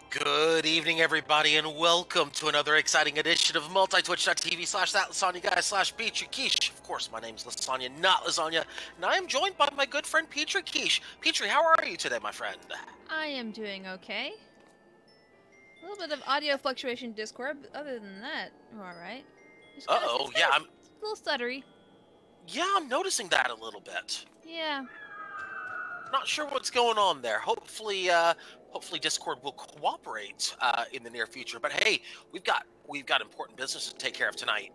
Good evening, everybody, and welcome to another exciting edition of multitwitch.tv/that/lasagna guy/Beatrice. Of course, my name's Lasagna, not Lasagna, and I am joined by my good friend Petrie Quiche. Petrie, how are you today, my friend? I am doing okay. A little bit of audio fluctuation in Discord, but other than that, we're alright. Yeah, A little stuttery. I'm noticing that a little bit. Yeah. Not sure what's going on there. Hopefully Discord will cooperate in the near future. But hey, we've got important business to take care of tonight.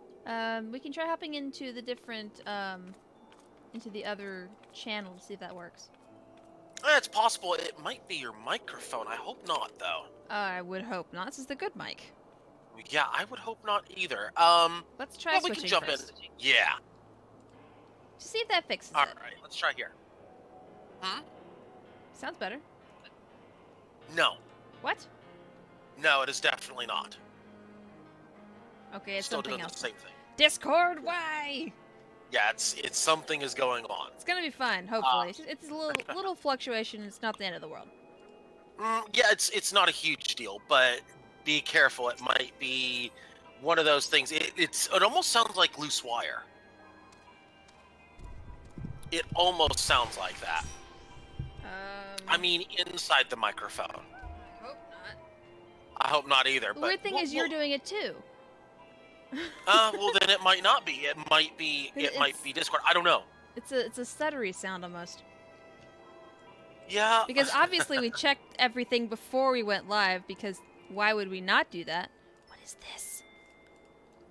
We can try hopping into the different, into the other channel to see if that works. It's possible it might be your microphone. I hope not, though. I would hope not. This is the good mic. Yeah, I would hope not either. Let's try switching we can jump first. in. Yeah. To see if that fixes it. All right, let's try here. Sounds better. No. What? No, it is definitely not. Okay, it's Still something doing else. the same thing. Discord, why? Yeah, it's something is going on. It's gonna be fine, hopefully. It's a little fluctuation. It's not the end of the world. Yeah, it's not a huge deal, but be careful. It might be one of those things. It almost sounds like loose wire. It almost sounds like that. I mean, inside the microphone. I hope not. I hope not either. The weird thing is you're doing it too. Well then it might not be. It might be Discord. I don't know. It's a stuttery sound almost. Yeah. Because obviously we checked everything before we went live, because why would we not do that? What is this?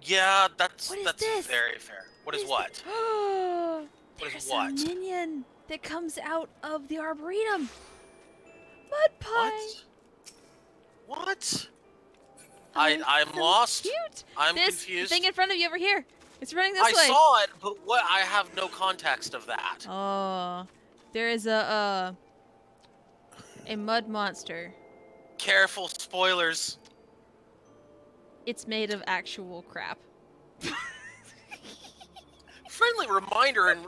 Yeah, that's this? very fair. What is what? There's a minion that comes out of the arboretum. Mud pie. What? I'm so lost. Cute. I'm confused. Thing in front of you over here. It's running this way. I saw it, but what? I have no context of that. Oh, there is a mud monster. Careful, spoilers. It's made of actual crap. Friendly reminder, and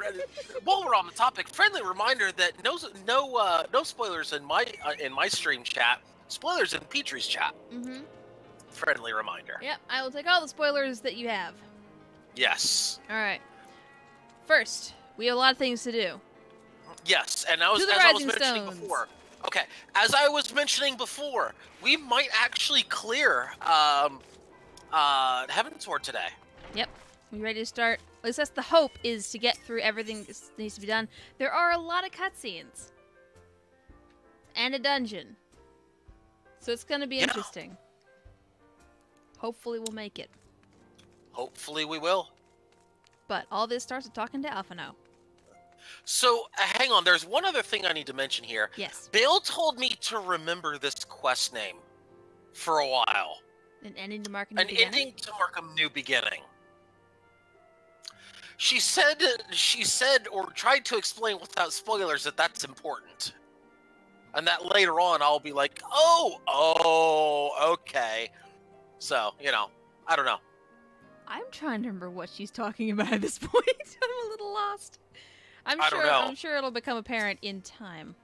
while we're on the topic, friendly reminder that no spoilers in my stream chat. Spoilers in Petrie's chat. Friendly reminder. Yep, I will take all the spoilers that you have. Yes. All right. First, we have a lot of things to do. Yes, and as I was mentioning before. Okay, as I was mentioning before, we might actually clear Heavensward today. Yep. We ready to start? At least that's the hope, is to get through everything that needs to be done. There are a lot of cutscenes. And a dungeon. So it's going to be interesting. Hopefully we'll make it. Hopefully we will. But all this starts with talking to Alphino. So, hang on, there's one other thing I need to mention here. Yes. Bale told me to remember this quest name for a while. An ending to mark a new beginning? An ending to mark a new beginning. She said, or tried to explain without spoilers that that's important. And that later on I'll be like, oh, okay. So, I don't know. I'm trying to remember what she's talking about at this point. I'm a little lost. I don't know. I'm sure it'll become apparent in time.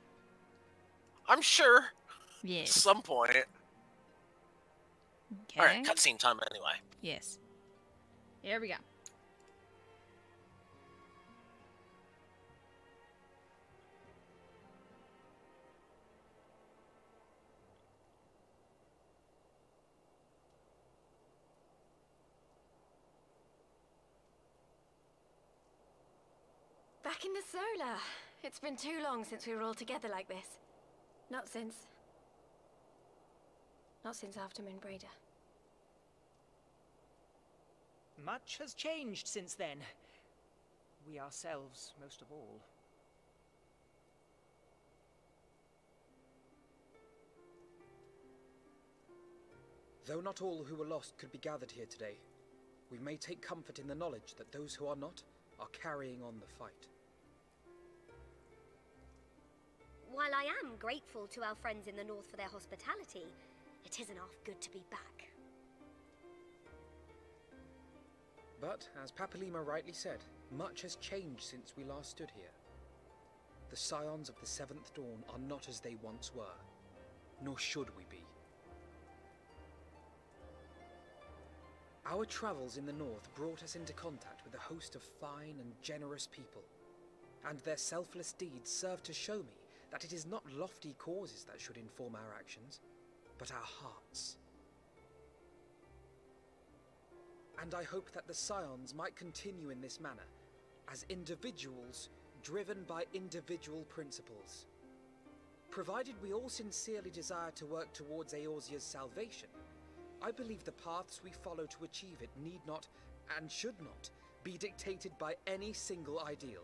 I'm sure. Yes. At some point. Okay. Alright, cutscene time anyway. Yes. Here we go. Back in the solar. It's been too long since we were all together like this. Not since after Moonbraider. Much has changed since then. We ourselves, most of all. Though not all who were lost could be gathered here today, we may take comfort in the knowledge that those who are not are carrying on the fight. While I am grateful to our friends in the north for their hospitality, it isn't half good to be back. But, as Papalima rightly said, much has changed since we last stood here. The scions of the Seventh Dawn are not as they once were, nor should we be. Our travels in the north brought us into contact with a host of fine and generous people, and their selfless deeds serve to show me that it is not lofty causes that should inform our actions, but our hearts. And I hope that the Scions might continue in this manner, as individuals driven by individual principles. Provided we all sincerely desire to work towards Eorzea's salvation, I believe the paths we follow to achieve it need not, and should not, be dictated by any single ideal.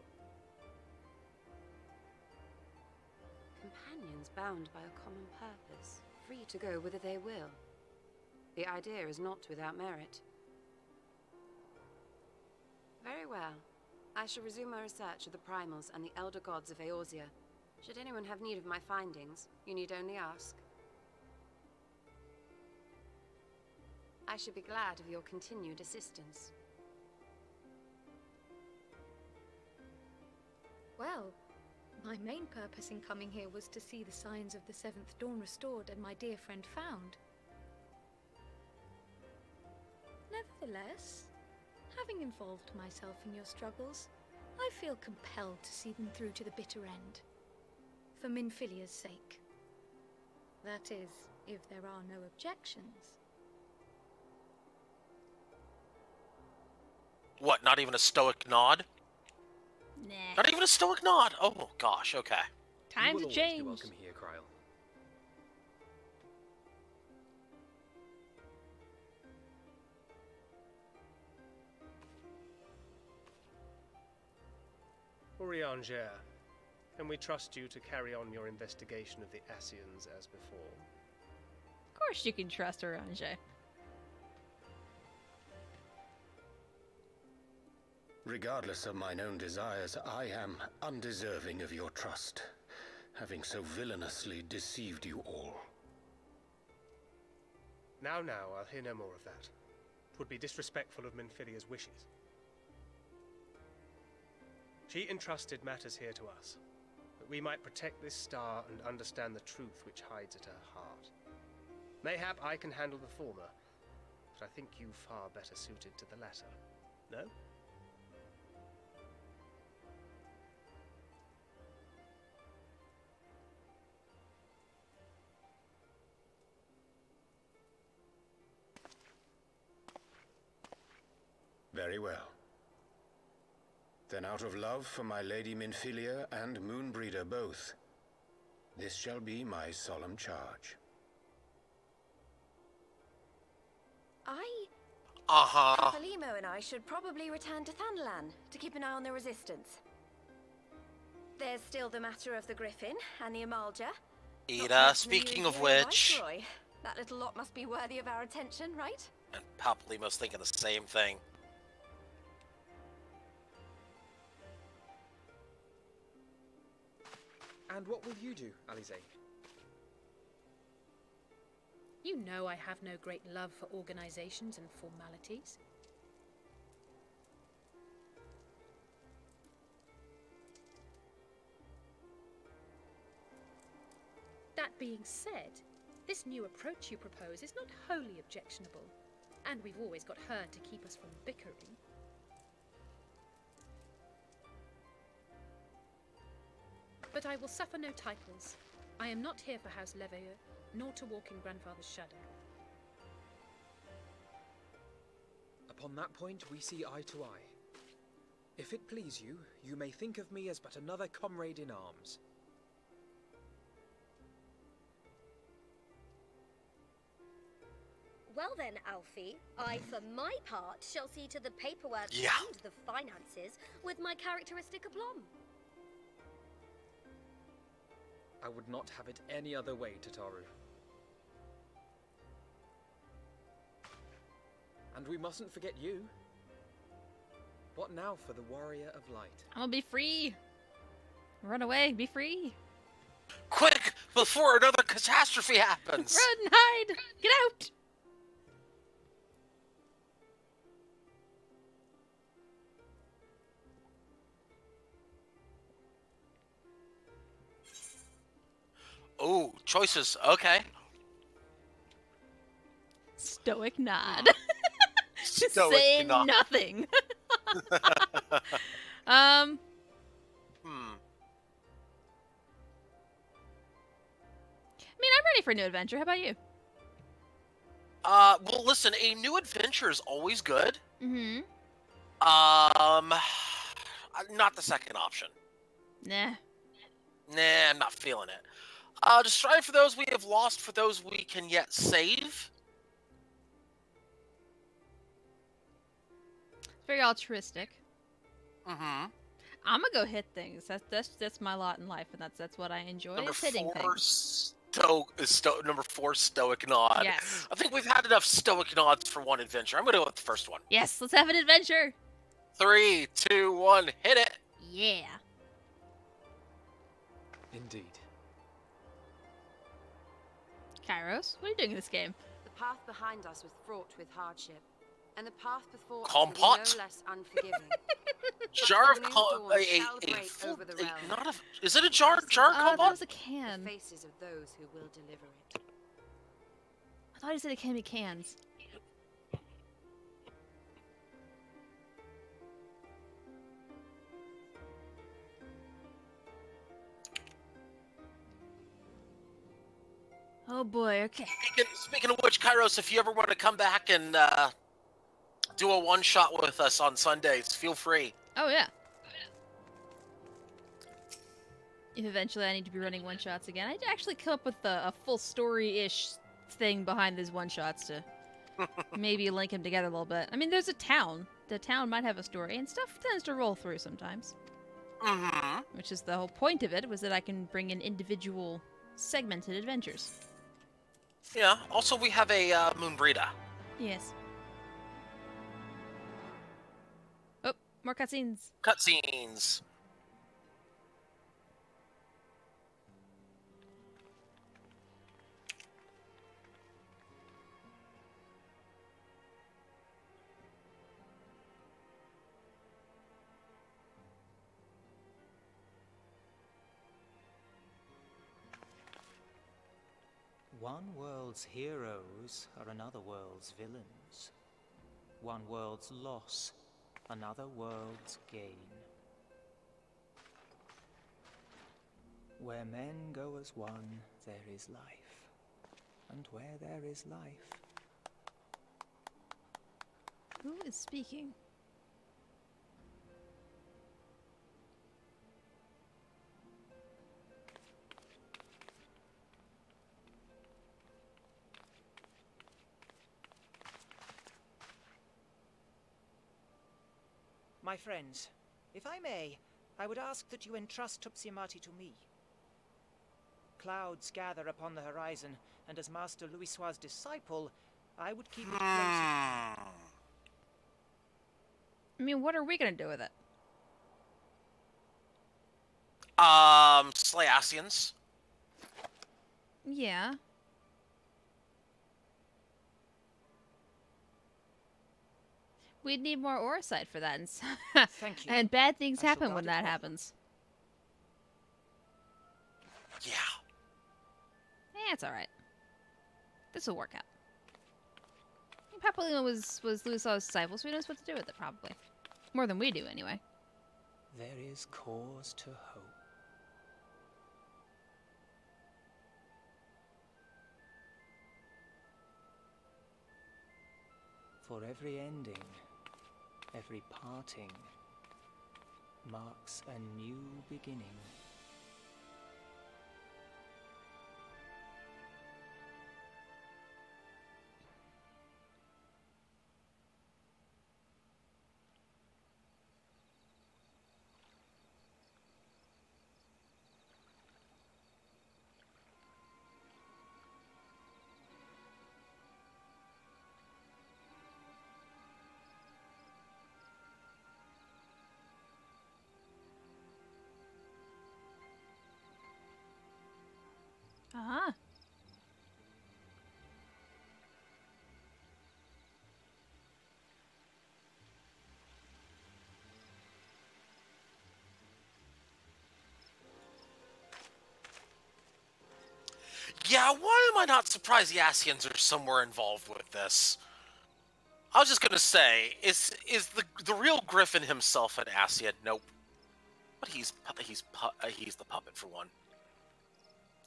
Companions bound by a common purpose, free to go whither they will. The idea is not without merit. Very well. I shall resume my research of the primals and the elder gods of Eorzea. Should anyone have need of my findings, you need only ask. I should be glad of your continued assistance. Well, my main purpose in coming here was to see the signs of the Seventh Dawn restored and my dear friend found. Nevertheless, having involved myself in your struggles, I feel compelled to see them through to the bitter end. For Minfilia's sake. That is, if there are no objections. What, not even a stoic nod? Nah. Not even a stoic nod? Oh, gosh, okay. Times have changed. Welcome here, Kryl. Urianger, can we trust you to carry on your investigation of the Ascians as before? Of course you can trust Orange. Regardless of mine own desires, I am undeserving of your trust, having so villainously deceived you all. Now, I'll hear no more of that. 'Twould be disrespectful of Minfilia's wishes. She entrusted matters here to us, that we might protect this star and understand the truth which hides at her heart. Mayhap I can handle the former, but I think you far better suited to the latter. No? Very well. Then out of love for my Lady Minfilia and Moonbreeder both, this shall be my solemn charge. Papalymo and I should probably return to Thanalan to keep an eye on the resistance. There's still the matter of the Griffin and the Amalja. Ada, speaking of which... Viceroy. That little lot must be worthy of our attention, right? And Papalymo's thinking the same thing. And what will you do, Alize? You know I have no great love for organizations and formalities. That being said, this new approach you propose is not wholly objectionable, and we've always got her to keep us from bickering. But I will suffer no titles. I am not here for House Leveilleur, nor to walk in Grandfather's shadow. Upon that point, we see eye to eye. If it please you, you may think of me as but another comrade in arms. Well then, Alfie, I, for my part, shall see to the paperwork Yeah. and the finances with my characteristic aplomb. I would not have it any other way, Tataru. And we mustn't forget you. What now for the Warrior of Light? I'm gonna be free. Run away, be free. Quick, before another catastrophe happens! Run, hide, get out! Oh, choices, okay. Stoic nod. Stoic saying cannot. nothing. I mean, I'm ready for a new adventure. How about you? Well, listen, a new adventure is always good. Mm-hmm. Not the second option. Nah. Nah, I'm not feeling it. To strive for those we have lost, for those we can yet save. It's very altruistic. Mm-hmm. I'm gonna go hit things. That's my lot in life, and that's what I enjoy. Number is hitting 4, things. number 4, Stoic Nod. Yes. I think we've had enough Stoic Nods for one adventure. I'm gonna go with the first one. Yes, let's have an adventure. 3, 2, 1, hit it. Yeah. Indeed. Kairos, what are you doing in this game? The path behind us was fraught with hardship, and the path before us Calm will be pot. no less unforgiving. Jar of The new calm. dawn shall break Full, over the realm. not a. Is it a jar? Jar of calm That pot? was a can. The faces of those who will deliver it. I thought he said it can be cans. Oh boy, okay. Speaking of which, Kairos, if you ever want to come back and do a one-shot with us on Sundays, feel free. Oh yeah. If eventually I need to be running one-shots again, I'd actually come up with a full story-ish thing behind these one-shots to maybe link them together a little bit. I mean, there's a town. The town might have a story, and stuff tends to roll through sometimes. Mm-hmm. Which is the whole point of it, was that I can bring in individual segmented adventures. Yeah. Also, we have a Moonbrita. Yes. Oh, more cutscenes. Cutscenes. One world's heroes are another world's villains. One world's loss, another world's gain. Where men go as one, there is life. And where there is life... Who is speaking? My friends, if I may, I would ask that you entrust Tupsimati to me. Clouds gather upon the horizon, and as Master Louisoix's disciple, I would keep it close. I mean, what are we gonna do with it? Slay Asians. Yeah. We'd need more Oracite for that. And Thank you. and bad things I shall happen guard when it that well. happens. Yeah. It's alright. This will work out. Papalima was Louisoix's disciple, so he knows what to do with it, probably. More than we do, anyway. There is cause to hope. For every ending, every parting, marks a new beginning. Ah. Yeah, why am I not surprised the Asians are somewhere involved with this? I was just gonna say, is the real Griffin himself an Ascian? Nope. But he's the puppet for one.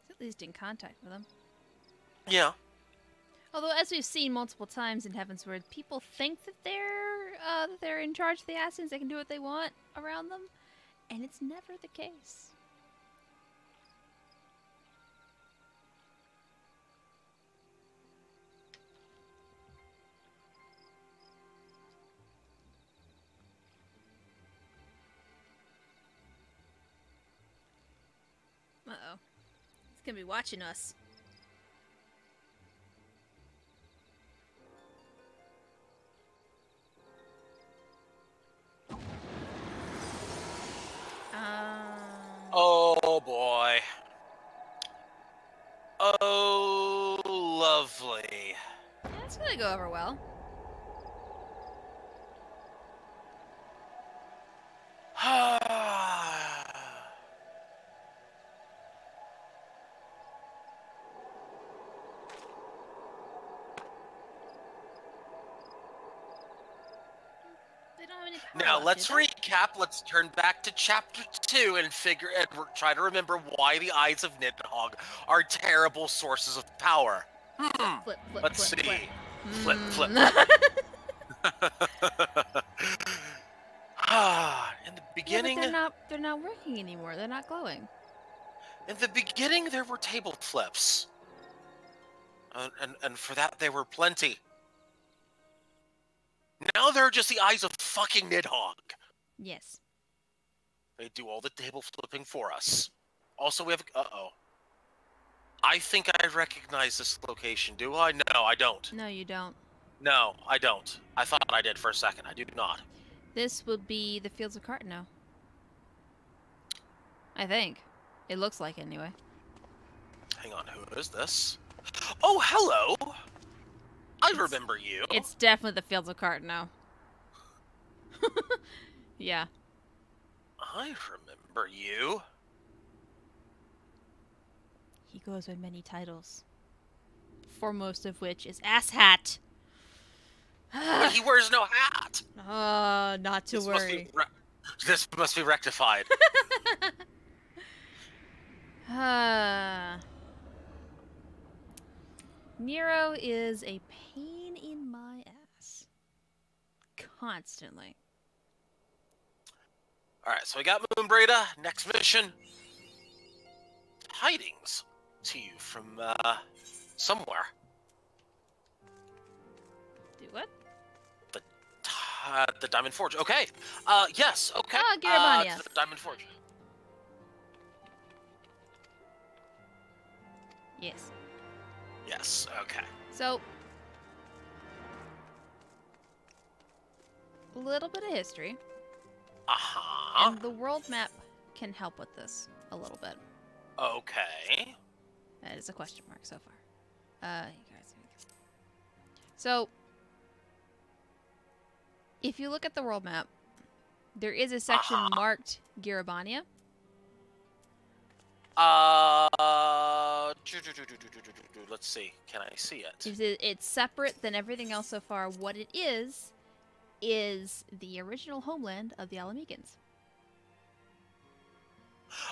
He's at least in contact with him. Yeah. Although, as we've seen multiple times in Heavensward, people think that they're in charge of the Ascians. They can do what they want around them, and it's never the case. Uh-oh. He's gonna be watching us. Oh boy. Oh, lovely. Yeah, it's gonna go over well. They don't have any power Now left, let's do they? recap. Let's turn back to chapter 2 and try to remember why the Eyes of Nidhogg are terrible sources of power. Flip, flip, Let's flip, see. flip. Flip. In the beginning, Yeah, but they're not working anymore. They're not glowing. in the beginning, there were table flips, and for that there were plenty. Now they're just the eyes of fucking Nidhogg. Yes. They do all the table flipping for us. Also, we have. I think I recognize this location. Do I? No, I don't. No, you don't. No, I don't. I thought I did for a second. I do not. This would be the Fields of Cartano. I think. It looks like it, anyway. Hang on, who is this? Oh, hello! I remember you. It's definitely the Fields of Cartano. Yeah. I remember you. He goes by many titles. Foremost of which is Asshat. But he wears no hat. Not to worry. This must be rectified. Nero is a pain in my ass. Constantly. Alright, so we got Moonbreda. Next mission. Tidings to you from, somewhere. Do what? The Diamond Forge. Okay. Yes, okay. Ah, Garabania. The Diamond Forge. Yes. Yes, okay. So, a little bit of history. Uh-huh. And the world map can help with this a little bit. Okay. That is a question mark so far. So, if you look at the world map, there is a section marked Garabania. Let's see. Can I see it? It's separate than everything else so far. What it is the original homeland of the Alamegans.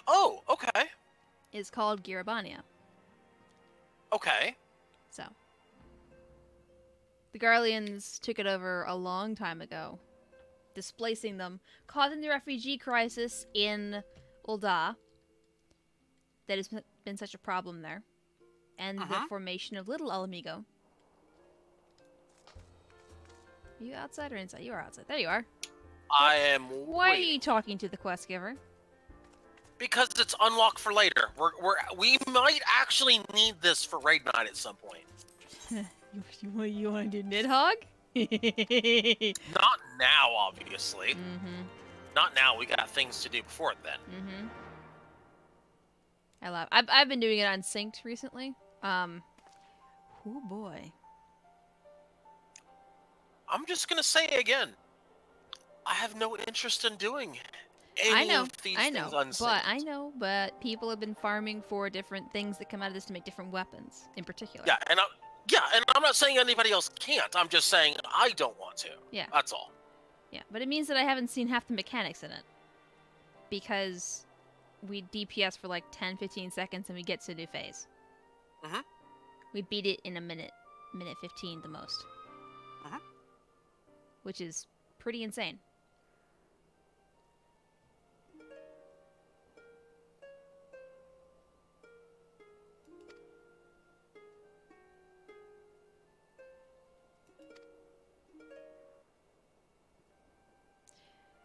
Oh, okay. It's called Garabania. Okay. So, the Garleans took it over a long time ago, displacing them, causing the refugee crisis in Ul'dah that has been such a problem there, and the formation of Little Alamigo. Are you outside or inside? You are outside. There you are. I am. Why are you talking to the quest giver? Because it's unlocked for later. We might actually need this for raid night at some point. You want to do Nidhogg? Not now, obviously. Not now. We got things to do before then. I love. I've been doing it unsynced recently. Oh boy. I'm just gonna say again. I have no interest in doing any of these things unsynced. But people have been farming for different things that come out of this to make different weapons, in particular. Yeah, and Yeah, and I'm not saying anybody else can't. I'm just saying I don't want to. Yeah. That's all. Yeah, but it means that I haven't seen half the mechanics in it. Because we DPS for like 10-15 seconds and we get to a new phase. Mm-hmm. We beat it in a minute 15 the most. Mm-hmm. Which is pretty insane.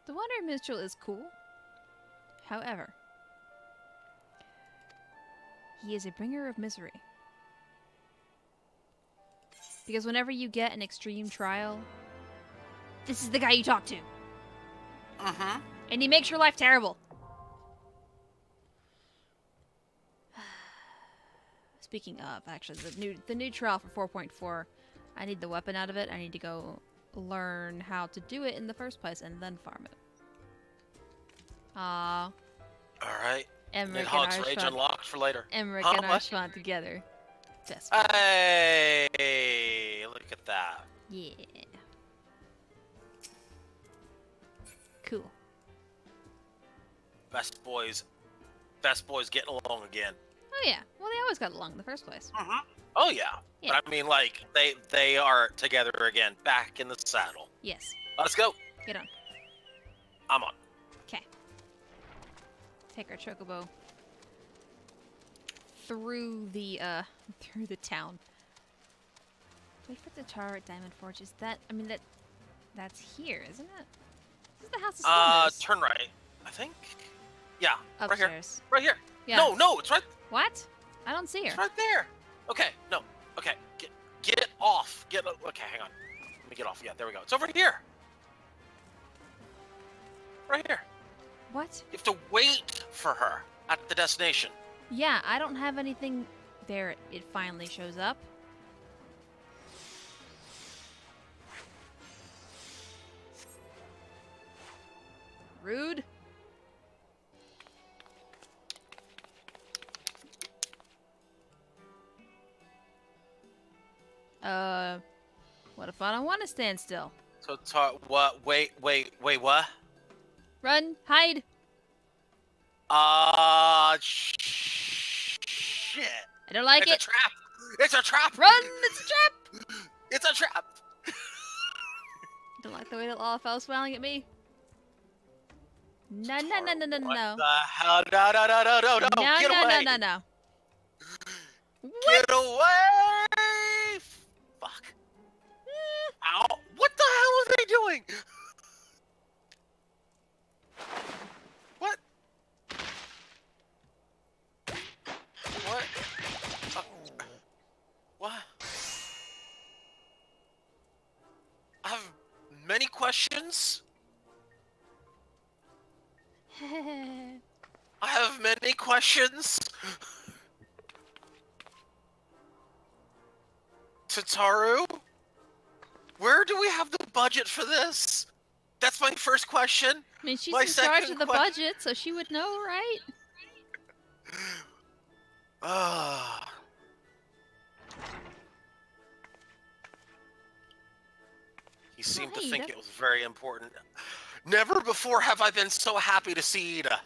The Wandering Minstrel is cool. However, he is a bringer of misery. Because whenever you get an extreme trial, this is the guy you talk to. Mm-hmm. And he makes your life terrible. Speaking of, actually, the new trial for 4.4, I need the weapon out of it. I need to go learn how to do it in the first place and then farm it. All right. Emmerich and Nidhogg's Rage Arshwan. unlocked for later. Emmerich Huh? and What? Arshwan together. Best. Hey, look at that. Yeah. Cool. Best boys getting along again. Oh yeah. Well, they always got along in the first place. Mm-hmm. Oh yeah. Yeah. But I mean, like they are together again, back in the saddle. Yes. Let's go. Get on. I'm on. Okay. Take our chocobo through the town. Wait for the tower at Diamond Forge. Is that? I mean that's here, isn't it? This is the House of Splendors. Turn right. I think. Yeah. Upstairs. Right here. Yeah. No, it's right. What? I don't see her. It's right there. Okay. No. Okay. Get off. Okay, hang on. Let me get off. Yeah, there we go. It's over here. Right here. What? You have to wait for her at the destination. Yeah, I don't have anything there. It finally shows up. Rude. What if I don't want to stand still? So, what? Wait, what? Run, hide. Shit. I don't like It's it. a trap. It's a trap. Run, it's a trap. It's a trap. Don't like the way that Lalafell is smiling at me. No. What the hell? No. Get away. No. Get away! Fuck. Ow. What the hell are they doing? What? What? What? I have many questions. I have many questions. Tataru? Where do we have the budget for this? That's my first question. I mean, she's My in charge second of the budget, so she would know, right? He seemed to Hey, think Ida. it was very important. Never before have I been so happy to see Ida.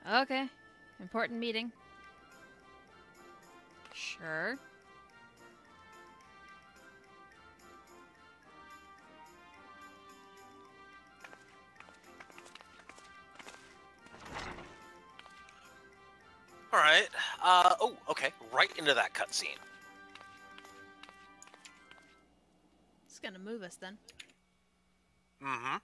Okay. Important meeting. Sure. Alright. Okay. Right into that cutscene. It's gonna move us then. Mm-hmm.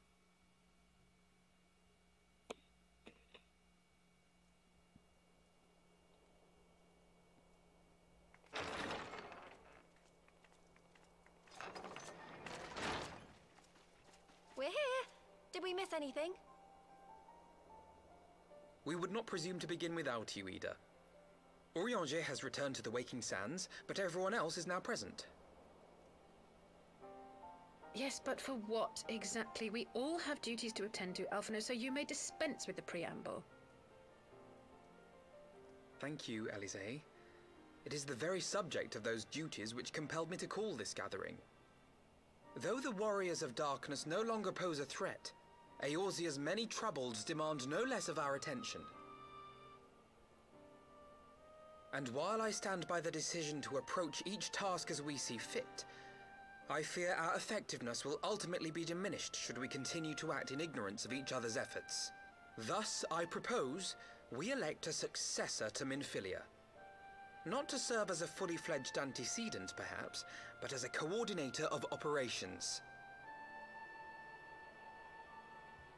We're here. Did we miss anything? We would not presume to begin without you, Ida. Orianger has returned to the Waking Sands, but everyone else is now present. Yes, but for what exactly? We all have duties to attend to, Alphino, so you may dispense with the preamble. Thank you, Elise. It is the very subject of those duties which compelled me to call this gathering. Though the warriors of darkness no longer pose a threat, Eorzea's many troubles demand no less of our attention. And while I stand by the decision to approach each task as we see fit, I fear our effectiveness will ultimately be diminished should we continue to act in ignorance of each other's efforts. Thus, I propose we elect a successor to Minfilia. Not to serve as a fully fledged antecedent, perhaps, but as a coordinator of operations.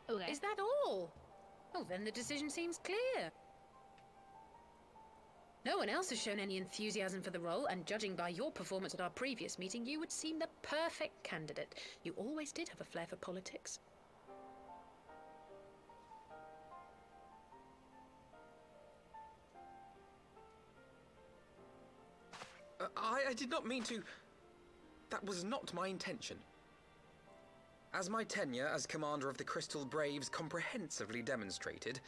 Okay. Is that all? Oh, then the decision seems clear. No one else has shown any enthusiasm for the role, and judging by your performance at our previous meeting, you would seem the perfect candidate. You always did have a flair for politics. I did not mean to... That was not my intention. As my tenure as commander of the Crystal Braves comprehensively demonstrated,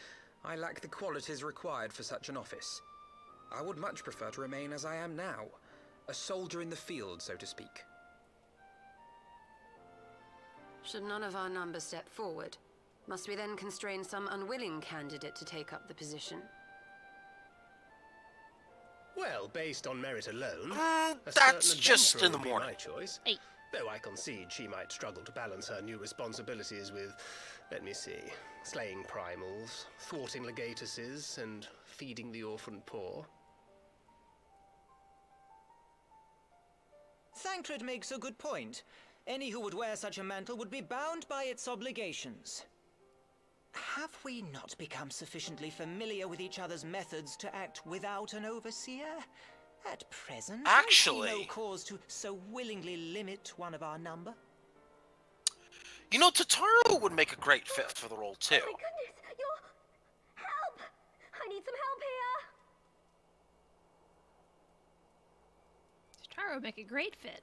I lack the qualities required for such an office. I would much prefer to remain as I am now, a soldier in the field, so to speak. Should none of our number step forward? Must we then constrain some unwilling candidate to take up the position? Well, based on merit alone, that's just in the would be morning. my choice. Hey. Though I concede she might struggle to balance her new responsibilities with, let me see, slaying primals, thwarting legatuses, and feeding the orphan poor. Thancred makes a good point. Any who would wear such a mantle would be bound by its obligations. Have we not become sufficiently familiar with each other's methods to act without an overseer? At present, Actually, I see no cause to so willingly limit one of our number. You know, Tataru would make a great fit for the role, too. Oh my goodness, help! I need some help here! Taro would make a great fit.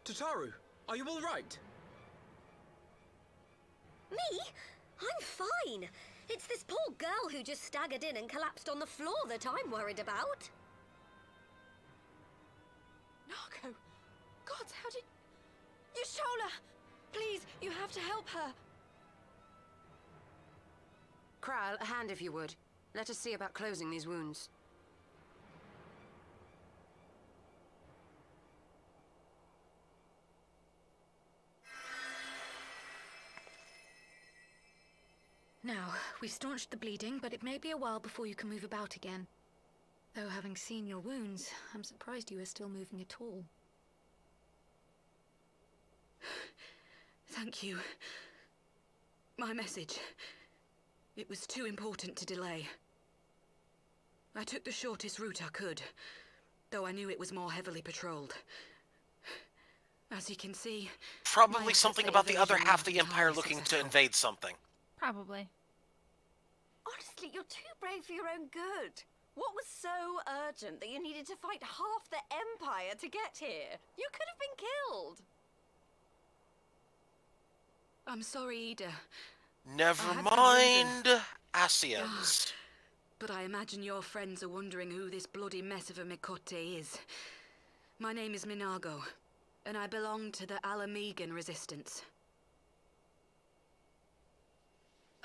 Tataru, are you all right? Me? I'm fine. It's this poor girl who just staggered in and collapsed on the floor that I'm worried about. Narco! God, how did... Yashola! Please, you have to help her. Kral, a hand if you would. Let us see about closing these wounds. Now, we've staunched the bleeding, but it may be a while before you can move about again. Though having seen your wounds, I'm surprised you are still moving at all. Thank you. My message. It was too important to delay. I took the shortest route I could, though I knew it was more heavily patrolled. As you can see... Probably something about the other half of the Empire looking to invade something. Probably. Honestly, you're too brave for your own good. What was so urgent that you needed to fight half the Empire to get here? You could have been killed. I'm sorry, Ida. Never mind, Asians. But I imagine your friends are wondering who this bloody mess of a Mikote is. My name is Minago, and I belong to the Alamegan Resistance.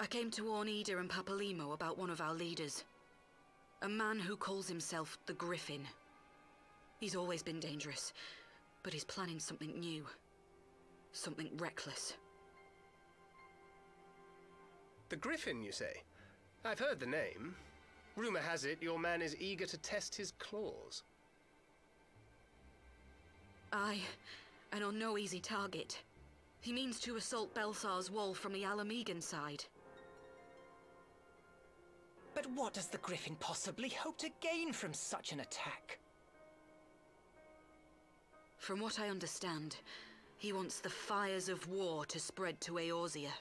I came to warn Ida and Papalimo about one of our leaders. A man who calls himself the Griffin. He's always been dangerous, but he's planning something new. Something reckless. The Griffin, you say? I've heard the name. Rumor has it your man is eager to test his claws. Aye, and on no easy target. He means to assault Belsar's wall from the Alamegan side. But what does the Griffin possibly hope to gain from such an attack? From what I understand, he wants the fires of war to spread to Eorzea.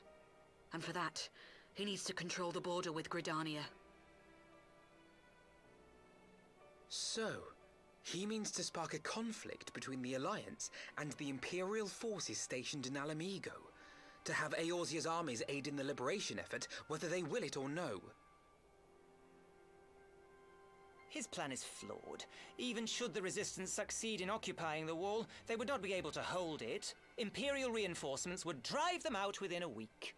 And for that, he needs to control the border with Gridania. So, He means to spark a conflict between the Alliance and the Imperial forces stationed in Alamigo, to have Eorzea's armies aid in the liberation effort, whether they will it or no. His plan is flawed. Even should the Resistance succeed in occupying the wall, they would not be able to hold it. Imperial reinforcements would drive them out within a week.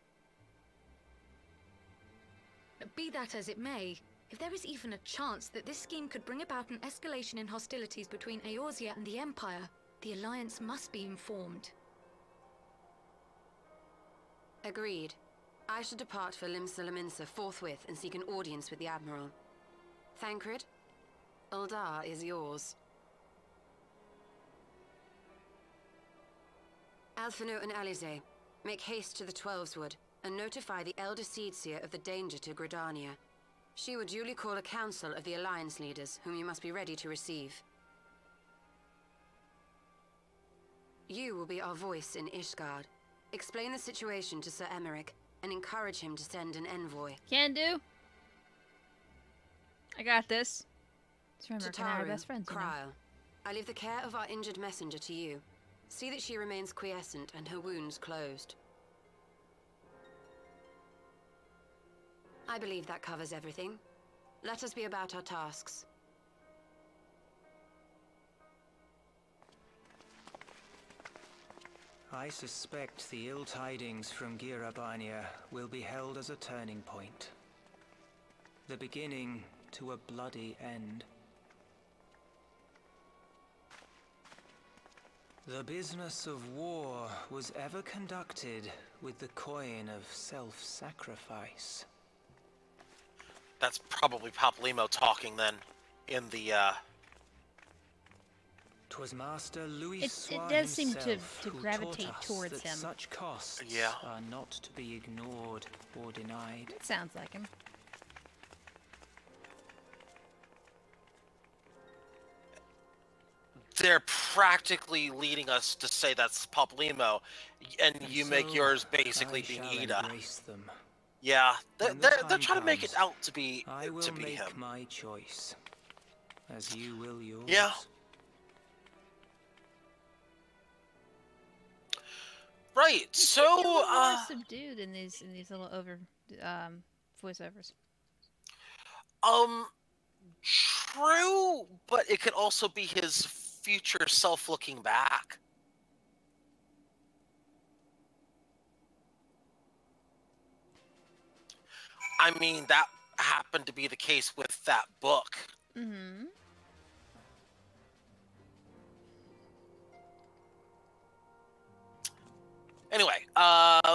Be that as it may, if there is even a chance that this scheme could bring about an escalation in hostilities between Eorzea and the Empire, the Alliance must be informed. Agreed. I shall depart for Limsa forthwith and seek an audience with the Admiral. Thancred, Uldar is yours. Alphino and Alize, make haste to the Twelveswood and notify the Elder Seedseer of the danger to Gridania. She will duly call a council of the Alliance leaders, whom you must be ready to receive. You will be our voice in Ishgard. Explain the situation to Sir Emmerich and encourage him to send an envoy. Can do. I got this. Just remember, we're our best friends, you know. Kryl, I leave the care of our injured messenger to you. See that she remains quiescent and her wounds closed. I believe that covers everything. Let us be about our tasks. I suspect the ill tidings from Girabania will be held as a turning point. The beginning to a bloody end. The business of war was ever conducted with the coin of self-sacrifice. That's probably Paplimo talking then, in the, 'Twas Master Louis It does seem to gravitate towards him. Such costs are not to be ignored or denied. It sounds like him. They're practically leading us to say that's Paplimo, and you make yours basically being Ida. Them. Yeah, they're trying to make it out to be I will him. make my choice, as you will yours. Yeah. Right. So more subdued in these little voiceovers. True, but it could also be his future self looking back. I mean, that happened to be the case with that book. Mm-hmm. Anyway,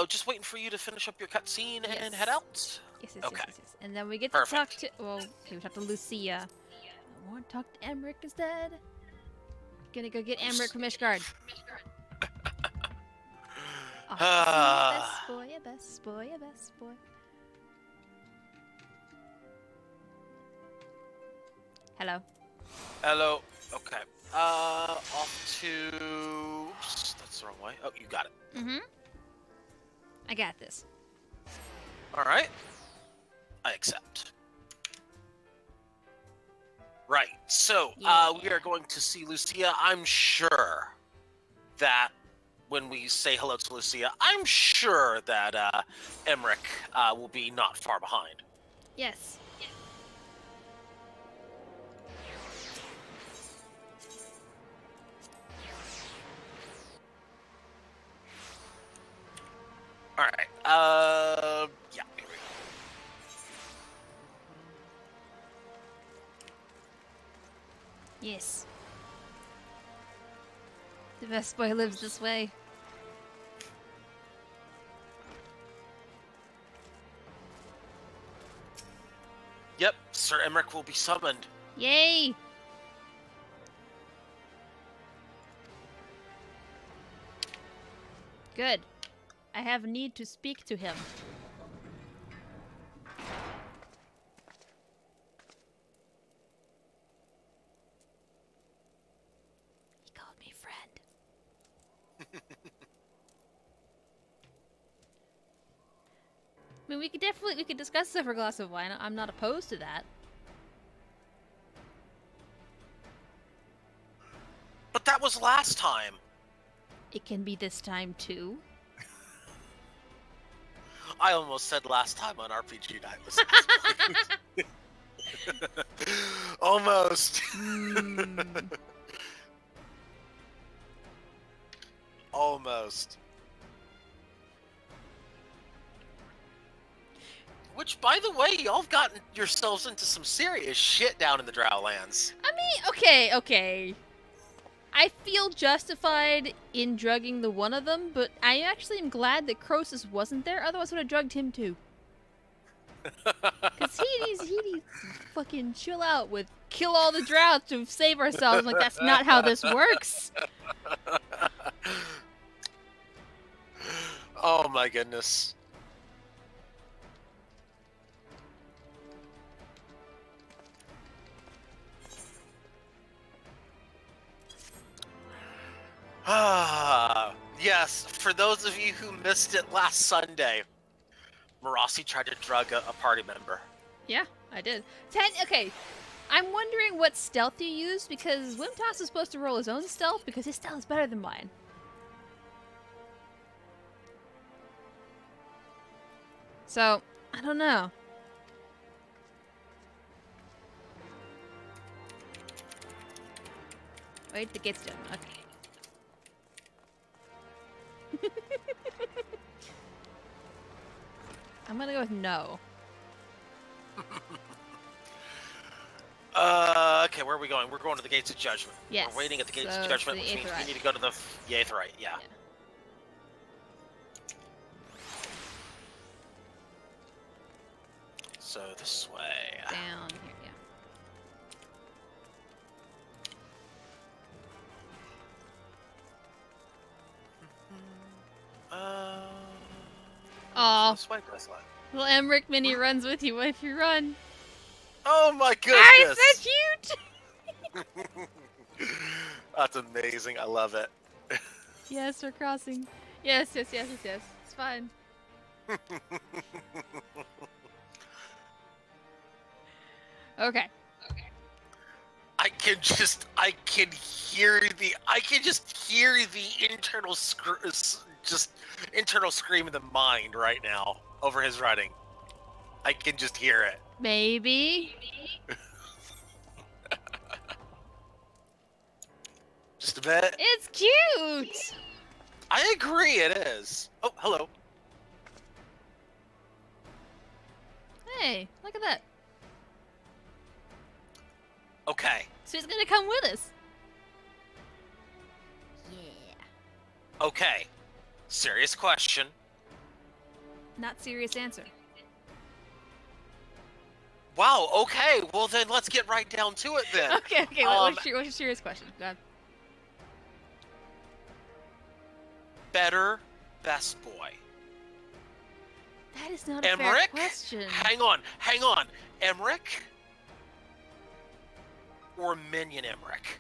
just waiting for you to finish up your cutscene and head out. Yes, okay. Yes. And then we get to talk to, well, we talk to Lucia. I want to talk to Emmerich instead. Gonna go get Emmerich from Ishgard. Oh, best boy, a best boy, a best boy. Hello. Hello. Okay. Off to... Oops, that's the wrong way. Oh, you got it. Mm-hmm. I got this. Alright. I accept. Right. So, we are going to see Lucia. I'm sure that when we say hello to Lucia, I'm sure that Emmerich will be not far behind. Yes. Alright, yeah, here we go. Yes. The best boy lives this way. Yep, Sir Emmerich will be summoned. Yay! Good. I have need to speak to him. He called me friend. I mean, we could discuss this over a glass of wine. I'm not opposed to that. that was last time. It can be this time too. I almost said last time on RPG Night was almost. Almost. Which, by the way, y'all have gotten yourselves into some serious shit down in the Drowlands. I mean, okay. I feel justified in drugging the one of them, but I actually am glad that Croesus wasn't there, otherwise I would have drugged him too. Because he needs to fucking chill out with kill all the Drow to save ourselves. I'm like, that's not how this works. Oh my goodness. Yes, for those of you who missed it last Sunday, Marasi tried to drug a party member. Yeah, I did. Okay, I'm wondering what stealth you used, because Wimtos is supposed to roll his own stealth, because his stealth is better than mine. So, I don't know. Wait, the gate's done. Okay. I'm gonna go with no. Okay, where are we going? We're going to the Gates of Judgment. Yes. We're waiting at the Gates so of Judgment, which means we need to go to the Aetheryte, yeah. So this way. Down here, yeah. Aw. This way, this way. Little Emmerich Mini runs with you if you run. Oh my goodness! Ah, so cute! That's amazing. I love it. Yes, we're crossing. Yes. It's fine. Okay. I can just hear the internal internal scream in the mind right now over his writing. I can just hear it. Maybe. Just a bit. It's cute. I agree, it is. Oh, hello. Hey, look at that. Okay. So he's gonna come with us. Yeah. Okay. Serious question. Not serious answer. Wow, okay. Well, then let's get right down to it then. Okay. What's your serious question? Go ahead. Better best boy. That is not a fair Emmerich? question. Hang on. Emmerich? Or Minion Emmerich?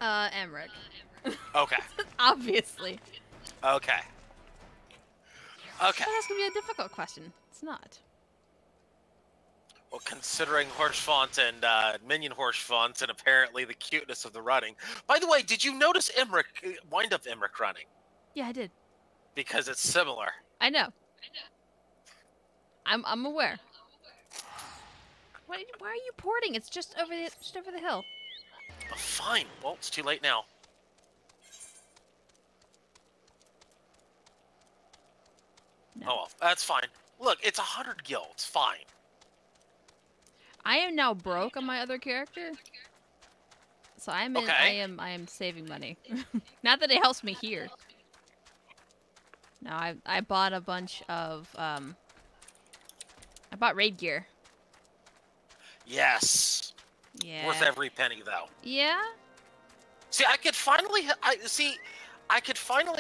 Emmerich. Okay. Obviously. Okay. That's gonna be a difficult question. It's not. Well, considering Horschfont and Minion Horschfont and apparently the cuteness of the running. By the way, did you notice Wind Up Emmerich running? Yeah, I did. Because it's similar. I know. I'm aware. Why are you porting? It's just over the hill. Oh, fine. Well, it's too late now. No. Oh well, that's fine. Look, it's 100 gil. It's fine. I am now broke on my other character, so I am saving money. Not that it helps me here. No, I bought a bunch of I bought raid gear. Yes. Yeah. Worth every penny, though. Yeah. See, I could finally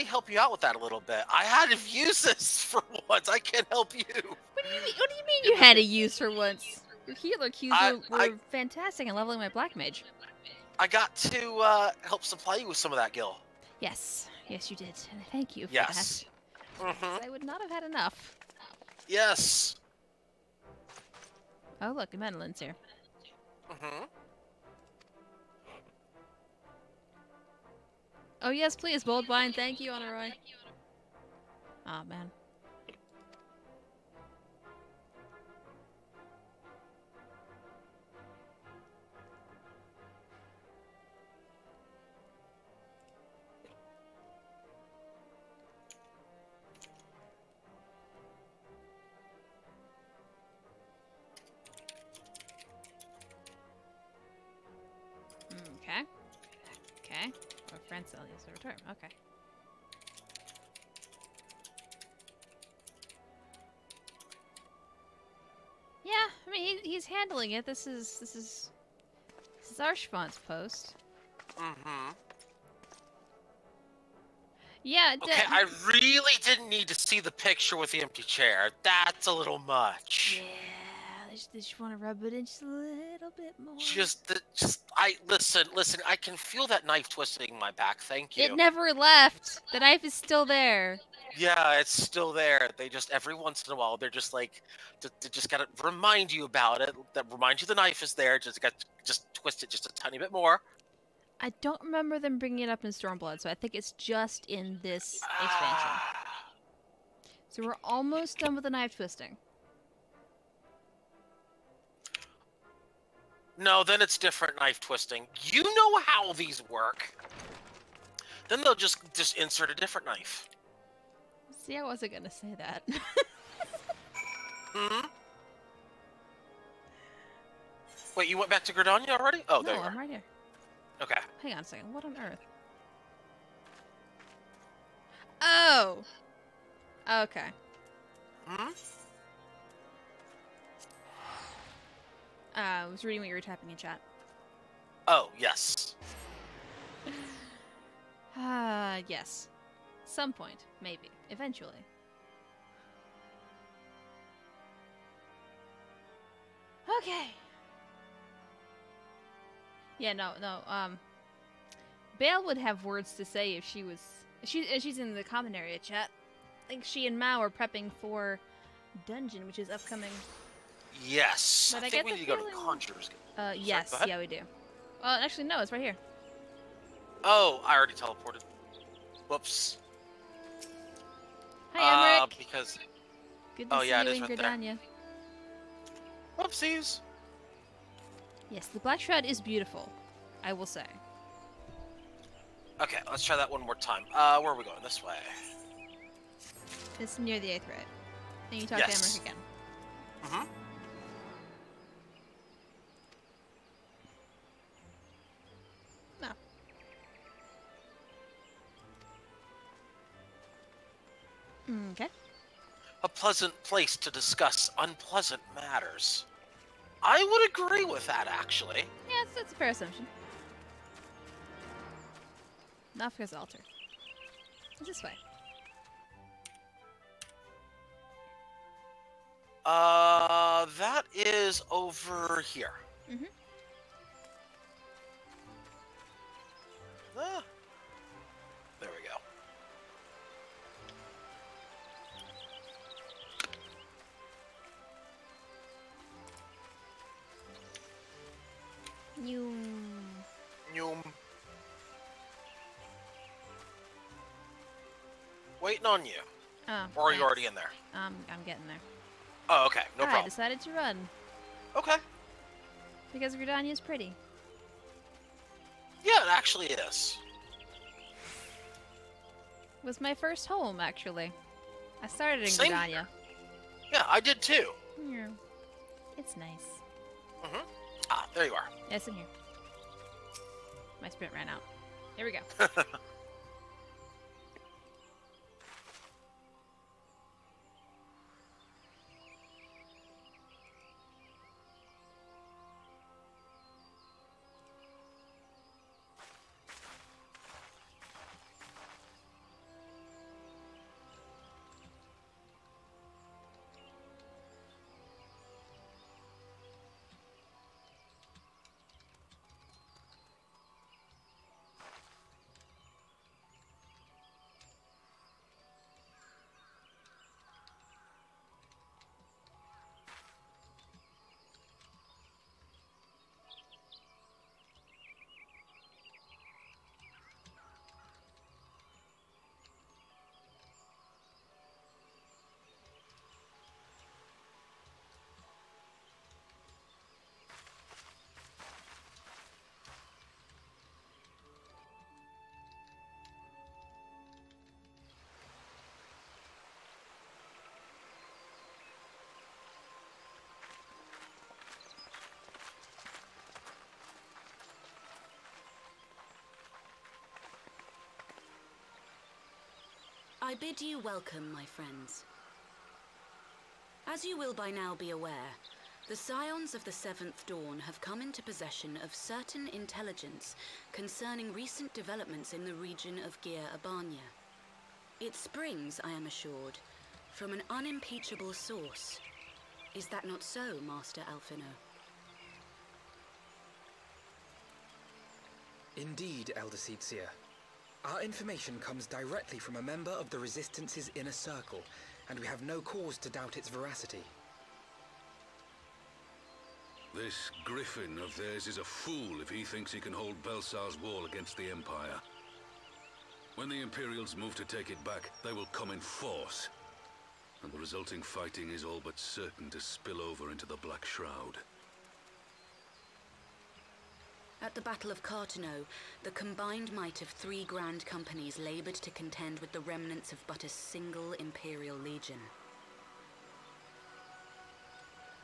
help you out with that a little bit. I had to use this for once. I can help you. What do you mean you had to use for once? Your healer cues were fantastic in leveling my black mage. I got to help supply you with some of that gil. Yes, you did, and I thank you for that. I would not have had enough. Yes. Oh look, Madeline's here. Oh yes, please, Boldvine. Thank you, Honoroi. Aw, man. Okay. Okay. Or Francelius will return. Okay. Yeah, I mean he's handling it. This is Archivant's post. Mm-hmm. Yeah. Okay, I really didn't need to see the picture with the empty chair. That's a little much. Yeah. They just want to rub it in just a little bit more. Listen. I can feel that knife twisting my back. Thank you. It never left. The knife is still there. Yeah, it's still there. They just every once in a while they're just like, they just gotta remind you about it. That reminds you the knife is there. Just twist it just a tiny bit more. I don't remember them bringing it up in Stormblood, so I think it's just in this expansion. So we're almost done with the knife twisting. No, then it's different knife twisting. You know how these work. Then they'll just insert a different knife. See, I wasn't gonna say that. Hmm? Wait, you went back to Gridania already? Oh, there you are. I'm right here. Okay. Hang on a second. What on earth? Oh! Okay. Hmm? I was reading what you were typing in chat. Oh, yes. Yes. Some point, maybe. Eventually. Okay. Yeah, no. Bale would have words to say if she was... She's in the common area chat. I think she and Mao are prepping for Dungeon, which is upcoming. Yes. But I think we need to go to Conjurer's Guild. Yes, Sorry, yeah, we do. Well, actually, no, it's right here. Oh, I already teleported. Whoops. Hi, Emmerich. Because... Good to see you it is in right Gridania. there. Whoopsies. Yes, the Black Shroud is beautiful, I will say. Okay, let's try that one more time. Where are we going? This way. It's near the 8th right? And you talk Yes. to Emmerich again. Mm-hmm. No. Okay. A pleasant place to discuss unpleasant matters. I would agree with that, actually. Yeah, that's a fair assumption. Nafka's altar. It's this way. That is over here. Mm-hmm. There we go. Noom. Waiting on you. Oh, or are you thanks. already in there? I'm getting there. Oh, okay. No I problem. decided to run. Okay. Because Gridania is pretty. Yeah, it actually is. It was my first home, actually. I started in Same Gridania. here. Yeah, I did too. Yeah. It's nice. Mm-hmm. Ah, there you are. Yeah, it's in here. My sprint ran out. Here we go. I bid you welcome, my friends. As you will by now be aware, the Scions of the Seventh Dawn have come into possession of certain intelligence concerning recent developments in the region of Gyr Abania. It springs, I am assured, from an unimpeachable source. Is that not so, Master Alphino? Indeed, Elder Seedseer. Our information comes directly from a member of the Resistance's inner circle, and we have no cause to doubt its veracity. This Griffin of theirs is a fool if he thinks he can hold Belsar's wall against the Empire. When the Imperials move to take it back, they will come in force. And the resulting fighting is all but certain to spill over into the Black Shroud. At the Battle of Cartano, the combined might of 3 grand companies labored to contend with the remnants of but a single Imperial legion.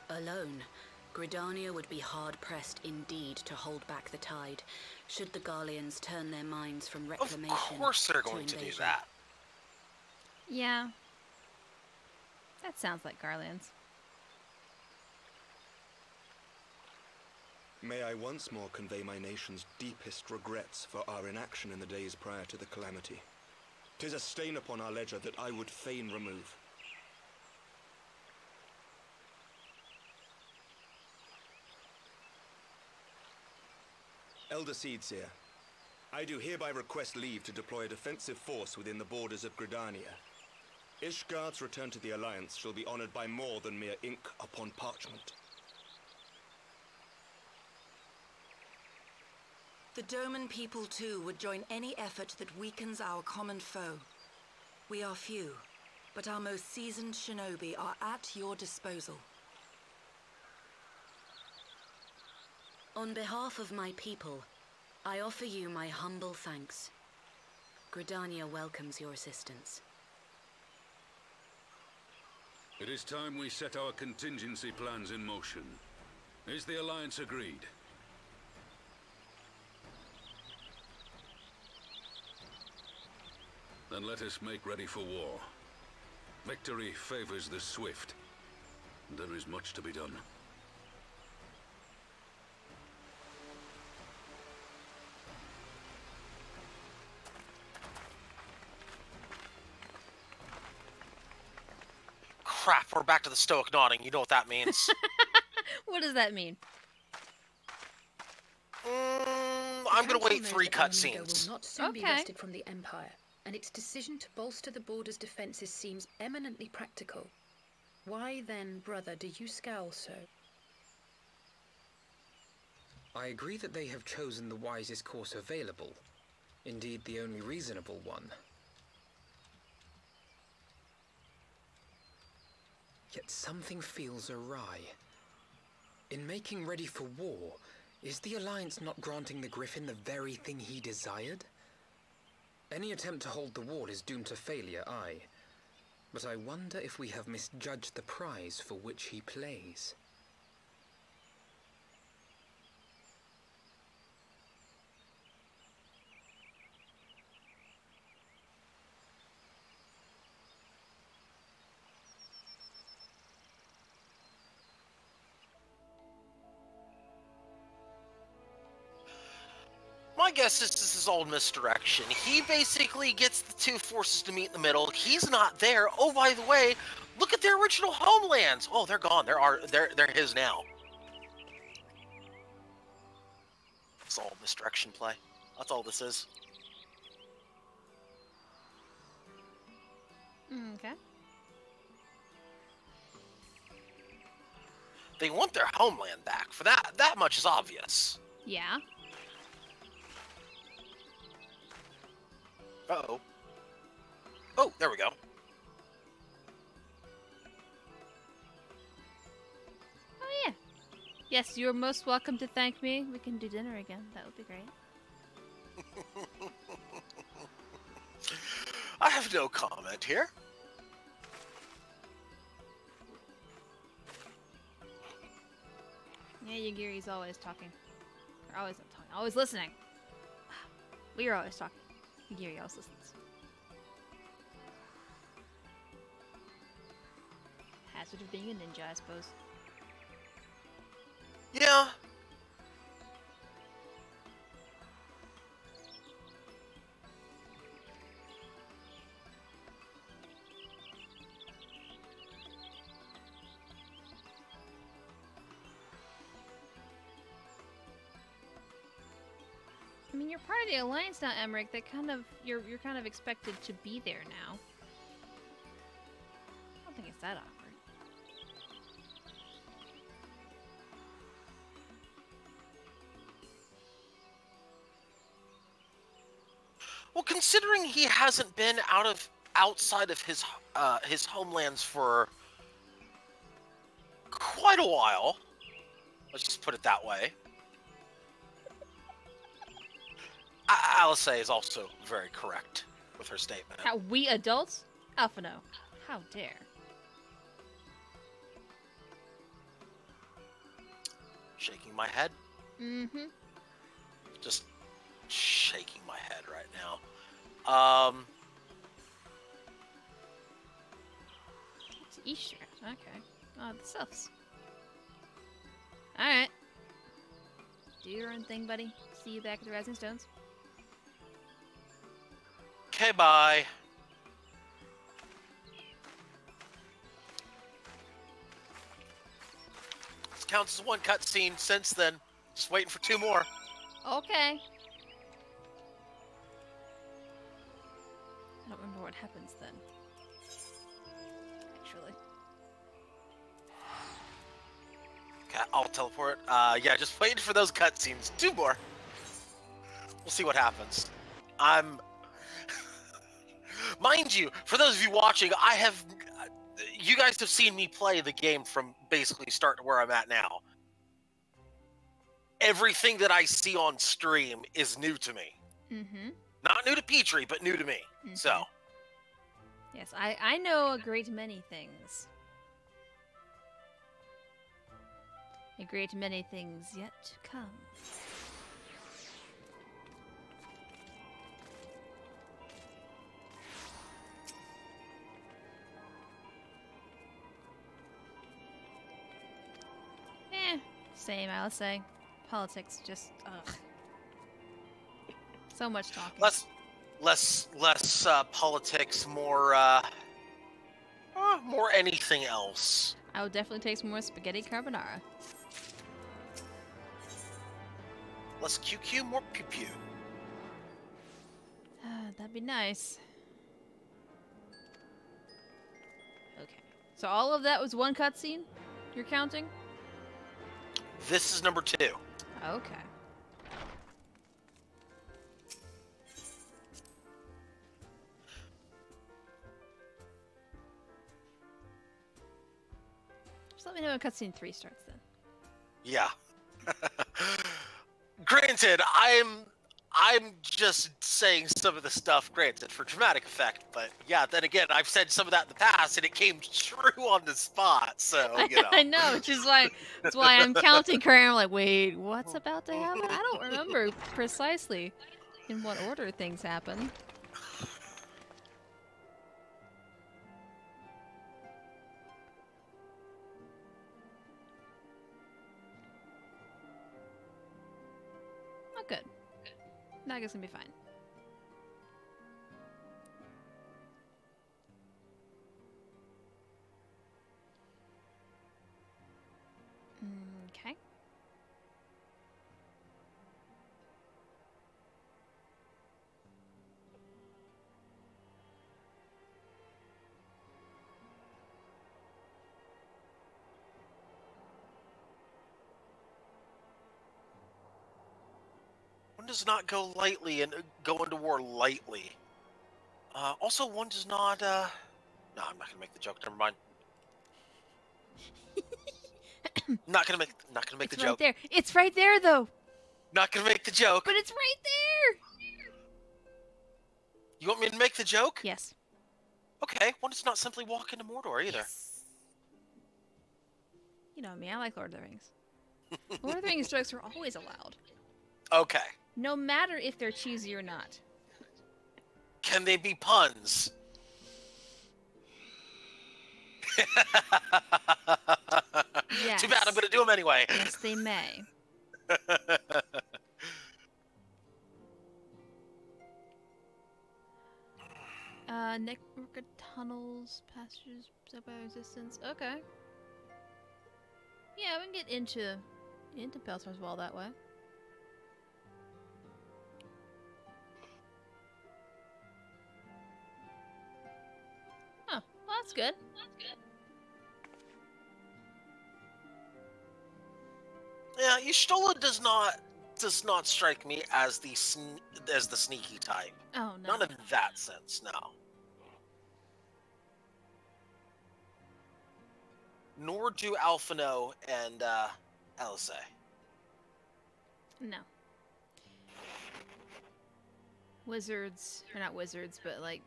Alone, Gridania would be hard-pressed indeed to hold back the tide, should the Garleans turn their minds from reclamation to Of course they're going to do that. Yeah. That sounds like Garleans. May I once more convey my nation's deepest regrets for our inaction in the days prior to the calamity. 'Tis a stain upon our ledger that I would fain remove. Elder Seedseer, I do hereby request leave to deploy a defensive force within the borders of Gridania. Ishgard's return to the Alliance shall be honored by more than mere ink upon parchment. The Doman people too would join any effort that weakens our common foe. We are few, but our most seasoned shinobi are at your disposal. On behalf of my people, I offer you my humble thanks. Gridania welcomes your assistance. It is time we set our contingency plans in motion. Is the Alliance agreed? Then let us make ready for war. Victory favors the swift. There is much to be done. Crap, we're back to the stoic nodding. You know what that means. What does that mean? I'm going to wait 3 cutscenes. Will not soon be wrested from the Empire, and its decision to bolster the border's defenses seems eminently practical. Why then, brother, do you scowl so? I agree that they have chosen the wisest course available. Indeed, the only reasonable one. Yet something feels awry. In making ready for war, is the Alliance not granting the Griffin the very thing he desired? Any attempt to hold the wall is doomed to failure, aye. But I wonder if we have misjudged the prize for which he plays. My guess is this is all misdirection. He basically gets the 2 forces to meet in the middle. He's not there. Oh, by the way, look at their original homelands. Oh, they're gone. They're his now. It's all misdirection play. That's all this is. Okay. They want their homeland back. For that much is obvious. Yeah. Uh-oh. Oh, there we go. Oh, yeah. Yes, you're most welcome to thank me. We can do dinner again. That would be great. I have no comment here. Yeah, Yagiri's always talking. Or always not talking. Always listening. We are always talking. Yagiri always listens. Hazard of being a ninja, I suppose. Yeah. I mean, you're part of the Alliance now, Emmerich. That kind of you're kind of expected to be there now. I don't think it's that awkward. Well, considering he hasn't been outside of his homelands for quite a while, let's just put it that way. Alice is also very correct with her statement. How we adults? Alpha no. How dare. Shaking my head. Mm-hmm. Just shaking my head right now. It's Easter. Okay. Oh, the selves. Alright. Do your own thing, buddy. See you back at the Rising Stones. Okay, bye. This counts as one cutscene since then. Just waiting for 2 more. Okay. I don't remember what happens then. Actually. Okay, I'll teleport. Yeah, just waiting for those cutscenes. 2 more. We'll see what happens. Mind you, for those of you watching, you guys have seen me play the game from basically start to where I'm at now. Everything that I see on stream is new to me. Mm-hmm. Not new to Petrie, but new to me. Mm-hmm. So. Yes, I know a great many things. A great many things yet to come. Same, I'll say. Politics just, ugh. So much talking. Less politics, more anything else. I would definitely take some more spaghetti carbonara. Less QQ, more pew pew. That'd be nice. Okay. So all of that was one cutscene? You're counting? This is number 2. Okay. Just let me know when cutscene 3 starts then. Yeah. Granted, I'm just saying some of the stuff, granted, for dramatic effect, but yeah, then again, I've said some of that in the past, and it came true on the spot, so, you know. I know, which is why, that's why I'm counting currently. I'm like, wait, what's about to happen? I don't remember precisely in what order things happen. Oh, good. I guess it's gonna be fine. Okay. One does not go lightly and go into war lightly. Also, one does not, no, I'm not gonna make the joke, never mind. not gonna make It's the right joke. there. It's right there, though. Not gonna make the joke. But it's right there. You want me to make the joke? Yes. Okay, one does not simply walk into Mordor either. Yes. You know me, I like Lord of the Rings. Lord of the Rings jokes are always allowed. Okay. No matter if they're cheesy or not. Can they be puns? Yes. Too bad, I'm gonna do them anyway. Yes, they may. Network of tunnels, passages, subway resistance. Okay. Yeah, we can get into Belsar's Wall that way. Oh, well, that's good. Yeah, Y'shtola does not strike me as the sneaky type. Oh no. Not in that sense, no. Nor do Alphino and Alice. No. Wizards, or not wizards, but like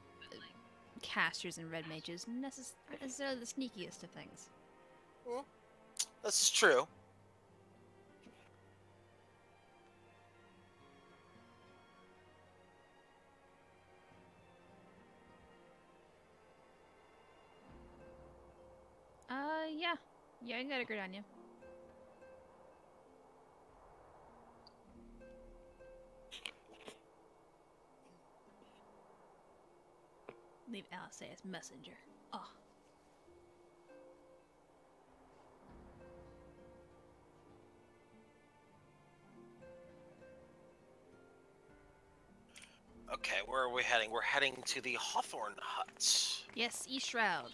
casters and red mages, aren't necessarily the sneakiest of things. This is true. Yeah. Yeah, I got a grid on you. Leave Alice as messenger. Oh. Okay, where are we heading? We're heading to the Hawthorne Hut. Yes, East Shroud.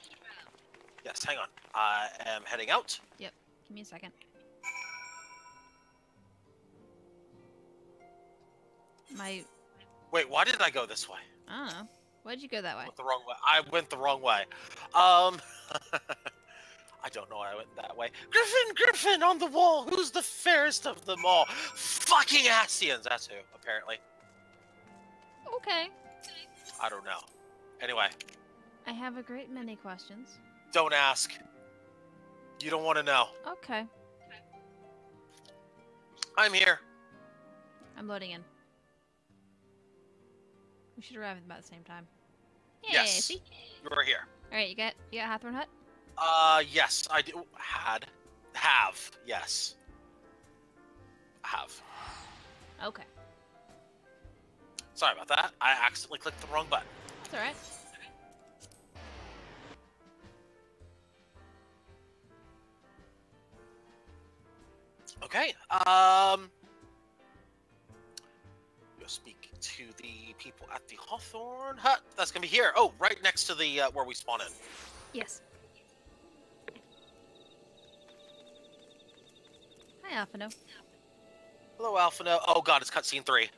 Yes, hang on. I am heading out. Yep. Give me a second. Wait, why did I go this way? I don't know. Why'd you go that way? The wrong way. I went the wrong way. I don't know why I went that way. Griffin on the wall. Who's the fairest of them all? Fucking Ascians. That's who, apparently. Okay. I don't know. Anyway. I have a great many questions. Don't ask. You don't want to know. Okay. I'm here. I'm loading in. We should arrive at about the same time. Yay, Yes. see? You're here. Alright, you got Hawthorne Hut? Yes, I do. Have. Yes. Have. Okay. Sorry about that. I accidentally clicked the wrong button. That's alright. Okay. You'll speak to the people at the Hawthorne Hut. That's gonna be here. Oh, right next to the where we spawn in. Yes. Hi, Alphino. Hello, Alphino. Oh god, it's cutscene 3.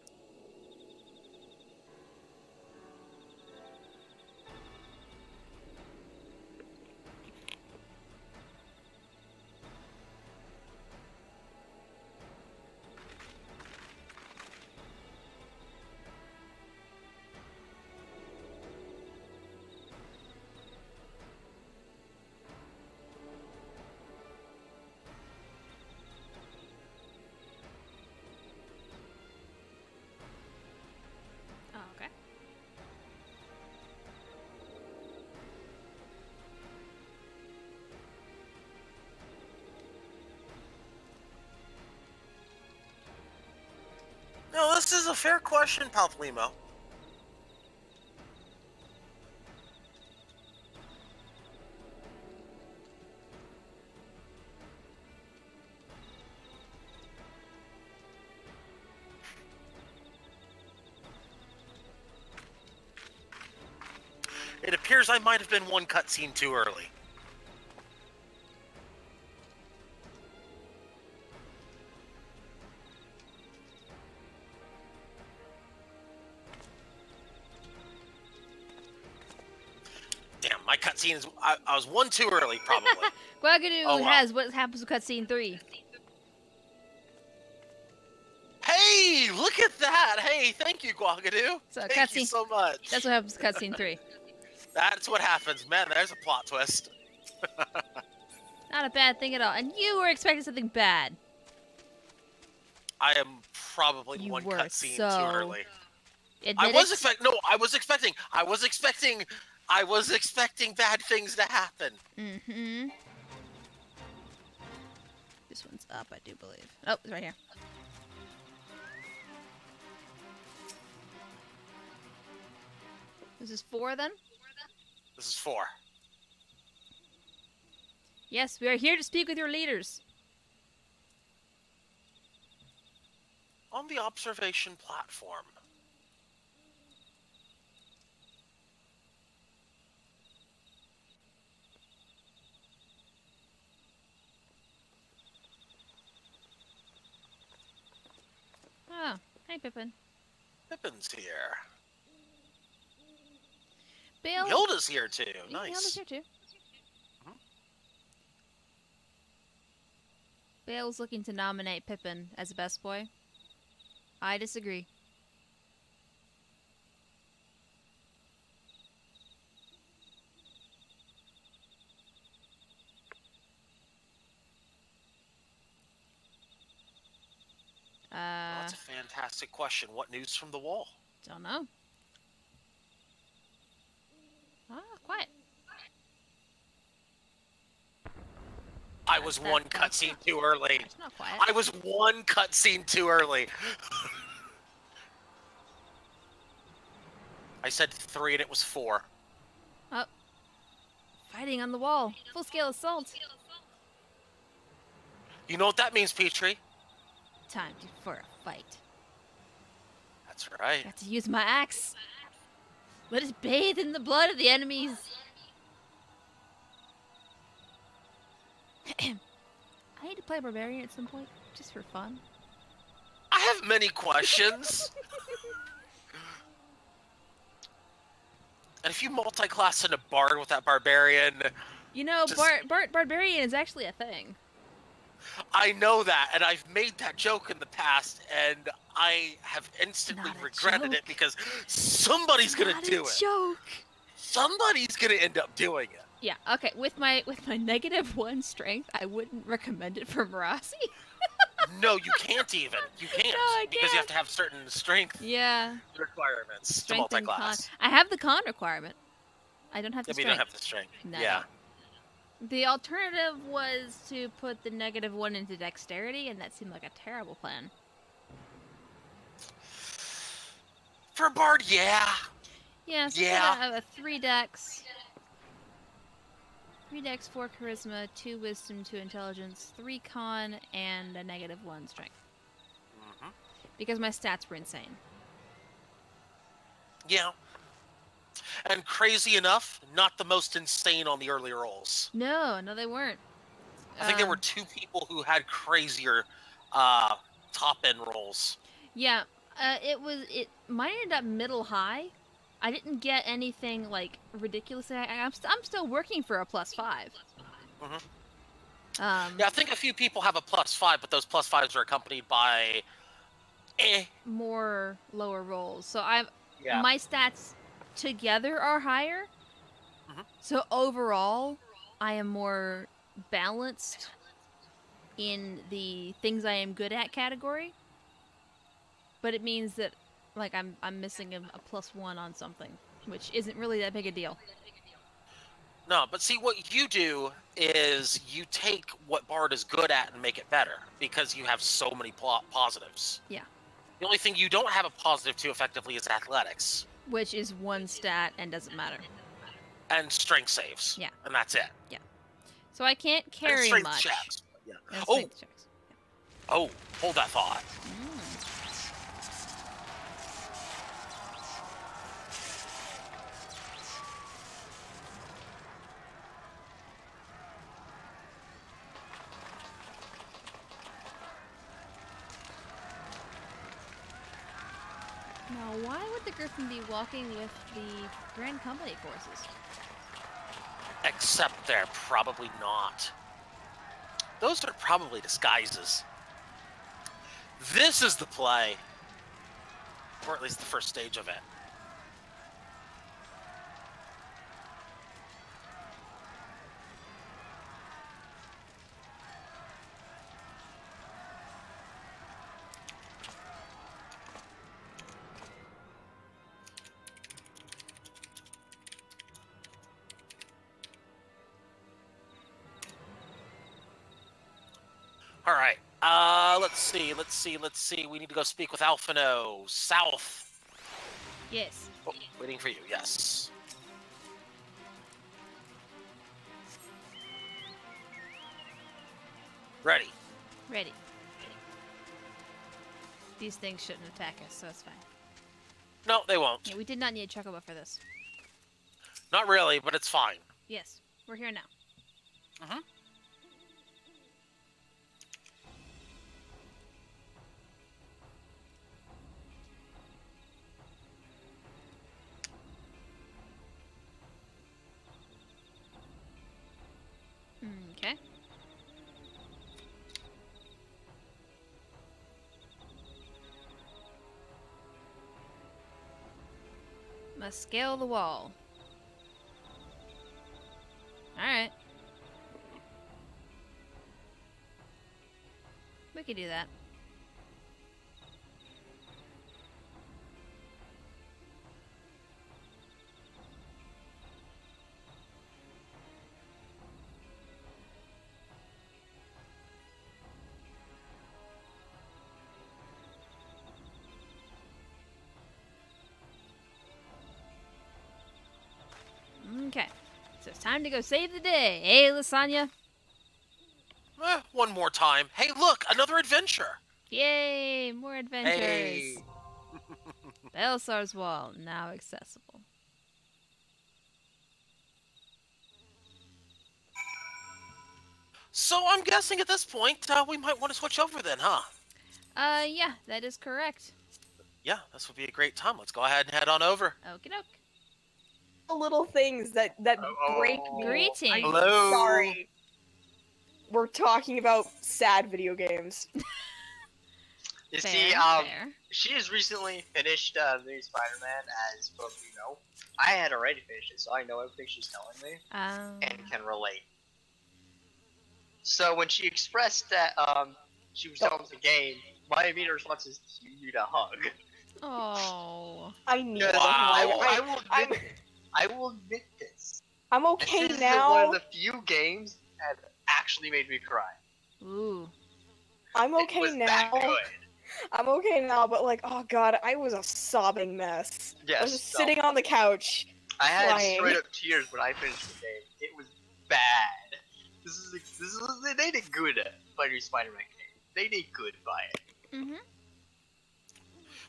Oh, okay. No, this is a fair question, Palflimo. It appears I might have been one cutscene too early. Damn, my cutscene is... I was one too early, probably. Guagadu Oh, wow. has what happens with cutscene 3. Hey, look at that! Hey, thank you, Guagadu. So Thank you cutscene. so much. That's what happens with cutscene 3. That's what happens. Man, there's a plot twist. Not a bad thing at all. And you were expecting something bad. I am probably You one were cutscene so- too early. Admit I was it? expecting. No, I was expecting I was expecting bad things to happen. Mm-hmm. This one's up, I do believe. Oh, it's right here. This is 4 then? This is 4. Yes, we are here to speak with your leaders. On the observation platform. Oh, hey Pippin. Pippin's here. Bale. Hilda's here too. Yeah, Nice. Hilda's here too. Bale's looking to nominate Pippin as best boy. I disagree. That's a fantastic question. What news from the wall? Don't know. Ah, quiet. I was one cutscene too early. It's not quiet. I was one cutscene too early. I said 3 and it was 4. Oh. Fighting on the wall. Full-scale assault. You know what that means, Petrie? Time for a fight. That's right. Got to use my axe. Let us bathe in the blood of the enemies. I need to play Barbarian at some point, just for fun. I have many questions. And if you multi-class into Bard with that Barbarian... You know, Barbarian is actually a thing. I know that, and I've made that joke in the past, and I have instantly regretted it because somebody's gonna do it. Joke. Somebody's gonna end up doing it. Yeah. Okay. With my -1 strength, I wouldn't recommend it for Marasi. No, you can't even. You can't, because you have to have certain strength requirements to Strength and multi-class. con. I have the con requirement. I don't have the Yeah, but you strength. don't have the strength. No. Yeah. The alternative was to put the -1 into dexterity, and that seemed like a terrible plan. For a Bard, yeah. Yeah, so Yeah. I have a 3 dex. 3 dex, 4 charisma, 2 wisdom, 2 intelligence, 3 con, and a -1 strength. Because my stats were insane. Yeah. And crazy enough, not the most insane on the early rolls. No, they weren't. I think there were 2 people who had crazier top-end rolls. Yeah, mine ended up middle high. I didn't get anything like ridiculous. I'm still working for a +5. Yeah, I think a few people have a +5, but those +5s are accompanied by more lower rolls. So Yeah. my stats together are higher. So overall, I am more balanced in the things I am good at category. But it means that like I'm missing a +1 on something, which isn't really that big a deal. No, but see, what you do is you take what Bard is good at and make it better, because you have so many positives. Yeah. The only thing you don't have a positive to effectively is athletics. Which is 1 stat and doesn't matter. And strength saves. Yeah. And that's it. Yeah. So I can't And carry strength much. checks. Yeah. And Oh! strength checks. Oh, hold that thought. Now, why would the Griffin be walking with the Grand Company forces? Except they're probably not. Those are probably disguises. This is the play. Or at least the first stage of it. All right. Let's see. We need to go speak with Alphino. South. Yes. Oh, waiting for you. Yes. Ready. Ready. These things shouldn't attack us, so it's fine. No, they won't. Yeah, we did not need a chocobo for this. Not really, but it's fine. Yes, we're here now. Mm-hmm. Okay. Must scale the wall. Alright. We could do that. Okay. So it's time to go save the day. Hey, Lasagna. One more time. Hey, look, another adventure. Yay, more adventures. Hey. Belsar's Wall, now accessible. So I'm guessing at this point, we might want to switch over then, huh? Yeah, that is correct. Yeah, this would be a great time. Let's go ahead and head on over. Okie doke. Little things that break me. Greetings. I'm Hello. sorry. We're talking about sad video games. You Fair, see, fair. she has recently finished the new Spider-Man, as both of you know. I had already finished it, so I know everything she's telling me and can relate. So when she expressed that she was done with the game, my immediate response is, "You need a hug." Oh. I need Wow. a hug. I will admit this. I'm okay this now. is one of the few games that actually made me cry. Ooh. I'm It okay was now. that good. I'm okay now, but like, oh god, I was a sobbing mess. I Yes, was just so- sitting on the couch. I had crying. straight up tears when I finished the game. It was bad. They did good by the Spider-Man game. They did good by it. Mm-hmm.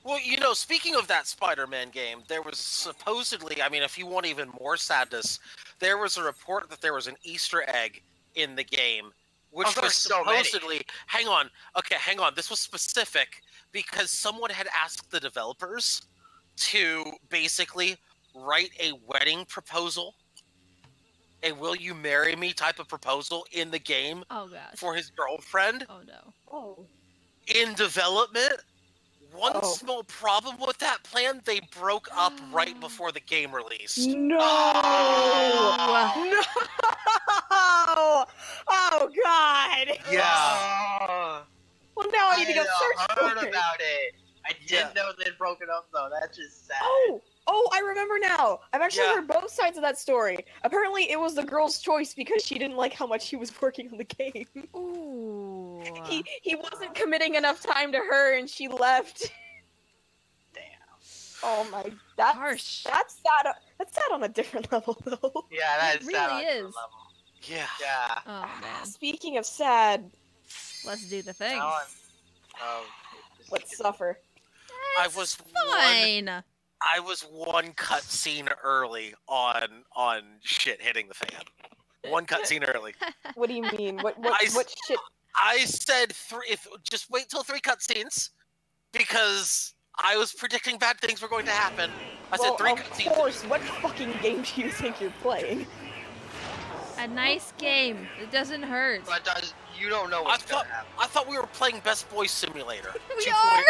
Well, you know, speaking of that Spider-Man game, there was supposedly, I mean, if you want even more sadness, there was a report that there was an Easter egg in the game, which Oh, was there's so many. supposedly, hang on, this was specific because someone had asked the developers to basically write a wedding proposal, a will you marry me type of proposal in the game Oh gosh. for his girlfriend. Oh no. Oh. In development. One Oh. small problem with that plan, they broke up right before the game released. No! Oh! No! Oh god! Yeah. Well, now I need to go search heard for it. about it. I didn't know they'd broken up though. That's just sad. Oh, I remember now. I've actually Yeah. heard both sides of that story. Apparently, it was the girl's choice because she didn't like how much he was working on the game. Ooh. He wasn't committing enough time to her, and she left. Damn. Oh my, that's harsh. That's sad. That's sad on a different level, though. Yeah, that It is sad on really a different is. level. Yeah. Yeah. Oh man. Speaking of sad, Let's do the thing. Now I'm- let's suffer. I was Fine. one cutscene early on shit hitting the fan. One cutscene early. What do you mean? What shit? I said just wait till 3 cutscenes because I was predicting bad things were going to happen. I said 3 cutscenes. Of course. What fucking game do you think you're playing? A nice game. It doesn't hurt. But you don't know what's gonna happen. I thought we were playing Best Boy Simulator. We are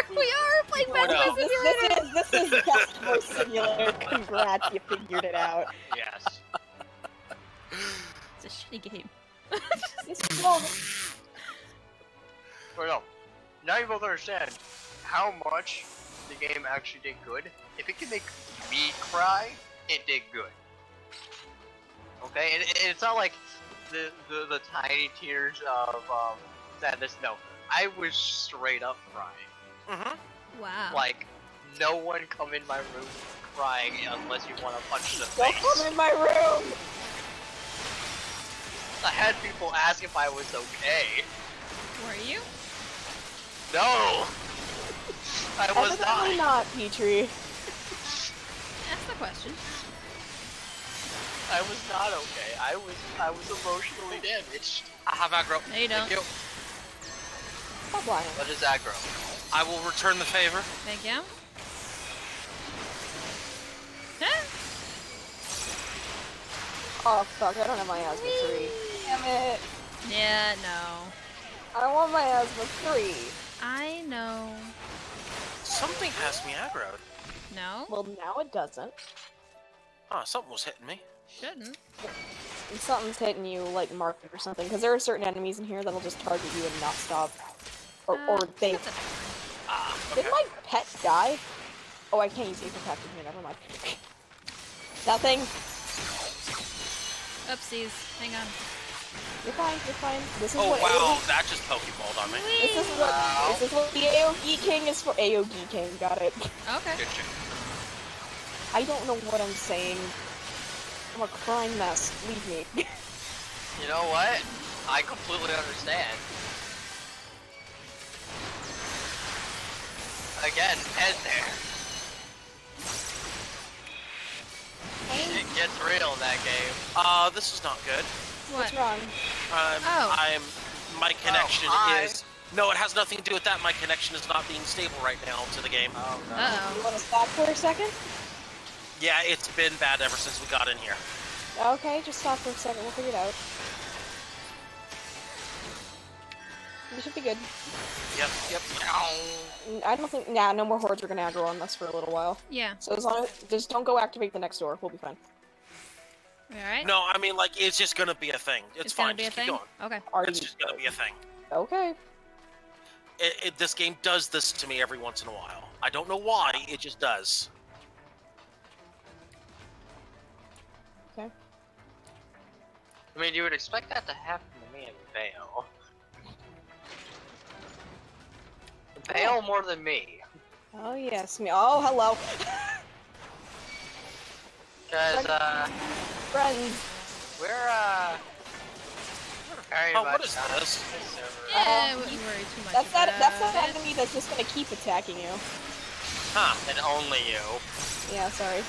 playing Best Boy 2.0. Simulator. This is Best Boy Simulator. Congrats, you figured it out. Yes. It's a shitty game. But no. Now you both understand how much the game actually did good. If it can make me cry, it did good. Okay, and it's not like the tiny tears of Sadness, no. I was straight up crying. Wow. Like, no one come in my room crying unless you want to punch the Don't face. come in my room! I had people ask if I was okay. Were you? No! I was Evidently not, Petrie. That's the question. I was not okay. I was emotionally damaged. I have aggro. No, you don't. Thank you. Stop lying. What is aggro? I will return the favor. Thank you. Huh? Oh fuck, I don't have my asthma 3. Damn it. Yeah, no. I want my asthma 3. I know. Something has me aggroed. No? Well, now it doesn't. Oh, something was hitting me. Shouldn't. Something's hitting you, like market or something, because there are certain enemies in here that'll just target you and not stop. Or they... Okay. Did my pet die? Oh, I can't use the protective here, never mind. Nothing. Oopsies. Hang on. You're fine, you're fine. This is Oh what wow, AOE... that just pokeballed on me. This is what the AOE King is for. AOE King, got it. Okay. Good shit. I don't know what I'm saying. I'm a crying mess. Leave me. You know what? I completely understand. Again, head there. It gets real in that game. This is not good. What's wrong? My connection hi. is... No, it has nothing to do with that. My connection is not being stable right now to the game. Oh no. Uh-oh. You want to stop for a second? Yeah, it's been bad ever since we got in here. Okay, just stop for a second. We'll figure it out. We should be good. Yep. I don't think... Nah, no more hordes are gonna aggro on us for a little while. Yeah. So as long as... Just don't go activate the next door. We'll be fine. Alright. No, I mean, like, it's just gonna be a thing. It's fine. Gonna be Just a keep thing? going. Okay. It's just gonna be a thing. Okay. This game does this to me every once in a while. I don't know why, it just does. Okay. I mean, you would expect that to happen to me in Vale. Vale more than me. Oh, yes. Me. Oh, hello. Cause, Friends. we're very Oh, much what is on this? this server. Yeah, wouldn't worry too much That's about that it. enemy that's just gonna keep attacking you. Huh. And only you. Yeah, sorry.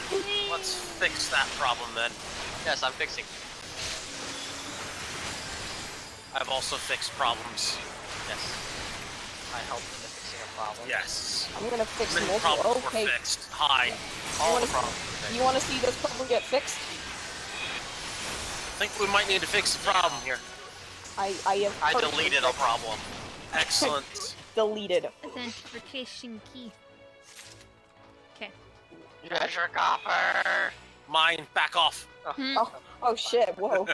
Let's fix that problem then. Yes, I'm fixing. I've also fixed problems. Yes. I helped in the fixing a problem. Yes. I'm gonna fix Many multiple. problems Okay. were fixed. Hi. All wanna- the problems. were fixed. You want to see this problem get fixed? I think we might need to fix the problem here. I deleted a problem. Excellent. Deleted. Authentication key. Okay. Treasure copper. Mine, back off. Oh shit! Whoa.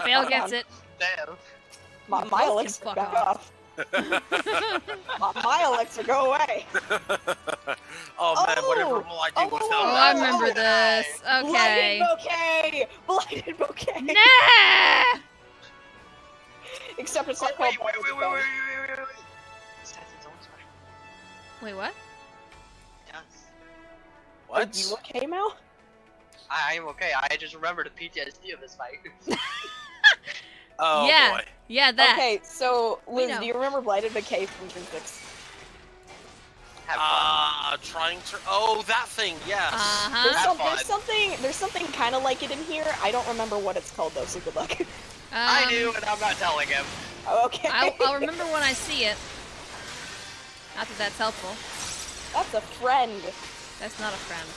Vale gets it. Damn. My elixir, fuck back off. off. my elixir, go away. Oh man, whatever will I do without Oh, that? I remember this. Okay. Blighted bouquet. Nah! Except it's not called Wait. Wait, what? Yes. Are What? you okay, Mal? I'm okay. I just remembered the PTSD of this fight. Oh yeah. boy. Yeah, that. Okay, so Liz, know. do you remember Blighted Bouquet from Dream 6? Have fun. Trying to... Oh, that thing, yes. There's something kind of like it in here. I don't remember what it's called though, so good luck. I do, and I'm not telling him. Okay. I'll remember when I see it. Not that that's helpful. That's a friend. That's not a friend.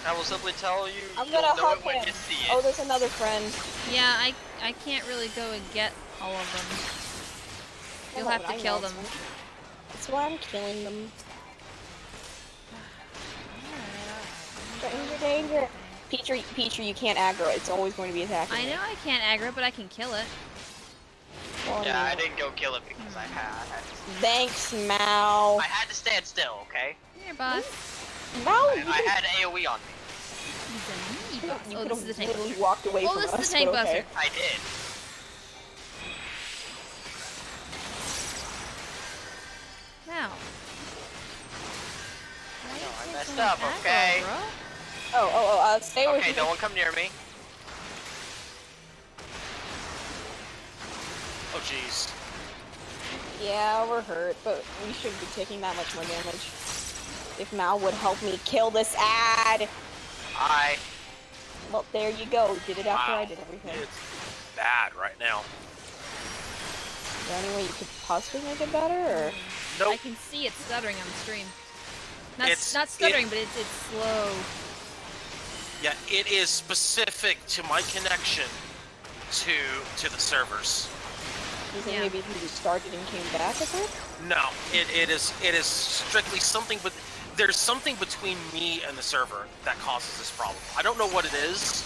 I will simply tell you. I'm you'll gonna know hug it when him. you see it. Oh, there's another friend. Yeah, I can't really go and get all of them. You'll Hold have on, to I kill know them. That's why I'm killing them. Danger. Petrie, you can't aggro it. It's always going to be attacking. I know I can't aggro, but I can kill it. Yeah, I didn't go kill it because I had. Thanks, Mal. I had to stand still, okay? Here, boss. Mal, I had AoE on me. He's a meanie boss. You Oh, could this is the have tank literally buster. walked away Oh, from this us. is the tank but okay. buster. I did. How? No, I messed up, okay? Stay with me. Okay, no one come near me. Oh, jeez. Yeah, we're hurt, but we shouldn't be taking that much more damage. If Mal would help me kill this ad! Well, there you go. Did it after I did everything. It's bad right now. Is there any way you could possibly make it better, or? Nope. I can see it stuttering on the stream. Not stuttering, but it's slow. Yeah, it is specific to my connection to the servers. You think maybe if you restarted and came back with it? No, it is strictly something, but there's something between me and the server that causes this problem. I don't know what it is,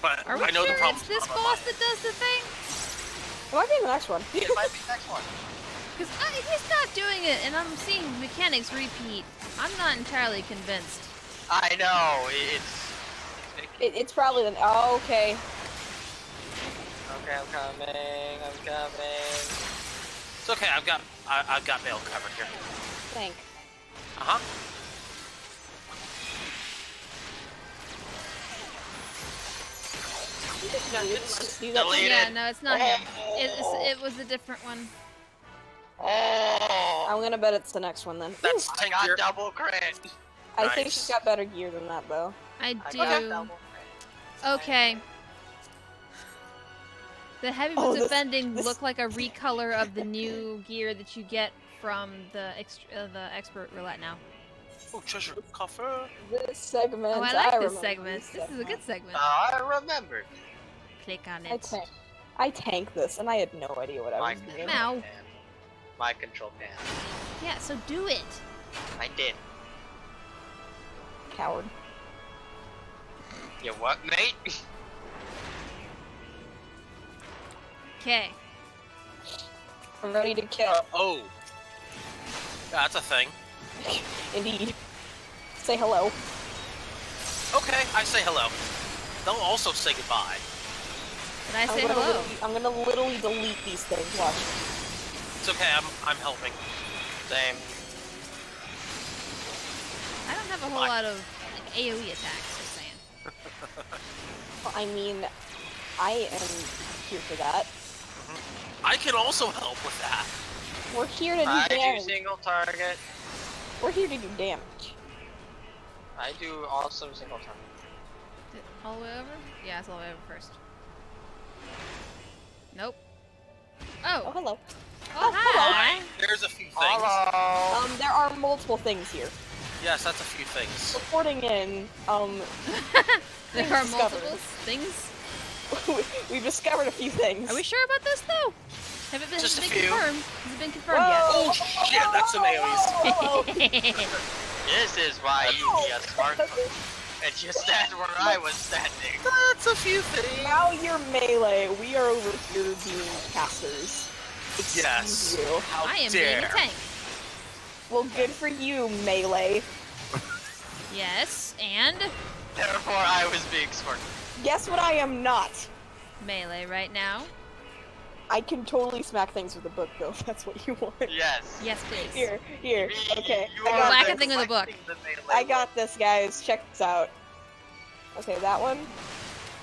but Are we I know sure the problem. It's this boss that does the thing? It might be the next one. It might be the next one. Because he's not doing it, and I'm seeing mechanics repeat. I'm not entirely convinced. I know, It's probably the. Oh, okay. Okay, I'm coming. It's okay. I've got Bale covered here. Thank. Yeah, no, it's not him. It was a different one. I'm gonna bet it's the next one then. That's I got double crit. I think she's got better gear than that though. I got do. double Okay. The heavy defending look like a recolor of the new gear that you get from the expert roulette now. Oh, treasure coffer. This segment. Oh, I like this segment. This is a good segment. I remember. Click on it. I tanked this and I had no idea what I was doing. Now. My control pan. Yeah, so do it. I did. Coward. You what, mate? Okay. I'm ready to kill. Oh. Yeah, that's a thing. Indeed. Say hello. Okay, I say hello. They'll also say goodbye. But I say hello. I'm gonna literally delete these things. Watch. It's okay, I'm helping. Same. I don't have a whole lot of AoE attacks, just saying. Well, I mean, I am here for that. I can also help with that. We're here to do I damage. do single target. We're here to do damage. I do awesome single target. All the way over? Yeah, it's all the way over first. Nope. Oh. Hello. Oh, hi. There's a few things. Hello. There are multiple things here. Yes, that's a few things. Reporting in, There are multiple things? We've discovered a few things. Are we sure about this, though? Has it been confirmed? Has it been confirmed yet? Oh, shit, that's some AoEs. This is why you need a smartphone. And just stand where I was standing. That's a few things. Now you're melee. We are over here being casters. Yes. You. I am being a tank. Well, good for you, melee. Yes, and? Therefore, I was being smart. Guess what I am not? Melee right now. I can totally smack things with a book, though, if that's what you want. Yes. Yes, please. Here, okay. Whack a thing with a book. I got this, guys. Check this out. Okay, that one.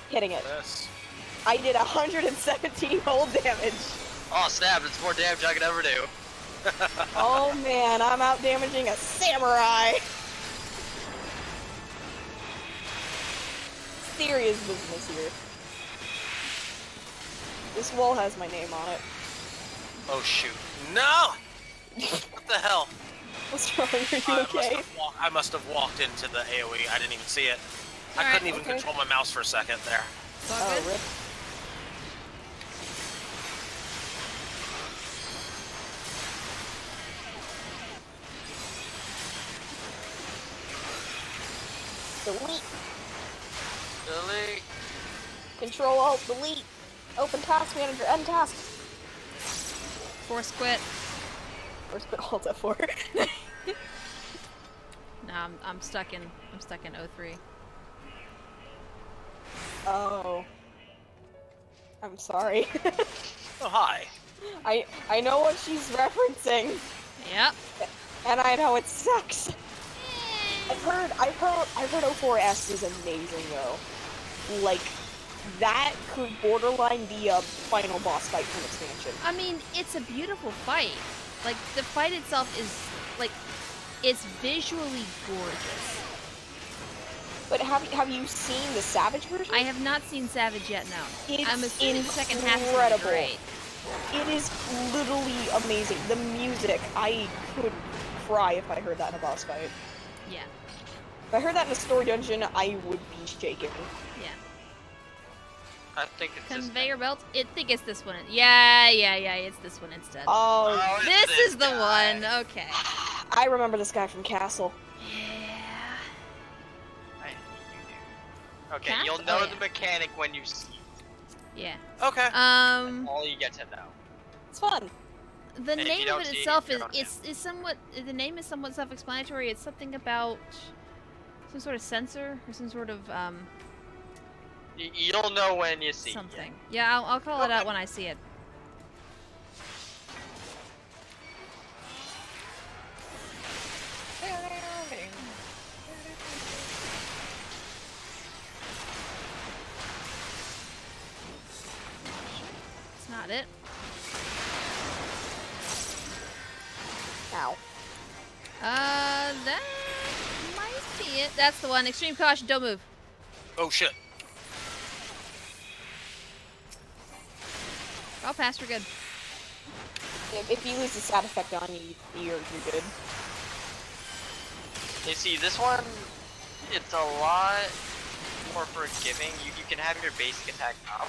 Hitting it. Yes. I did 117 whole damage. Oh, snap. It's more damage I could ever do. Oh, man. I'm out damaging a samurai. Serious business here. This wall has my name on it. Oh, shoot. No! What the hell? What's wrong? Are you okay? I must have walked into the AoE. I didn't even see it. I couldn't even control my mouse for a second there. Oh, rip. Delete. Delete. Control Alt Delete. Open Task Manager. End task. Force quit. Force quit Alt F4. No, I'm stuck in 03. Oh. I'm sorry. Oh, hi. I know what she's referencing. Yep. And I know it sucks. I've heard 04S is amazing though. Like, that could borderline be a final boss fight from expansion. I mean, it's a beautiful fight. Like, the fight itself is, like, it's visually gorgeous. But have you seen the Savage version? I have not seen Savage yet, no. It's I'm assuming the second half is incredible. great. It is literally amazing. The music, I could cry if I heard that in a boss fight. Yeah. If I heard that in a story dungeon, I would be shaking. Yeah. I think it's Conveyor belt? I think it's this one. Yeah, it's this one instead. Oh, this is the one. Okay. I remember this guy from Castle. Okay, Cat? you'll know Oh, the mechanic when you see it. Yeah. Okay. That's all you get to know. It's fun. The And if name you of don't it see it, itself you is don't is somewhat, the name is somewhat self-explanatory. It's something about some sort of sensor or some sort of You'll know when you see something. Yeah, I'll call it out when I see it. It's not it. Ow. That might be it. That's the one. Extreme caution, don't move. Oh shit. I'll pass, we're good. If you lose the side effect on you, you're good. You see, this one, it's a lot more forgiving. You can have your basic attack up.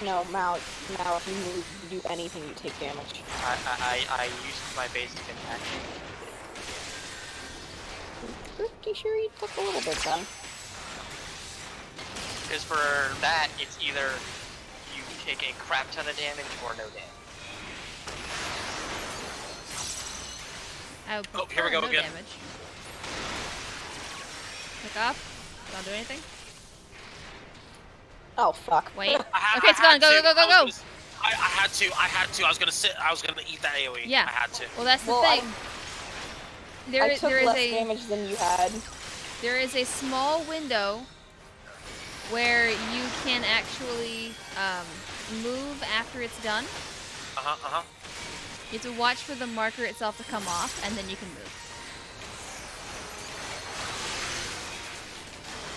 No, Mao, if you move, you do anything, you take damage. I used my basic attack. Pretty sure you took a little bit then. Because for that, it's either you take a crap ton of damage or no damage. Oh, here we go no again. Damage. Pick off. Don't do anything. Oh fuck. Wait. Okay, it's gone. Go. I had to. I was gonna sit. I was gonna eat that AoE. Yeah. I had to. Well, that's the thing. I took less damage than you had. There is a small window where you can actually move after it's done. You have to watch for the marker itself to come off, and then you can move.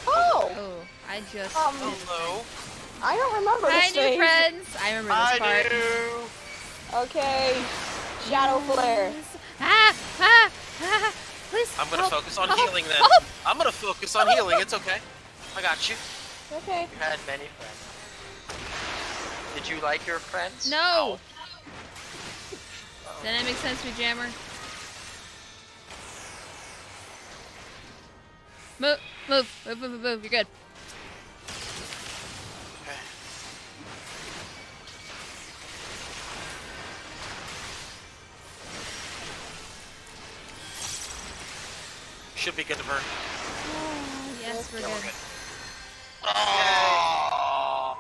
Oh, I just... Hello. I don't remember this Hi, new phase. friends. I remember this part. Okay. Shadow Flare. Please. I'm gonna focus on help, healing then. help. I'm gonna focus on healing. It's okay. I got you. Okay. You had many friends. Did you like your friends? No. Does that make sense to you, Jammer? Move. You're good. Should be good to burn. Yes, we're good. Oh.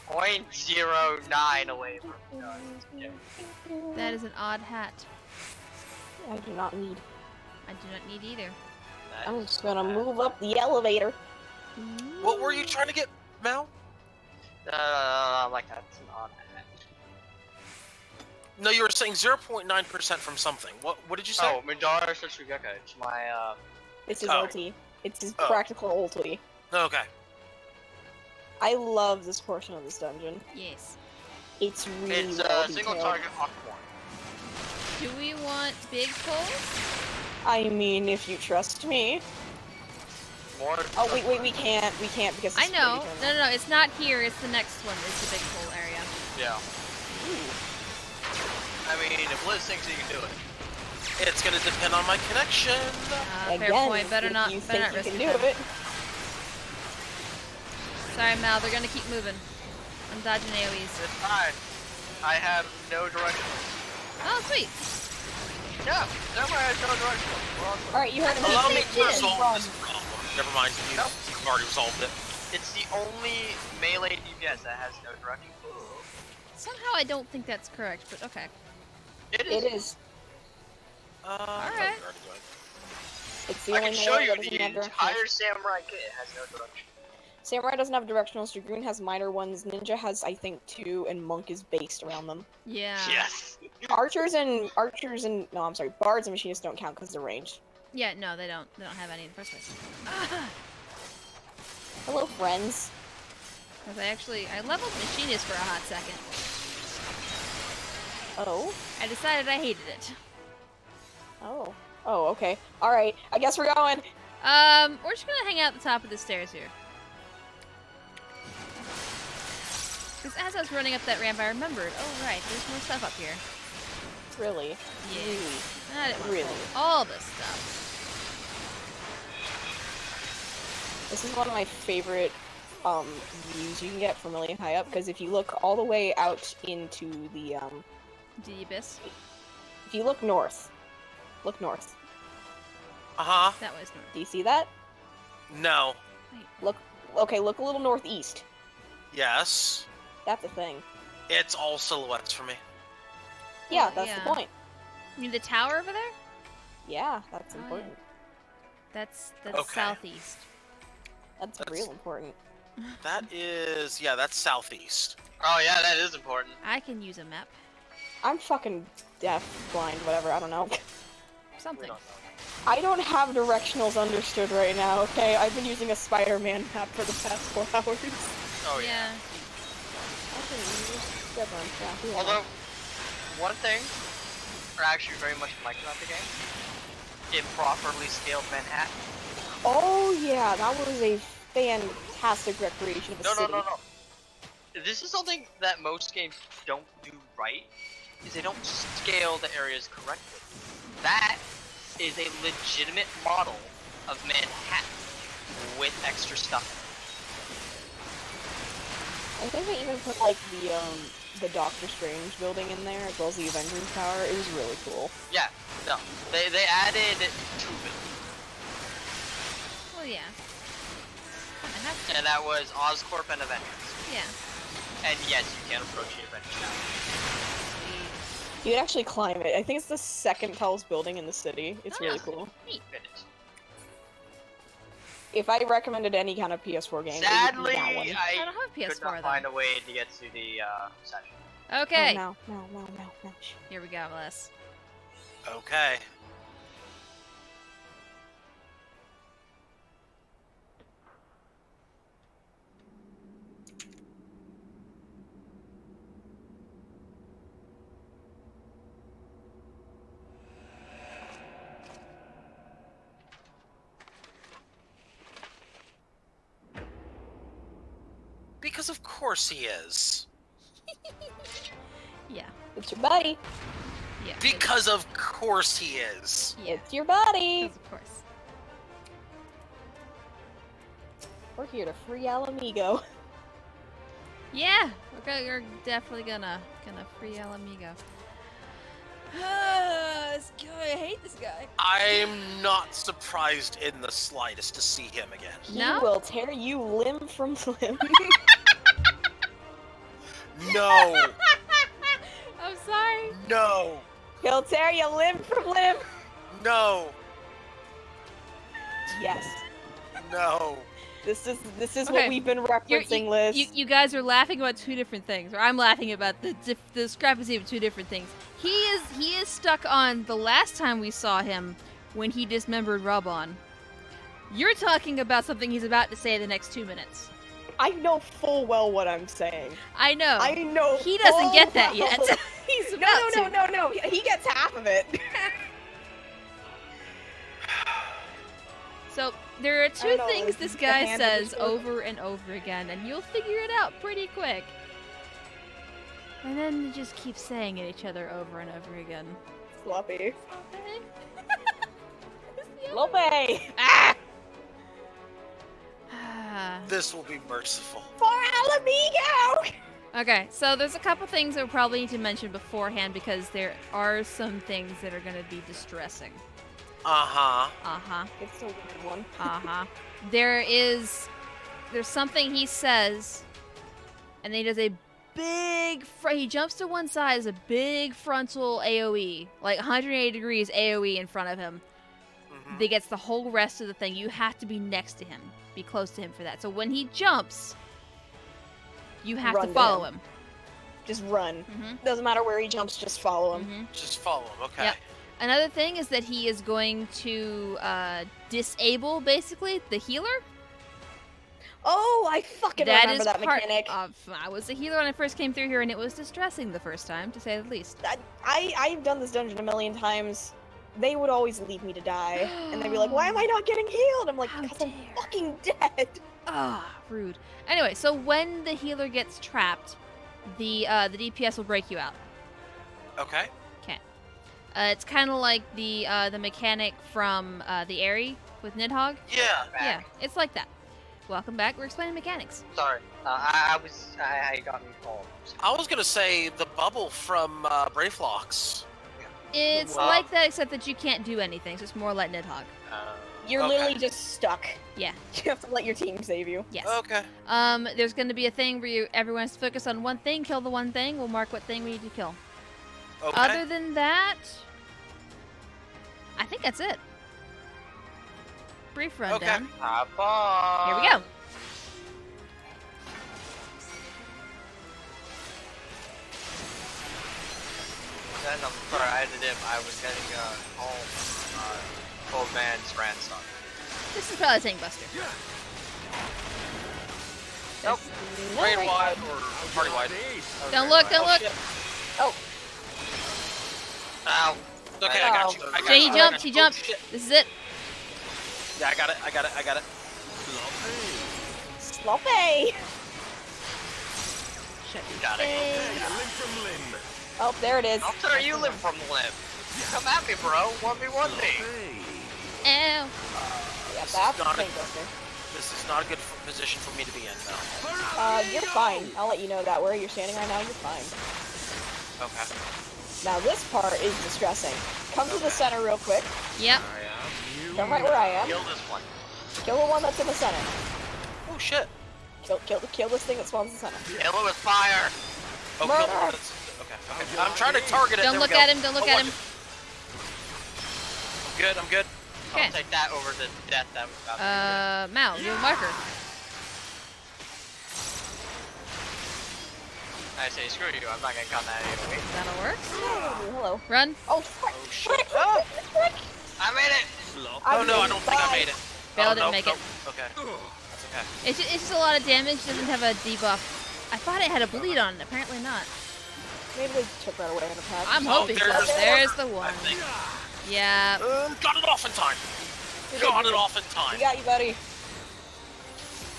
0.09 away from done. That is an odd hat. I do not need. I do not need either. I'm just gonna move up the elevator. What were you trying to get, Mal? Like that's an odd hat. No, you were saying 0.9% from something. What did you say? Oh, Midara Setsugeka. It's my It's his ulti. It's his practical ulti. Okay. I love this portion of this dungeon. Yes. It's really It's well single detailed. target Aquamarine. Do we want big pulls? I mean, if you trust me. More. Oh wait, we can't because I it's know. pretty No, it's not here. It's the next one. It's the big pull area. Yeah. I mean, if Liz thinks he can do it. It's gonna depend on my connection. Fair point. Better not you risk can it. do it. Sorry, Mal. They're gonna keep moving. I'm dodging AoEs. It's fine. I have no direction. Oh, sweet. Yeah, that way I have no direction. Alright, you heard him. Allow me to resolve this problem. Never mind. You've already resolved it. It's the only melee DPS that has no direction. Somehow I don't think that's correct, but okay. It is. Alright. It's the I only can show melee you that doesn't have the directionals. entire samurai kit has no direction. Samurai doesn't have directionals, Dragoon has minor ones, Ninja has, I think, 2, and Monk is based around them. Yeah. Yes. Bards and Machinists don't count because they're ranged. Yeah, no, they don't have any in the first place. Hello, friends. Because I leveled Machinist for a hot second. Oh? I decided I hated it. Oh. Oh, okay. Alright, I guess we're going. We're just gonna hang out at the top of the stairs here. Because as I was running up that ramp, I remembered, oh right, there's more stuff up here. Really? Yeah. I didn't want to Really? pull all this stuff. This is one of my favorite views you can get from really high up, because if you look all the way out into the The abyss. If you look north. Look north. Uh-huh. That was north. Do you see that? No. Look a little northeast. Yes. That's a thing. It's all silhouettes for me. Yeah, that's the point. You mean the tower over there? Yeah, that's important. Yeah. That's Okay. southeast. That's real important. That is, yeah, that's southeast. Oh yeah, that is important. I can use a map. I'm fucking deaf, blind, whatever, I don't know. Something. I don't have directionals understood right now, okay? I've been using a Spider-Man map for the past 4 hours. Oh yeah. Although, one thing I actually very much like about the game, it properly scaled Manhattan. Oh yeah, that was a fantastic recreation of a city. No. This is something that most games don't do right, is they don't scale the areas correctly. That is a legitimate model of Manhattan with extra stuff. I think they even put like the Doctor Strange building in there as well as the Avengers Tower. It was really cool. Yeah, no, they added 2 buildings. Well, yeah. And that was Oscorp and Avengers. Yeah. And yes, you can approach the Avengers Tower. You can actually climb it. I think it's the 2nd tallest building in the city. It's really cool. Neat. It is. If I recommended any kind of PS4 game, Sadly, it would be that one. I don't have PS4 could not find a way to get to the session. Okay. Oh, no. Here we go, Les. Okay. Because of course he is. Yeah. It's your buddy. Yeah. Because of course he is. Yeah. It's your buddy. Of course. We're here to free Alamigo. Yeah, we're definitely gonna free El Amigo. This guy, I hate this guy. I'm not surprised in the slightest to see him again. He will tear you limb from limb. No. I'm sorry. No. He'll tear you limb from limb. No. Yes. No. This is Okay. what we've been referencing, Liz. You guys are laughing about 2 different things, or I'm laughing about the discrepancy of 2 different things. He is stuck on the last time we saw him when he dismembered Rubon. You're talking about something he's about to say in the next 2 minutes. I know full well what I'm saying. I know. I know. He doesn't get that full yet. well. He's about to. No. He gets half of it. So there are 2 know, things it's this the guy hand of the says sword. over and over again, and you'll figure it out pretty quick. And then they just keep saying at each other over and over again. Sloppy. Sloppy. Lope. Ah. This will be merciful. For Alamigo! Okay, so there's a couple things that we probably need to mention beforehand because there are some things that are going to be distressing. Uh-huh. Uh-huh. It's a weird one. Uh-huh. There is there's something he says, and then he does a big he jumps to one side as a big frontal AoE, like 180 degrees AoE in front of him. That gets the whole rest of the thing. You have to be next to him, be close to him for that. So when he jumps, you have to follow him. Just run. Doesn't matter where he jumps, just follow him. Just follow him, okay. Yep. Another thing is that he is going to disable, basically, the healer. Oh, I fucking remember that mechanic. I was a healer when I first came through here, and it was distressing the first time, to say the least. I've done this dungeon a million times. They would always leave me to die, and they'd be like, "Why am I not getting healed?" I'm like, "Because I'm fucking dead." Ah, rude. Anyway, so when the healer gets trapped, the DPS will break you out. Okay. Okay. It's kind of like the mechanic from the Aerie with Nidhogg. Yeah. Yeah, it's like that. Welcome back. We're explaining mechanics. Sorry, I got me called. I was gonna say the bubble from Brayflox. It's like that, except that you can't do anything, so it's more like Nidhogg. You're literally just stuck. Yeah. You have to let your team save you. Yes. Okay. There's going to be a thing where everyone has to focus on one thing, kill the one thing. We'll mark what thing we need to kill. Okay. Other than that, I think that's it. Brief rundown. Have fun. Here we go. Then before I ended him, I was getting home old man's grandson. This is probably a tank buster. Nope. Raid wide or party wide. Don't look, don't look. Oh. Ow. Okay, I got you. I got So he you. jumped, he jumped. This is it. Yeah, I got it. I got it. I got it. Sloppy. Got it. Oh, there it is. I'll tear you limb from limb. Come at me, bro. 1v1 me. Ow. Yeah, that's a tank buster. This is not a good position for me to be in, though. You're fine. I'll let you know that. Where you're standing right now, you're fine. Okay. Now this part is distressing. Come to the center real quick. Yep. Come right where I am. Kill this one. Kill the one that's in the center. Oh shit. Kill this thing that spawns in the center. Kill it with fire. Oh, kill the one that's... Okay. I'm trying to target it. Don't look at him, don't look at him. I'm good, I'm good. Okay. I'll take that over the death that was about to Mal, you have a marker. I say, screw you, I'm not getting caught in that anyway. That'll work. Oh, hello. Run. Oh, frick. Oh shit. I made it! Oh no, I don't think I made it. Bale didn't make it. Okay. That's okay. It's just a lot of damage, doesn't have a debuff. I thought it had a bleed on it, apparently not. Maybe they took that away in the pack. I'm hoping so. There's the one. Yeah. Got it off in time. Got it off in time. We got you, buddy.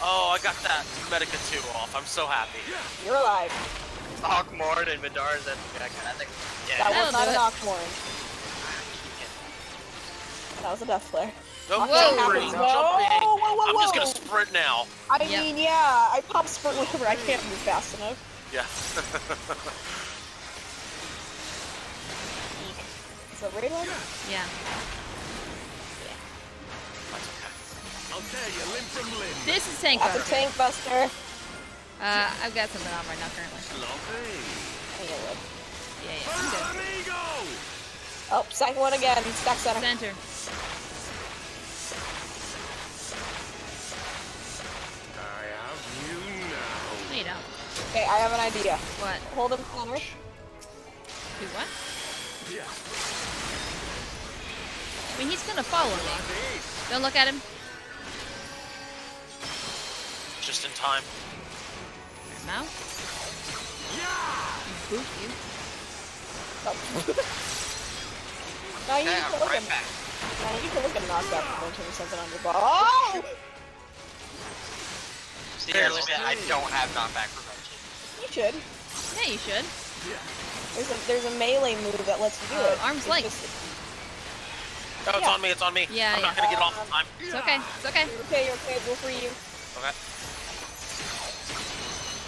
Oh, I got that Medica 2 off. I'm so happy. You're alive. Hawkmorn and Midar's and I think. Yeah. That was not an That'll Oxmoran. That was a death flare. No, Whoa. jumping, jumping. Whoa. I'm just gonna sprint now. I mean, yeah, I pop sprint whenever I can't move fast enough. Yeah. Is that raid one? Yeah. I'll tear you limb from limb. This is tank That's a buster. tank buster. I've got something on right now currently. Yeah, I'm good. Oh, second one again. Stack center. Center. I have you now. No, you don't. Okay, I have an idea. What? Hold him center. Do what? I mean, he's gonna follow me. Don't look at him. Just in time. Now? Boot you. Now you Okay, can I'm look right at back. now you can look at knockback prevention or something on your ball. Oh! Seriously, I don't have knockback prevention. You should. Yeah, you should. There's a melee move that lets you do it. Arm's It's length. just- Oh, it's on me, it's on me. Yeah, I'm not gonna get off in time. It's okay. It's okay. You're okay, you're okay. We'll free you. Okay.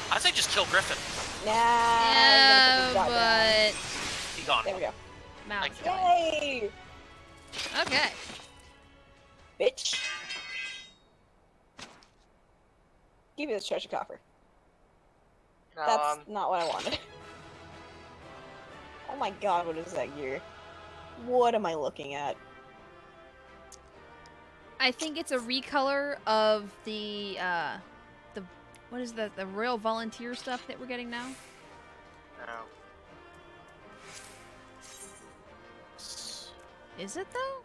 I'd say just kill Griffin. Nah. Yeah, but He gone. There we go. Mal's going. Yay! Okay. Bitch. Give me this treasure coffer. No, That's not what I wanted. Oh my god, what is that gear? What am I looking at? I think it's a recolor of the what is that? The Royal Volunteer stuff that we're getting now. no. Is it though?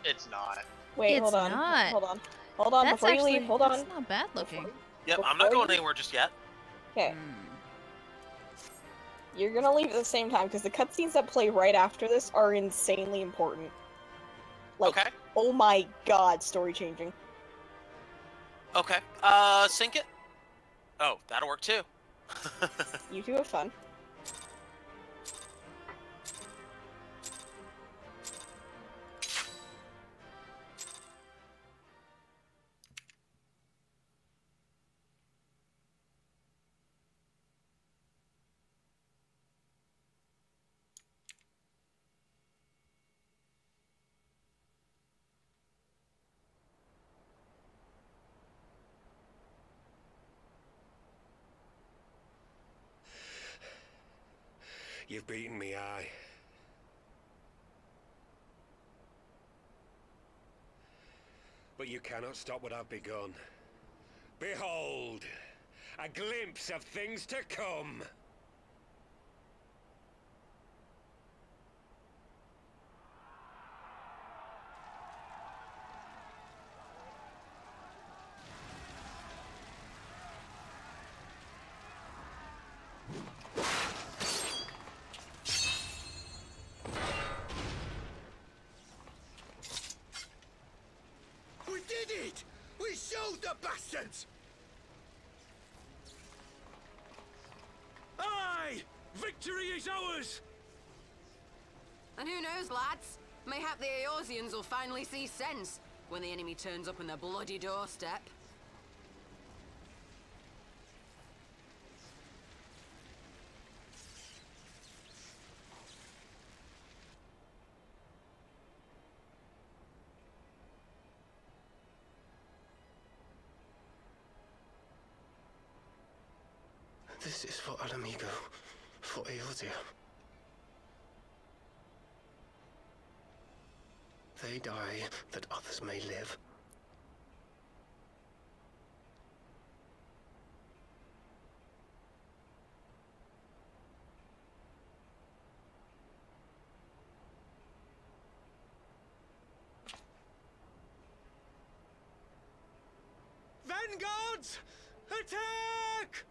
It's not. Wait, It's hold on. not. Hold on. Hold on, That's before you leave, actually- hold on. That's not bad looking. Yep, I'm not going anywhere just yet. Okay. You're gonna leave at the same time, because the cutscenes that play right after this are insanely important. Like, Okay. oh my god, story changing. Okay. Sync it. Oh, that'll work too. You two have fun. You've beaten me, aye. But you cannot stop what I've begun. Behold, a glimpse of things to come. We did it! We showed the bastards! Aye! Victory is ours! And who knows, lads? Mayhap the Eorzeans will finally see sense when the enemy turns up on their bloody doorstep. This is for Alamigo, for Eorzea. They die that others may live. Vanguards! Attack!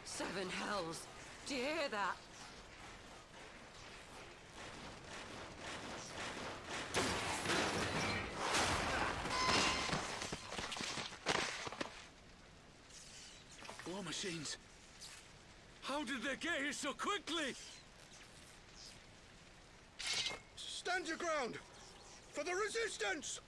Seven hells. Do you hear that? War machines. How did they get here so quickly? Stand your ground! For the resistance!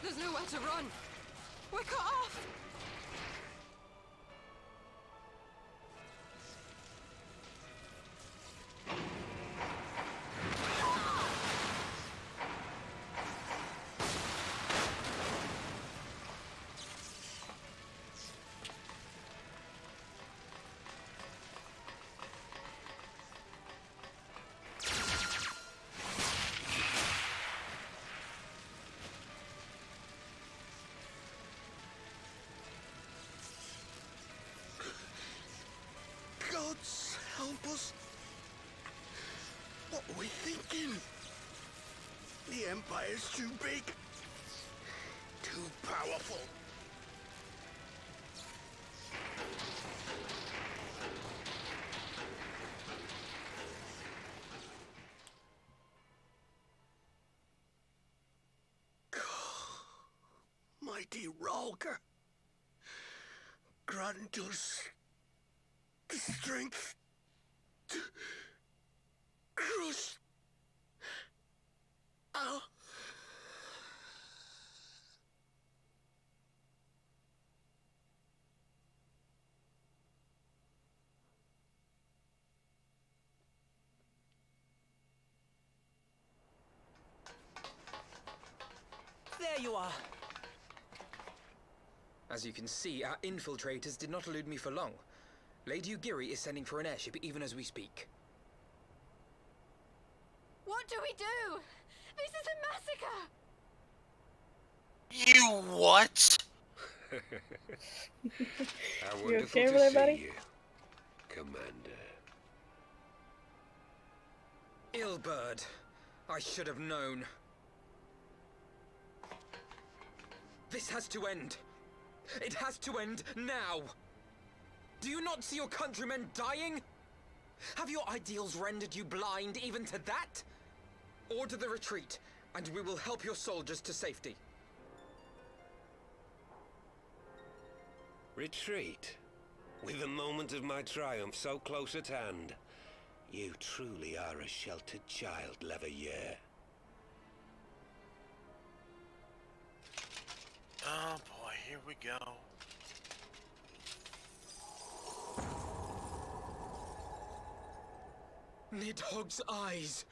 There's nowhere to run. We're cut off. Gods help us. What are we thinking? The Empire's too big. Too powerful. mighty Rolker. Grant us the strength to crush our... There you are! As you can see, our infiltrators did not elude me for long. Lady Ugiri is sending for an airship even as we speak. What do we do? This is a massacre! You what? How You wonderful okay to over there, see buddy? you, Commander. Ilbird. I should have known. This has to end. It has to end now. Do you not see your countrymen dying? Have your ideals rendered you blind even to that? Order the retreat, and we will help your soldiers to safety. Retreat? With the moment of my triumph so close at hand. You truly are a sheltered child, Leverrier. Oh boy, here we go. Nidhogg's eyes.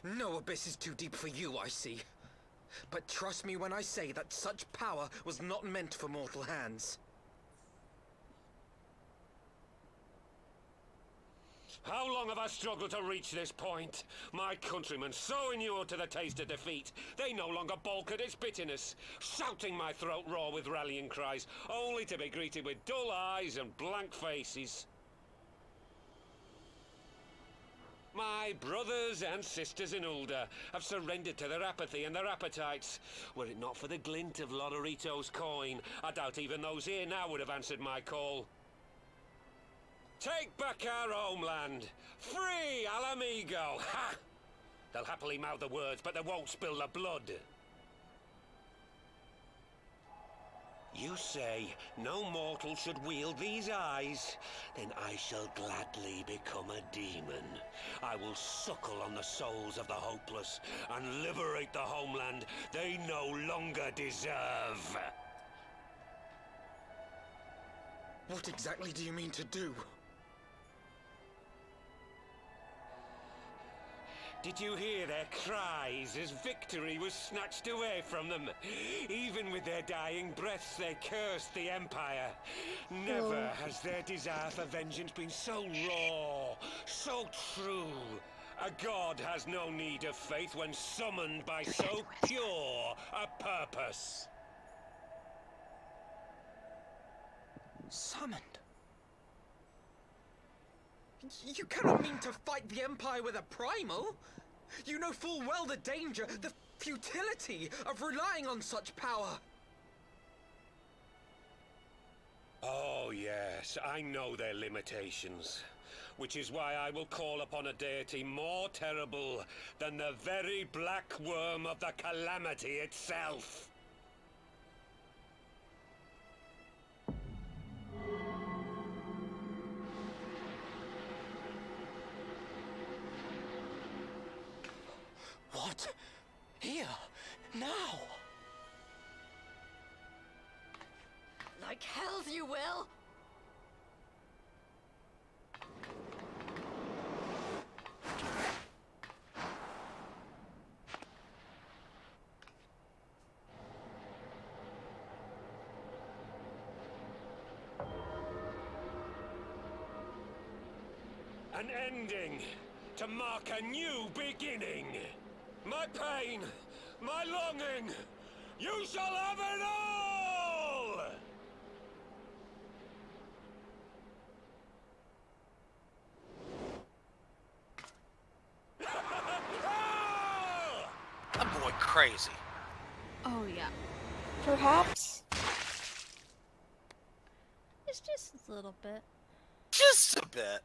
No abyss is too deep for you, I see. But trust me when I say that such power was not meant for mortal hands. How long have I struggled to reach this point? My countrymen, so inured to the taste of defeat, they no longer balk at its bitterness, shouting my throat raw with rallying cries, only to be greeted with dull eyes and blank faces. My brothers and sisters in Ulda have surrendered to their apathy and their appetites. Were it not for the glint of Lodorito's coin, I doubt even those here now would have answered my call. Take back our homeland! Free Alamigo! Ha! They'll happily mouth the words, but they won't spill the blood. You say no mortal should wield these eyes? Then I shall gladly become a demon. I will suckle on the souls of the hopeless and liberate the homeland they no longer deserve. What exactly do you mean to do? Did you hear their cries as victory was snatched away from them? Even with their dying breaths, they cursed the Empire. Never has their desire for vengeance been so raw, so true. A god has no need of faith when summoned by so pure a purpose. Summoned? You cannot mean to fight the Empire with a primal! You know full well the danger, the futility of relying on such power! Oh yes, I know their limitations. Which is why I will call upon a deity more terrible than the very black worm of the calamity itself. What? Here? Now? Like hells you will! An ending to mark a new beginning. My pain, my longing, you shall have it all! That boy crazy. Oh, yeah. Perhaps. It's just a little bit. Just a bit.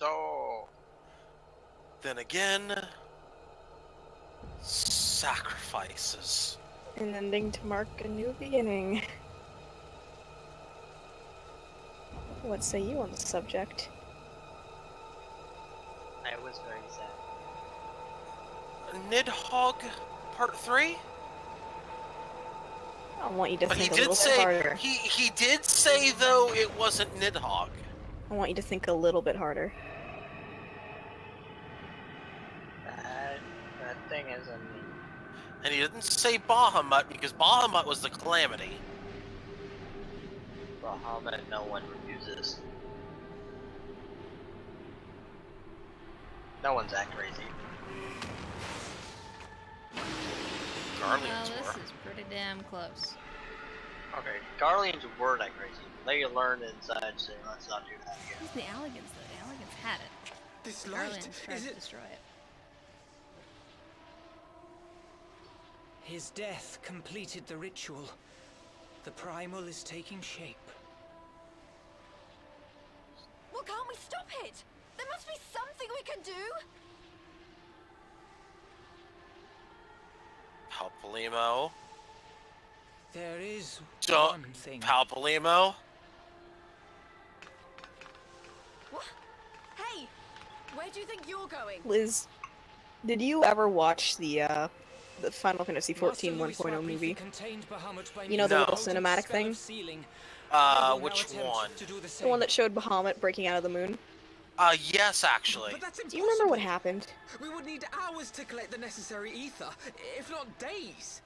So. Then again, sacrifices. An ending to mark a new beginning. What say you on the subject? I was very sad. Nidhogg Part 3? I want you to But think he a did little say bit harder. he did say though it wasn't Nidhogg. I want you to think a little bit harder. That thing is a me. And he didn't say Bahamut because Bahamut was the calamity. Bahamut, no one refuses. No one's that crazy. Garleans Well, this were. is pretty damn close. Okay, Garleans were that crazy. They learned inside, so let's not do that again. Who's the Alligans, though? The Alligans had it. This The light, Garlands tried is to it? destroy it. His death completed the ritual. The primal is taking shape. Well, can't we stop it? There must be something we can do. Palpalimo. There is Don't. one thing. Palpalimo. What? Hey, where do you think you're going? Liz, did you ever watch the Final Fantasy XIV 1.0 movie? You know the little cinematic thing? Which one? The one that showed Bahamut breaking out of the moon? Yes, actually. But that's Do you remember what happened? We would need hours to collect the necessary ether, if not days.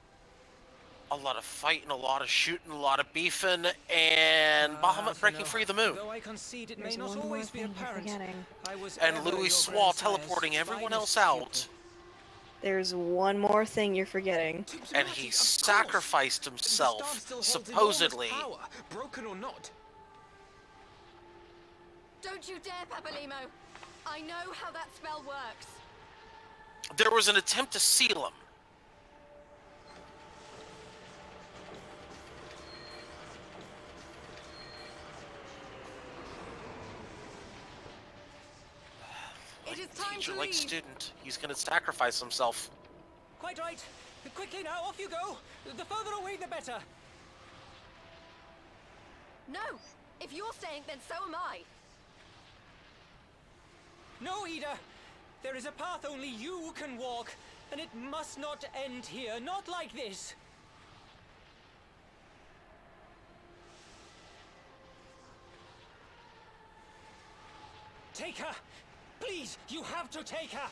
A lot of fighting, a lot of shooting, a lot of beefing, and Bahamut breaking free of the moon. Though I concede it There's may not one more always be thing you're apparent. forgetting. I was And ever Louis your Swall grandsire's teleporting everyone else finest out. pupil. There's one more thing you're forgetting. And he sacrificed himself, supposedly. Power, broken or not. Don't you dare, Papalimo. I know how that spell works. There was an attempt to seal him. It is time Teacher to like leave. student, he's gonna sacrifice himself. Quite right. Quickly now, off you go. The further away, the better. No, if you're staying, then so am I. No, Ida. There is a path only you can walk, and it must not end here. Not like this. Take her. Please, you have to take her.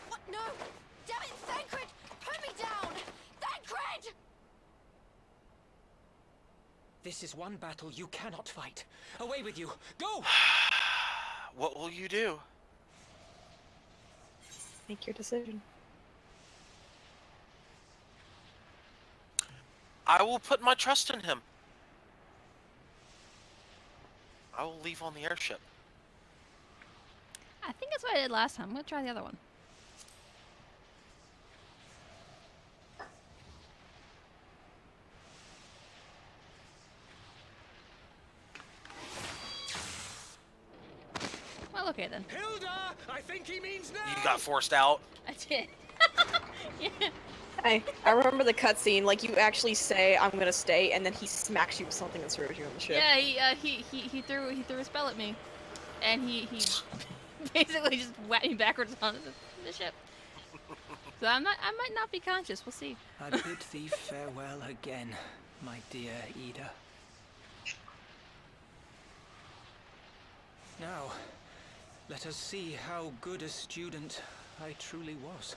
What? No! Damn it, Thancred! Put me down! Thancred! This is one battle you cannot fight. Away with you. Go! What will you do? Make your decision. I will put my trust in him. I will leave on the airship. I think that's what I did last time. I'm gonna try the other one. Well, okay then. Hilda, I think he means now. You got forced out. I did. Yeah. I remember the cutscene, like you actually say, I'm gonna stay, and then he smacks you with something and throws you on the ship. Yeah, he threw a spell at me, and he basically just whacked me backwards onto the ship. So I might not be conscious. We'll see. I bid thee farewell again, my dear Ida. Now, let us see how good a student I truly was.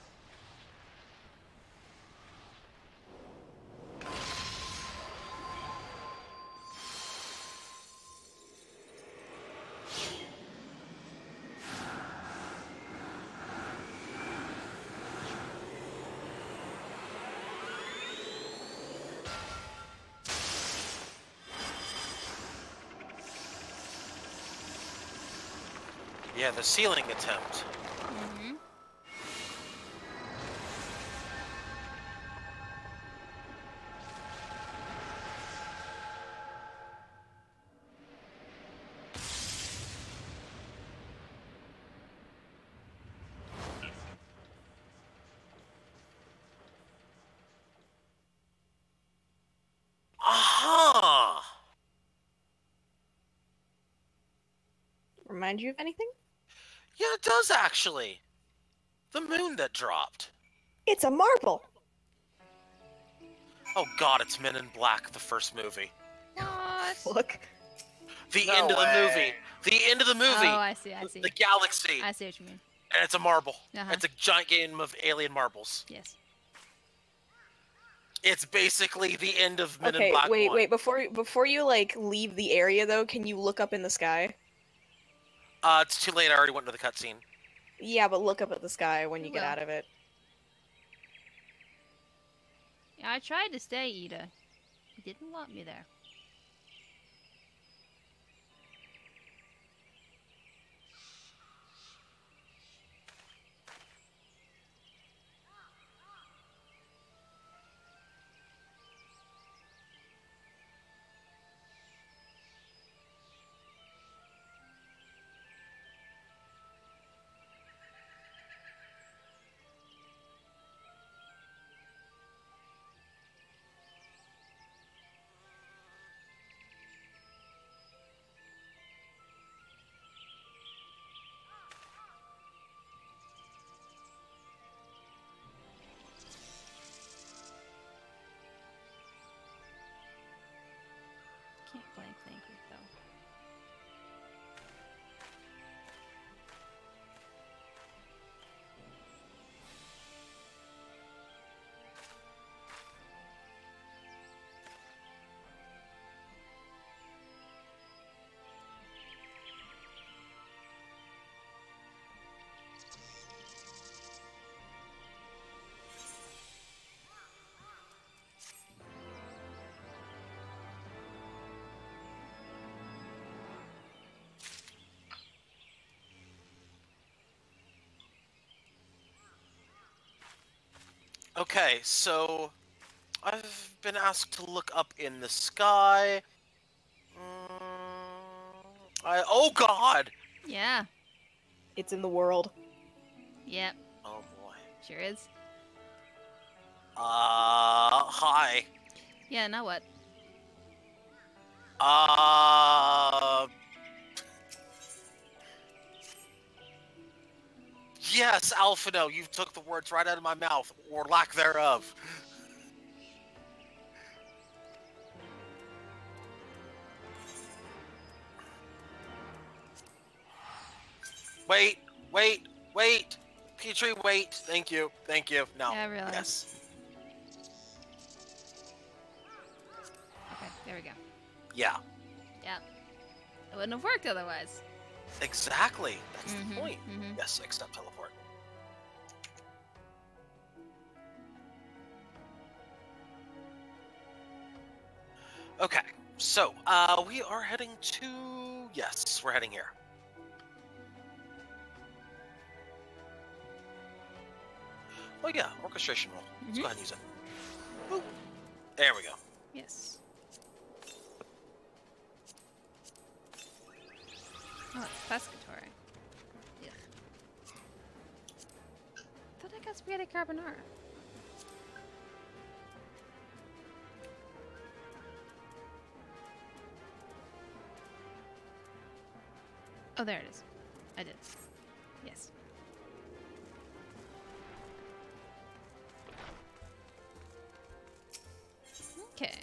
Yeah, the sealing attempt. Mm-hmm. Aha! Remind you of anything? Yeah, it does actually. The moon that dropped. It's a marble. Oh god, it's Men in Black, the first movie. What? Look. The No end of the way. movie. The end of the movie. Oh, I see. The galaxy. I see what you mean. And it's a marble. Uh-huh. It's a giant game of alien marbles. Yes. It's basically the end of Men in Okay, Black 1. wait. Before you like leave the area though, can you look up in the sky? It's too late. I already went to the cutscene. Yeah, but look up at the sky when you get Well. out of it. Yeah, I tried to stay, Ida. You didn't want me there. Can't blank Thancred, though. Okay, so I've been asked to look up in the sky. Oh god! Yeah. It's in the world. Yep. Oh boy. Sure is. Hi. Yeah, now what? Yes, Alphino, you took the words right out of my mouth, or lack thereof. Wait. Petrie, wait. Thank you. No. Yeah, really. Yes. Okay, there we go. Yeah. Yep. It wouldn't have worked otherwise. Exactly. That's Mhm, the point. mhm. Yes, accept teleport. Okay, so, we are heading to... Yes, we're heading here. Oh yeah, orchestration roll. Let's go ahead and use it. Boop. There we go. Yes. Oh, it's pescatory. Ugh. Thought I got spaghetti carbonara. Oh, there it is. I did. Yes. Okay.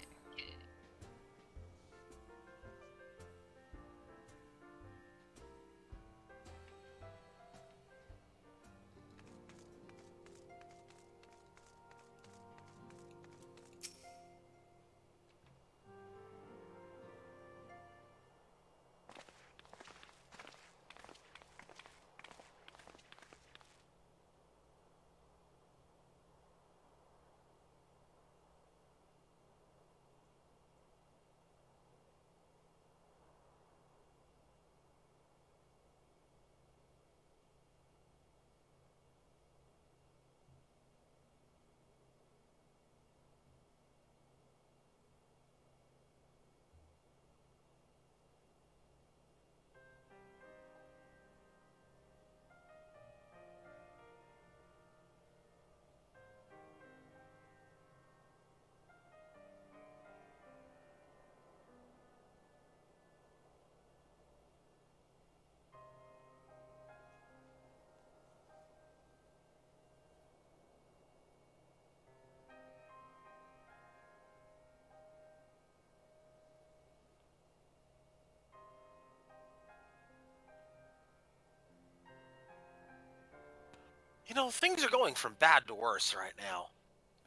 know, things are going from bad to worse right now.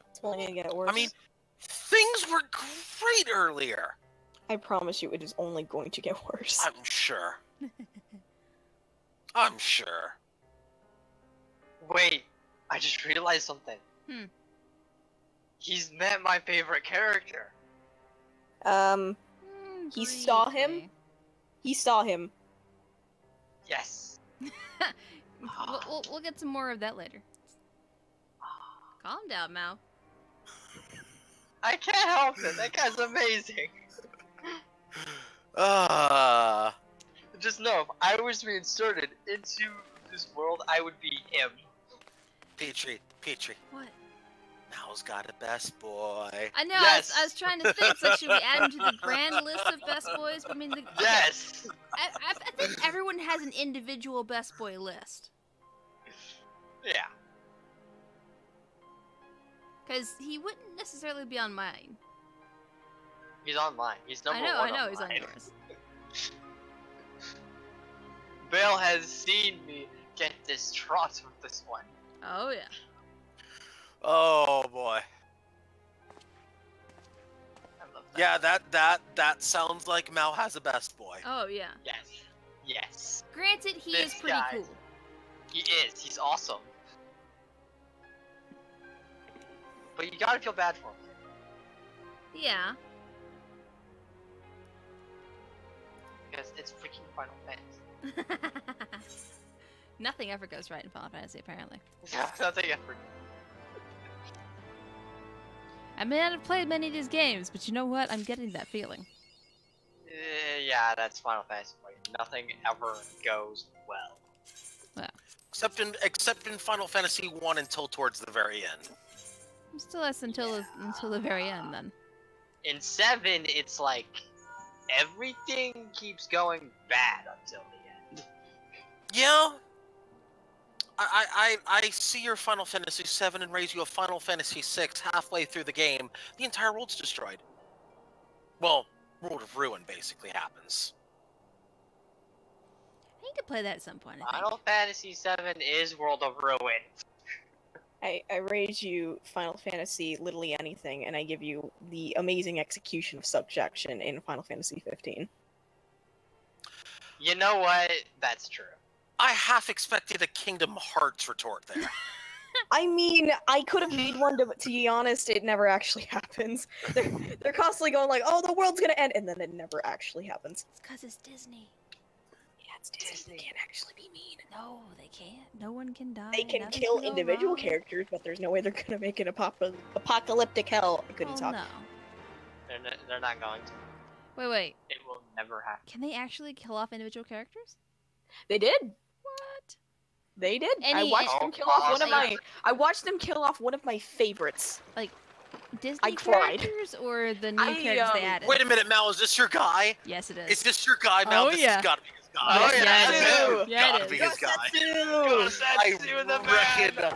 It's only gonna get worse. I mean, things were great earlier. I promise you, it is only going to get worse. I'm sure. I'm sure. Wait, I just realized something. He's met my favorite character. He saw him. He saw him. Yes. We'll get some more of that later. Calm down, Mao. I can't help it. That guy's amazing. Just know, if I was reinserted into this world, I would be him. Petrie. What? Mao's got a best boy. I know. Yes. I was trying to think. It's like, should we add him to the grand list of best boys? I mean, Yes. I think everyone has an individual best boy list. Yeah. Because he wouldn't necessarily be on mine. He's online. He's number one. I know. Online. He's on yours. Bale has seen me get distraught with this one. Oh yeah. Oh boy. I love that. Yeah, that sounds like Mao has a best boy. Oh yeah. Yes. Granted, he This is pretty guy. cool. He is. He's awesome. But you gotta feel bad for him. Yeah. Because it's freaking Final Fantasy. Nothing ever goes right in Final Fantasy, apparently. Nothing ever. I may not have played many of these games, but you know what? I'm getting that feeling. Yeah, that's Final Fantasy. Nothing ever goes well. Well, Except in Final Fantasy 1 until towards the very end. still less until the very end, then. In 7, it's like everything keeps going bad until the end. Yeah. I see your Final Fantasy 7 and raise you a Final Fantasy 6 halfway through the game. The entire world's destroyed. Well, World of Ruin basically happens. I need to play that at some point. Final Fantasy 7 is World of Ruin. I raise you Final Fantasy literally anything, and I give you the amazing execution of subjection in Final Fantasy 15. You know what? That's true. I half expected a Kingdom Hearts retort there. I mean, I could have made one, but to be honest, it never actually happens. They're constantly going like, oh, the world's gonna end, and then it never actually happens. It's because it's Disney. Yeah, it's Disney. They can't actually be mean. No, they can't. No one can die. They can nothing kill can go individual wrong. characters, but there's no way they're gonna make an apocalyptic hell. I couldn't talk. No. They're not going to. Wait. It will never happen. Can they actually kill off individual characters? They did. What? They did. I watched them kill off one of my. I watched them kill off one of my favorites. Like Disney I cried. characters or the new characters they added? Wait a minute, Mal, is this your guy? Yes, it is. Is this your guy, Mal? Oh, This yeah. has gotta be his guy. Oh, yeah, it is. Yeah, it Gotta is. be his guy. Go Setsu the reckon. man!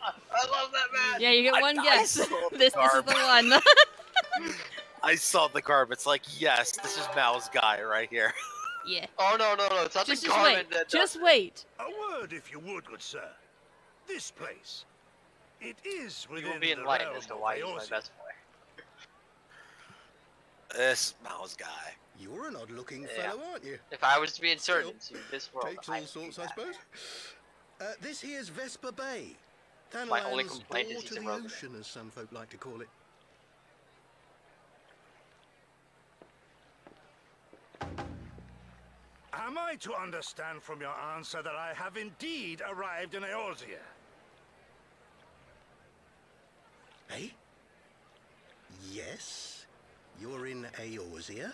I love that man! Yeah, you get one I guess. saw the This is garb. the one. I saw the garb. It's like, yes, this is Mal's guy right here. Yeah. Oh, no, it's not Just the wait. garment that Just wait. A word, if you would, good sir. This place. It is You within will be the enlightened realm as to of why he's my Eorzea. best boy. This Mal's guy. You're an odd-looking Yeah. fellow, aren't you? If I was to be inserted into this world, Takes I all would sorts, do I that. suppose. This here's Vesper Bay. My only Thanalan's complaint door is to he's a the rogue. ocean, as some folk like to call it. Am I to understand from your answer that I have indeed arrived in Eorzea? Eh? Yes? You're in Eorzea?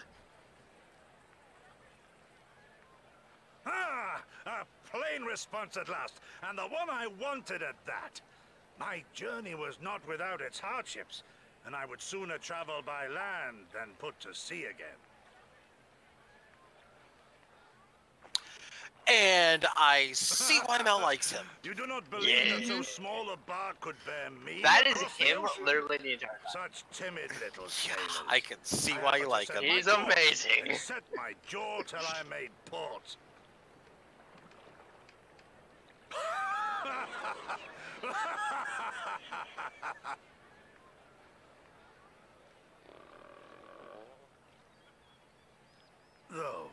Ah! A plain response at last, and the one I wanted at that. My journey was not without its hardships, and I would sooner travel by land than put to sea again. And I see why Mal likes him. You do not believe that so Yeah. small a bark could bear me? That is across the him ocean? literally the entire time. Such timid little sailors. I can see I why had you but like to set him. my He's course amazing. and set my jaw till I made port. Though,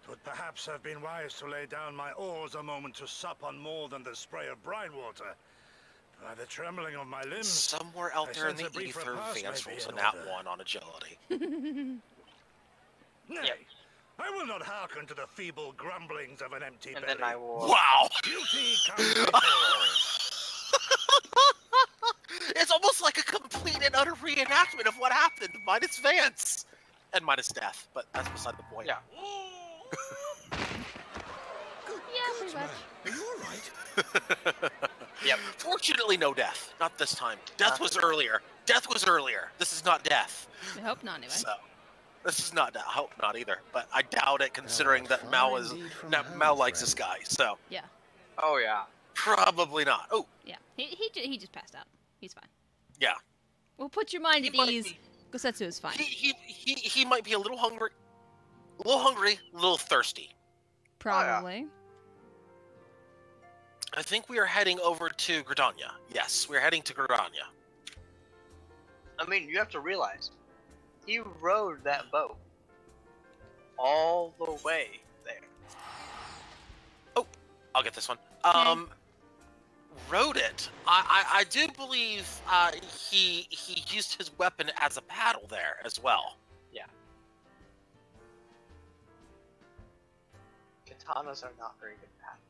it would perhaps have been wise to lay down my oars a moment to sup on more than the spray of brine water. By the trembling of my limbs, somewhere out I there in sense the a brief ether, repast Vance may be rolls a in nat order. 1 on agility. Nay, I will not hearken to the feeble grumblings of an empty belly. then I will... Wow! Duty comes before. It's almost like a complete and utter reenactment of what happened, minus Vance. And minus death, but that's beside the point. Yeah. Yeah, pretty much. Are you alright? Yep. Fortunately, no death. Not this time. Death was earlier. Death was earlier. This is not death. I hope not, anyway. So, this is not death. I hope not either. But I doubt it, considering that Mal likes this guy. So. Yeah. Oh yeah. Probably not. Oh. Yeah. He just passed out. He's fine. Yeah. Well, put your mind at ease. Gosetsu is fine. He might be a little hungry, a little thirsty. Probably. Oh, yeah. I think we are heading over to Gridania. Yes, we're heading to Gridania. I mean, you have to realize, he rowed that boat all the way there. Oh, I'll get this one. Rode it. I do believe he used his weapon as a paddle there as well. Yeah. Katanas are not very good paddle.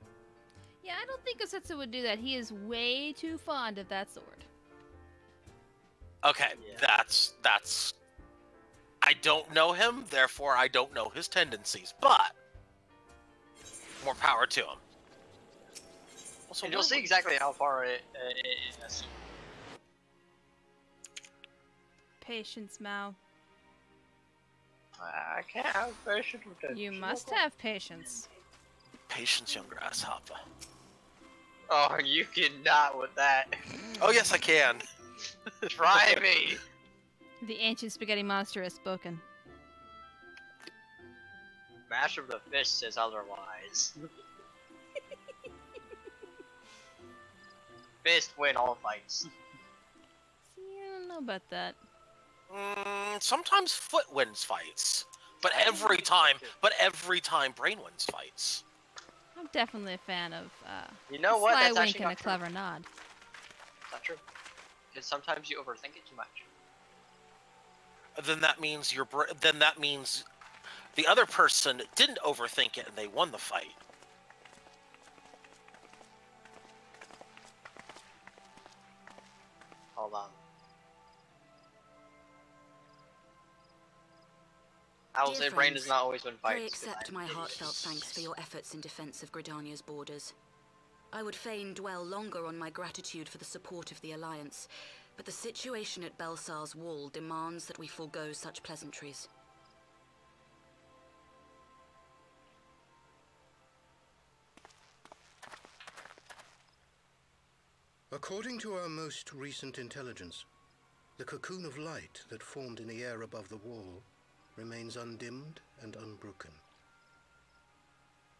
Yeah, I don't think Gosetsu would do that. He is way too fond of that sword. Okay, that's. I don't know him, therefore I don't know his tendencies, but more power to him. Also, and you'll see exactly how far it is. Patience, Mao. I can't have patience with that. You must have patience. Patience, young grasshopper. Oh, you cannot with that. Oh, yes, I can. Try me. The ancient spaghetti monster has spoken. Master of the Fist says otherwise. Fist win all fights. See, I don't know about that. Sometimes foot wins fights, but every time brain wins fights. I'm definitely a fan of you know what? sly That's wink actually and a not true. clever nod. Not true. Because sometimes you overthink it too much. Then that means the other person didn't overthink it and they won the fight. Hold on. I will say brain does not always win fights. I accept my heartfelt thanks for your efforts in defense of Gridania's borders. I would fain dwell longer on my gratitude for the support of the Alliance, but the situation at Belsar's Wall demands that we forego such pleasantries. According to our most recent intelligence, the cocoon of light that formed in the air above the wall remains undimmed and unbroken.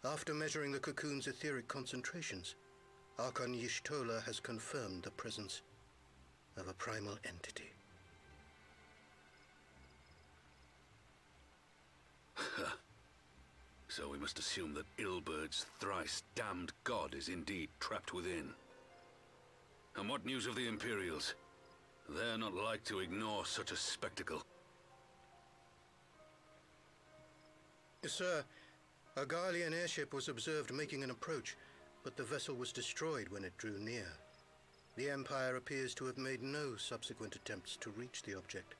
After measuring the cocoon's etheric concentrations, Archon Y'shtola has confirmed the presence of a primal entity. So we must assume that Ilbert's thrice damned god is indeed trapped within. And what news of the Imperials? They're not like to ignore such a spectacle. Sir, a Garlean airship was observed making an approach, but the vessel was destroyed when it drew near. The Empire appears to have made no subsequent attempts to reach the object.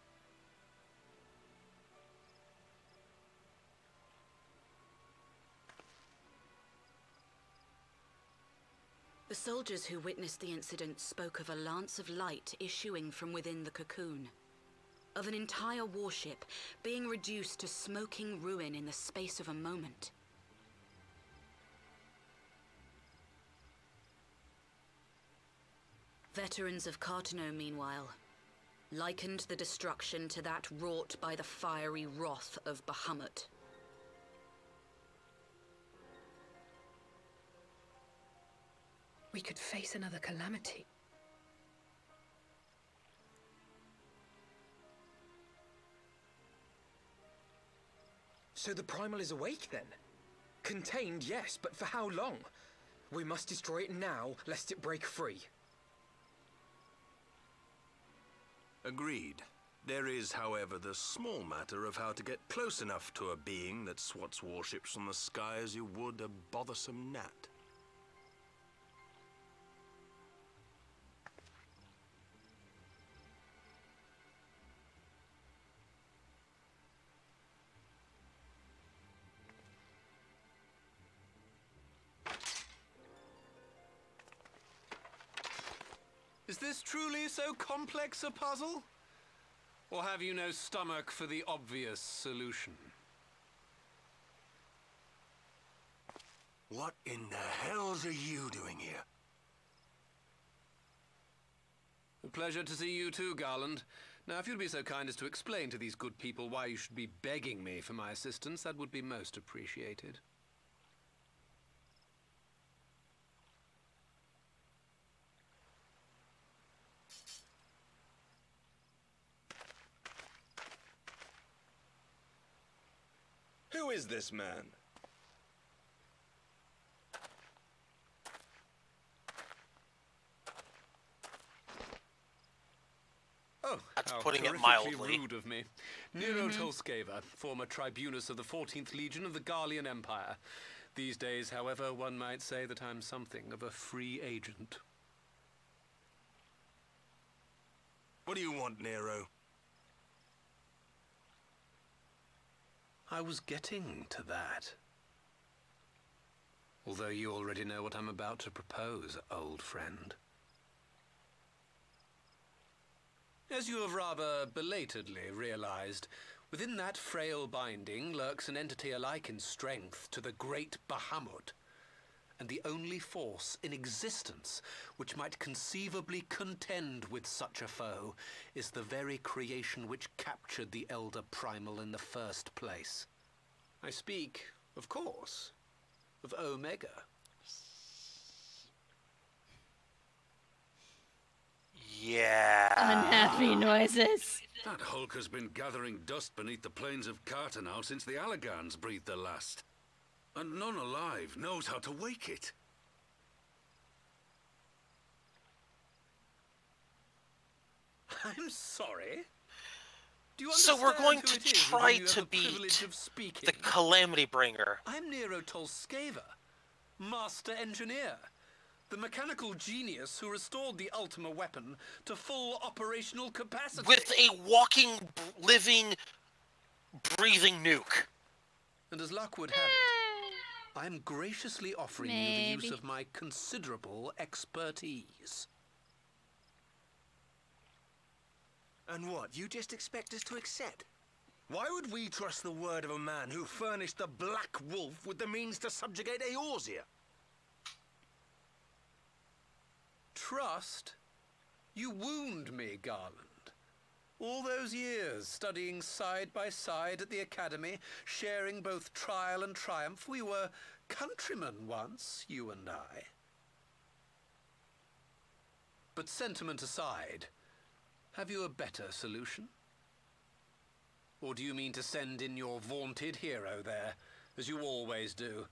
The soldiers who witnessed the incident spoke of a lance of light issuing from within the cocoon, of an entire warship being reduced to smoking ruin in the space of a moment. Veterans of Cartano, meanwhile, likened the destruction to that wrought by the fiery wrath of Bahamut. We could face another calamity. So the Primal is awake then? Contained, yes, but for how long? We must destroy it now, lest it break free. Agreed. There is, however, the small matter of how to get close enough to a being that swats warships from the sky as you would a bothersome gnat. Is this truly so complex a puzzle? Or have you no stomach for the obvious solution? What in the hells are you doing here? A pleasure to see you too, Garland. Now, if you'd be so kind as to explain to these good people why you should be begging me for my assistance, that would be most appreciated. Who is this man? Oh, that's how putting it horrifically mildly. rude of me. Nero Tolskeva, former tribunus of the 14th Legion of the Garlean Empire. These days, however, one might say that I'm something of a free agent. What do you want, Nero? I was getting to that. Although you already know what I'm about to propose, old friend. As you have rather belatedly realized, within that frail binding lurks an entity alike in strength to the great Bahamut, and the only force in existence which might conceivably contend with such a foe is the very creation which captured the Elder Primal in the first place. I speak, of course, of Omega. Yeah. Unhappy noises. That hulk has been gathering dust beneath the plains of Cartanau since the Allagans breathed their last. And none alive knows how to wake it. I'm sorry. Do you So we're going understand to who it is with try whom you have to the beat privilege of speaking? the Calamity Bringer. I'm Nero Tolskeva, Master Engineer, the mechanical genius who restored the Ultima weapon to full operational capacity. With a walking, living, breathing nuke. And as luck would have it, I'm graciously offering you the use of my considerable expertise. And what, you just expect us to accept? Why would we trust the word of a man who furnished the Black Wolf with the means to subjugate Eorzea? Trust? You wound me, Garland. All those years, studying side by side at the academy, sharing both trial and triumph, we were countrymen once, you and I. But sentiment aside, have you a better solution? Or do you mean to send in your vaunted hero there, as you always do,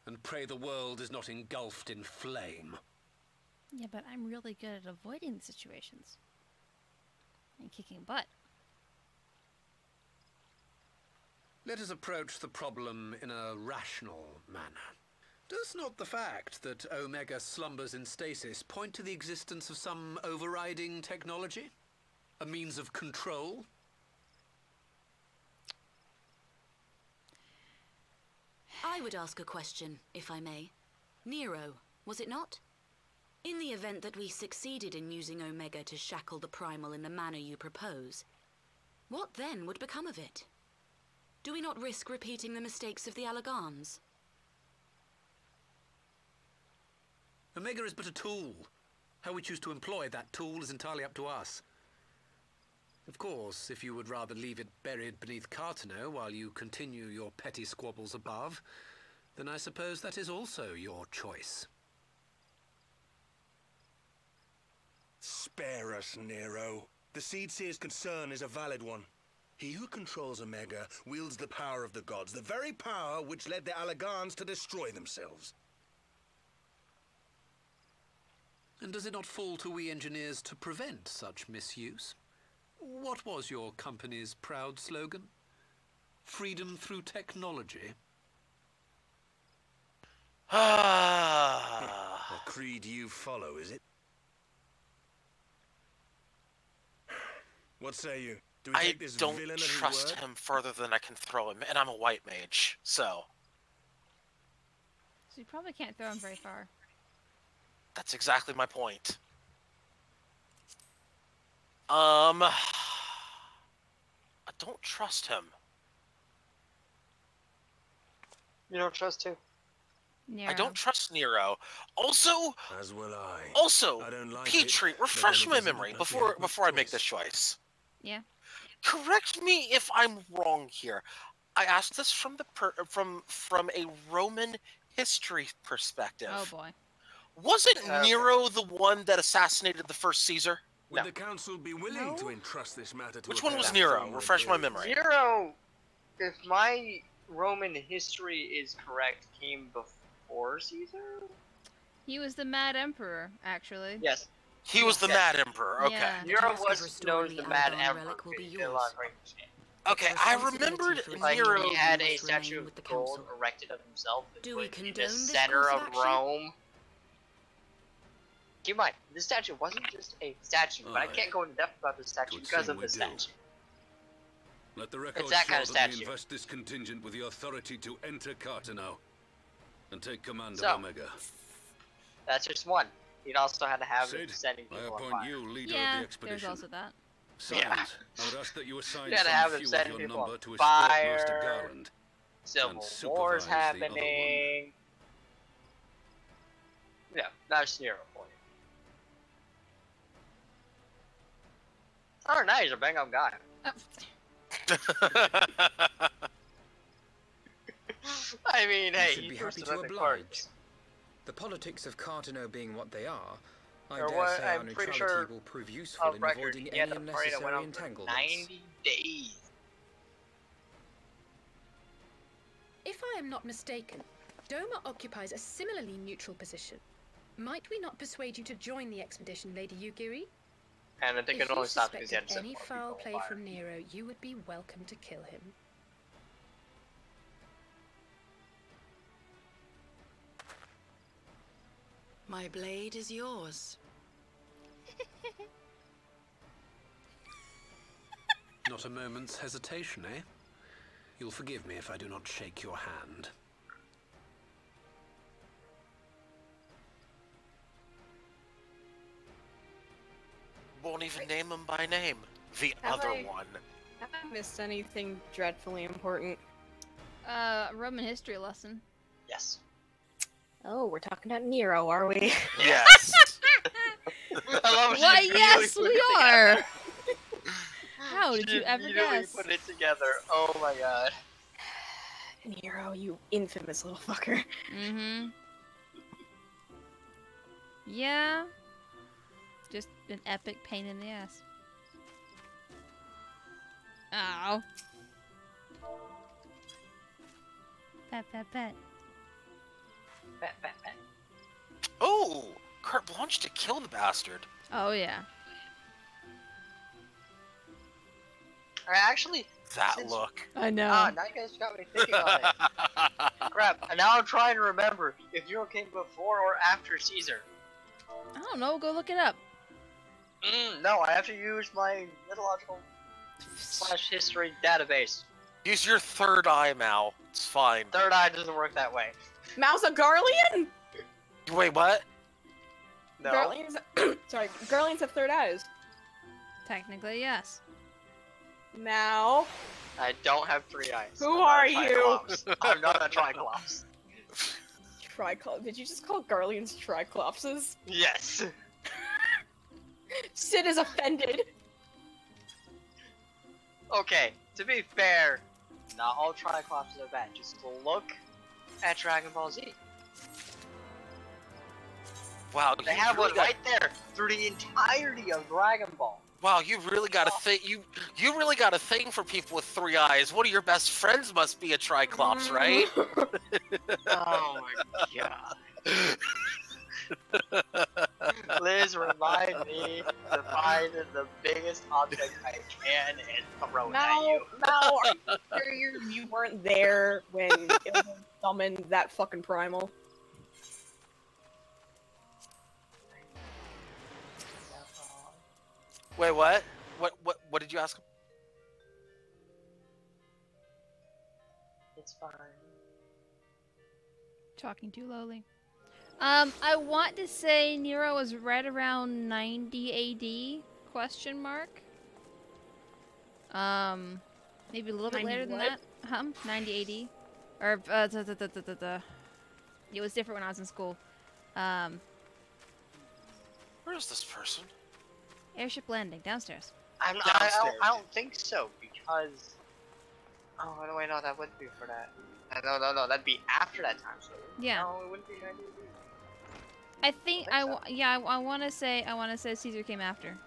and pray the world is not engulfed in flame? Yeah, but I'm really good at avoiding situations. And kicking butt. Let us approach the problem in a rational manner. Does not the fact that Omega slumbers in stasis point to the existence of some overriding technology? A means of control? I would ask a question, if I may. Nero, was it not? In the event that we succeeded in using Omega to shackle the Primal in the manner you propose, what then would become of it? Do we not risk repeating the mistakes of the Allagans? Omega is but a tool. How we choose to employ that tool is entirely up to us. Of course, if you would rather leave it buried beneath Cartanau while you continue your petty squabbles above, then I suppose that is also your choice. Spare us, Nero. The Seedseer's concern is a valid one. He who controls Omega wields the power of the gods, the very power which led the Allegans to destroy themselves. And does it not fall to we engineers to prevent such misuse? What was your company's proud slogan? Freedom through technology? A creed you follow, is it? What say you? Do we I take this don't villain at his trust word? him further than I can throw him, and I'm a white mage, so So you probably can't throw him very far. that's exactly my point. I don't trust him. You don't trust who? I don't trust Nero. Also, as will I. Also, I don't like Petrie, it, refresh but my then it doesn't memory look like we have before I make this choice. Yeah. Correct me if I'm wrong here. I asked this from the from a Roman history perspective. Oh boy. Wasn't Nero the one that assassinated the first Caesar? Would the council be willing to entrust this matter to Which a one was pair of Nero? former Refresh my employees? memory. Nero, if my Roman history is correct, came before Caesar? He was the Mad Emperor, actually. Yes. He was the Mad Emperor. Okay. Yeah. Nero was known as the Mad Emperor. Okay, I remembered Like, Nero. he had a statue of gold erected of himself in the center of Rome. Keep in mind, this statue wasn't just a statue, but I can't go into depth about this statue because of the statue. Let the record It's that show kind of that we statue. invest this contingent with the authority to enter Cartano and take command So, of Omega. That's just one. He'd also had to have Sid, setting I people on appoint fire. you leader Yeah, of the expedition. there's also that. Silence. I would ask that you assign You gotta have some them few of setting your people on number to escort Master fire. Garland. Civil and War's supervise the other one. happening. Yeah, that's Nero for you. Oh, nice, he's a bang up guy. I mean, hey, You should he be threw happy some to other oblige. cards. The politics of Cartano being what they are, I Or dare what, say our I'm pretty neutrality sure will prove useful of in record, avoiding he had any a party that went unnecessary on for entanglements. 90 days. If I am not mistaken, Doma occupies a similarly neutral position. Might we not persuade you to join the expedition, Lady Yugiri? And I think If it only you stops because he had suspected any some foul people play on fire. from Nero, you would be welcome to kill him. My blade is yours. Not a moment's hesitation, eh? You'll forgive me if I do not shake your hand. Won't even name him by name. The Have other I- one. Have I missed anything dreadfully important? Roman history lesson. Yes. Oh, we're talking about Nero, are we? Yes. Why, yes, we are. How did She you ever immediately guess? put it together. Oh my god. Nero, you infamous little fucker. Mm-hmm. Yeah. Just an epic pain in the ass. Ow. Pat, pat, pat. Oh, carte blanche to kill the bastard. Oh, yeah. I actually. That since- look. I know. Ah, now you guys got me thinking on it. Crap, and now I'm trying to remember if Nero came before or after Caesar. I don't know. Go look it up. No, I have to use my mythological / history database. Use your third eye, Mal. It's fine. Third eye doesn't work that way. Mal's a Garlean? Wait, what? No. Garleans, sorry, Garleans have third eyes. Technically, yes. Now, I don't have 3 eyes. Who I'm not are a you? Triclops. I'm not a Triclops. Did you just call Garleans Triclopses? Yes. Sid is offended. Okay, to be fair, not all Triclops are bad. Just look at Dragon Ball Z. Wow, They have one right there through the entirety of Dragon Ball. Wow, you really got a thing. You really got a thing for people with 3 eyes. One of your best friends must be a Triclops, right? Oh my god. Liz, remind me to find the biggest object I can and throw it at you. Mal, are you sure you weren't there when it summoned that fucking primal? Wait, what? What did you ask him? It's fine. Talking too lowly. I want to say Nero was right around 90 AD? Question mark. Maybe a little bit 90 later than what? that. 90 AD. Or it was different when I was in school. Where is this person? Airship landing downstairs. I don't think so because. Oh wait, no, that wouldn't be for that. No, that'd be after that time. So Yeah. No, it wouldn't be 90 AD. I think I want to say Caesar came after.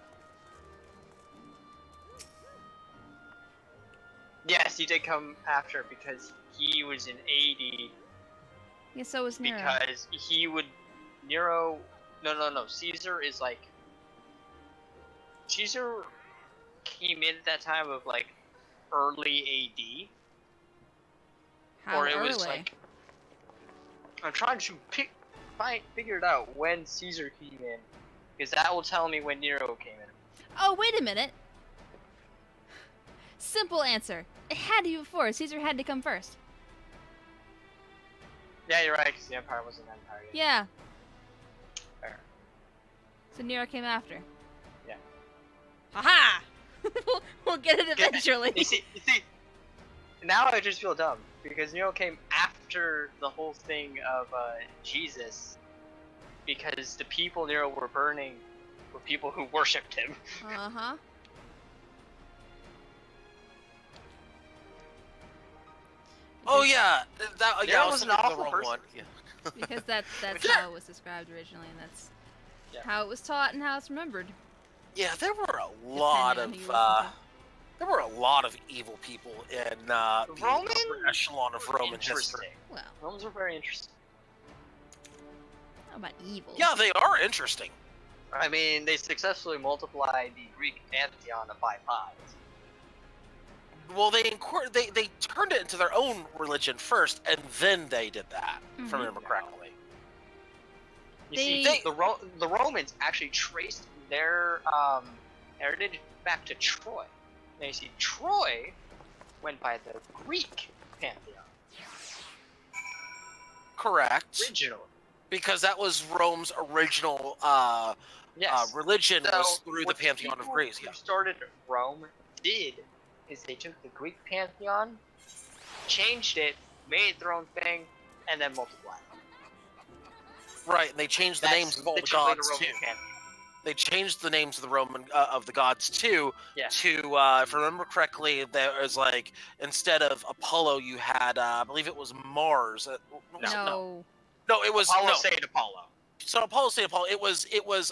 Yes, he did come after because he was in 80. Yeah, so was Nero. Because he would Nero. No. Caesar is like. Caesar came in at that time of like early AD. How or it early? was like. I'm trying to figure it out when Caesar came in, because that will tell me when Nero came in. Oh, wait a minute. Simple answer. It had to be before. Caesar had to come first. Yeah, you're right, because the Empire wasn't an empire yet. Yeah. Fair. So Nero came after. Yeah. Haha! We'll get it eventually. You see, now I just feel dumb, because Nero came after the whole thing of Jesus, because the people Nero were burning were people who worshipped him. Uh-huh. Oh yeah, Nero I was an looking at awful the wrong person. one. Yeah. Because that's how it was described originally, and that's how it was taught and how it's remembered. Yeah, there were a lot of evil people in the upper echelon of Roman history. Well, Romans were very interesting. How about evil? Yeah, they are interesting. I mean, they successfully multiplied the Greek pantheon by 5. Well, they turned it into their own religion first, and then they did that, if I remember correctly. You see, the Romans actually traced their heritage back to Troy. Now you see, Troy went by the Greek pantheon. Correct. Originally. Because that was Rome's original religion, was through the pantheon of Greece. Who started Rome did is they took the Greek pantheon, changed it, made it their own thing, and then multiplied. Right, and they changed the names of all the gods too. They changed the names of the Roman of the gods too. Yeah. To if I remember correctly, there was like instead of Apollo, you had I believe it was Mars. No, it was Apollo Saint Apollo. So Apollo Saint Apollo. It was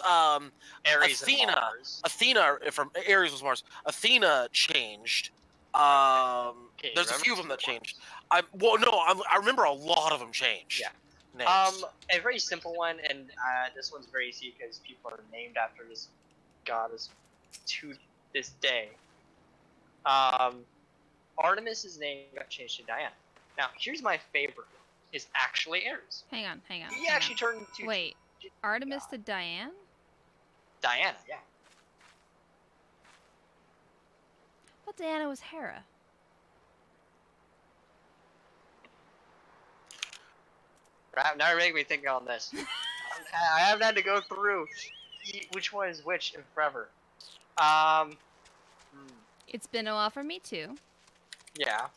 Ares Athena. and Mars. Athena from Ares was Mars. Athena changed. There's a few of them that changed. I remember a lot of them changed. Yeah. Names. A very simple one, and this one's very easy because people are named after this goddess to this day. Artemis's name got changed to Diana. Now, here's my favorite. Is actually Ares. Hang on. He actually turned into... Wait, Artemis to Diane? Diana, yeah. I thought Diana was Hera. Now you're making me think on this. I haven't had to go through which one is which in forever. It's been a while for me too. Yeah.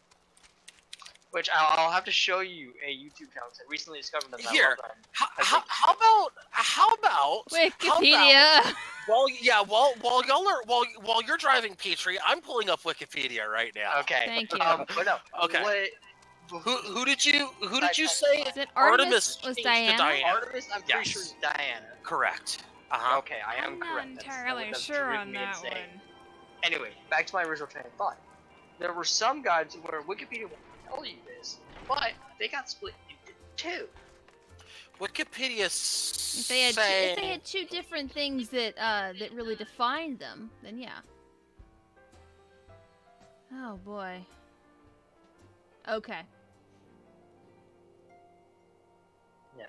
Which I'll have to show you a YouTube channel. I recently discovered them. Here, how about Wikipedia? While you're driving Petrie, I'm pulling up Wikipedia right now. Okay. Thank you. But no. Okay. Who did you say? Is it Artemis was changed to Diana? Artemis, I'm pretty Yes. sure is Diana. Correct. Okay, I am I'm correct. not That's entirely what that's sure driven on me that insane. one. Anyway, back to my original train of thought. There were some guides where Wikipedia won't tell you this, but they got split into two. Wikipedia If they had two different things that that really defined them, then yeah. Oh boy. Okay. Yeah.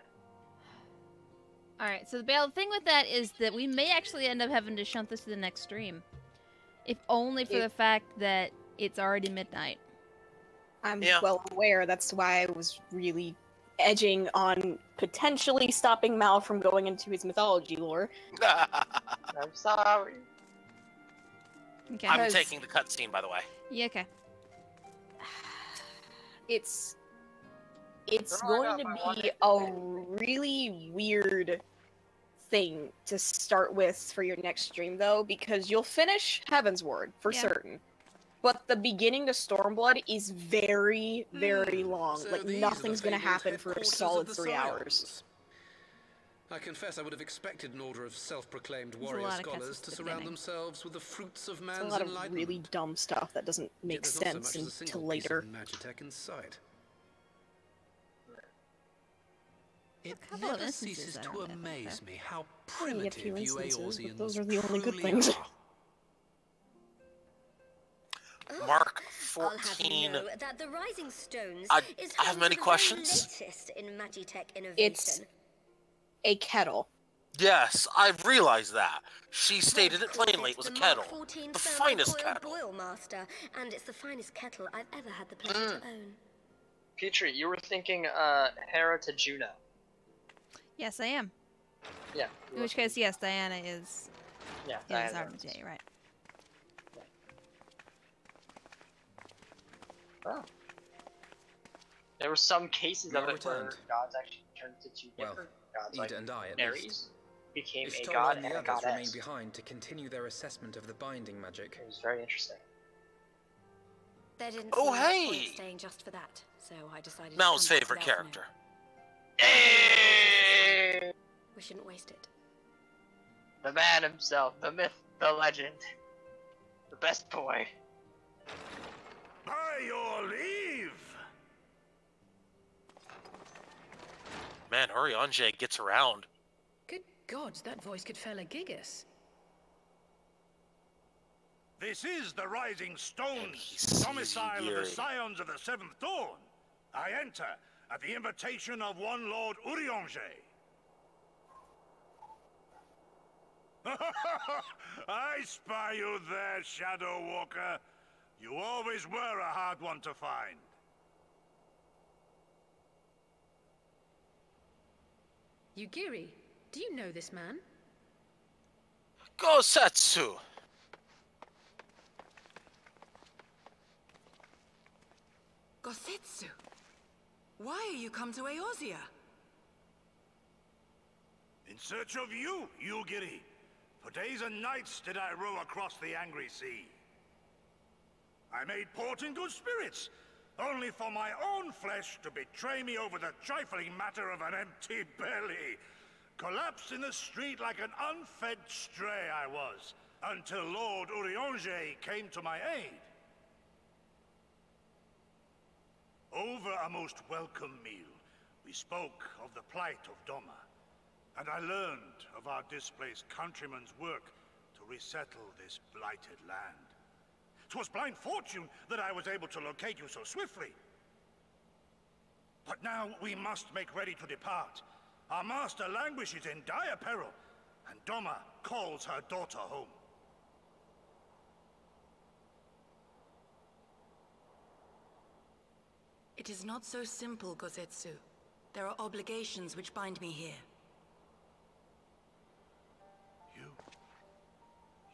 All right. So the thing with that is that we may actually end up having to shunt this to the next stream, if only for the fact that it's already midnight. I'm well aware. That's why I was really edging on potentially stopping Mal from going into his mythology lore. I'm sorry. Okay. I'm taking the cutscene, by the way. Yeah. Okay. It's going to be a really weird thing to start with for your next stream, though, because you'll finish Heaven's Ward for certain. But the beginning to Stormblood is very, very long. So like, these are nothing's the going to fabled happen for a headquarters solid of the 3 hours. Scions. I confess I would have expected an order of self-proclaimed There's a warrior lot of scholars cuts at to the surround beginning. themselves with the fruits of It's a man's lot of enlightenment. really dumb stuff that doesn't make Yet there's not so sense much as a until single piece later. of magitech in sight. It couple of never instances ceases I to don't have amaze me how Well, you get a few primitive you instances, but Eorzeans those are the only good truly things. are. Mark I'll have 14. you know that the Rising Stones I is have home many to the questions. very latest in Magitech innovation. It's a kettle. Yes, I've realized that. She stated it plainly. It was a the kettle. Mark 14 The thermal finest coil kettle. boil master, and it's the finest kettle I've ever had the pleasure to own. Petrie, you were thinking Hera to Juno. Yes, I am. Yeah. In which case, yes, Diana is. Yeah, Is Diana. Artemis. Yeah, you're right. Oh. There were some cases Now of it where returned. gods actually turned into two different gods. Ida Like and I, at Ares least. became a Ishtar god and and the a others remain goddess. behind to continue their assessment of the binding magic. It was very interesting. There didn't Oh, seem much hey! point staying just for that, so I decided to Mel's come back favorite this afternoon. character. We shouldn't waste it. The man himself, the myth, the legend, the best boy. By your leave! Man, Urianger gets around. Good gods, that voice could fell a gigas. This is the Rising Stones, sees domicile you, of the Yuri. Scions of the Seventh Dawn. I enter at the invitation of one Lord Urianger. I spy you there, Shadow Walker. You always were a hard one to find. Yugiri, do you know this man? Gosetsu. Gosetsu, why are you come to Eorzea? In search of you, Yugiri. For days and nights did I row across the angry sea. I made port in good spirits, only for my own flesh to betray me over the trifling matter of an empty belly. Collapsed in the street like an unfed stray I was, until Lord Urianger came to my aid. Over a most welcome meal, we spoke of the plight of Doma, and I learned of our displaced countrymen's work to resettle this blighted land. 'Twas blind fortune that I was able to locate you so swiftly. But now we must make ready to depart. Our master languishes in dire peril, and Doma calls her daughter home. It is not so simple, Gosetsu. There are obligations which bind me here.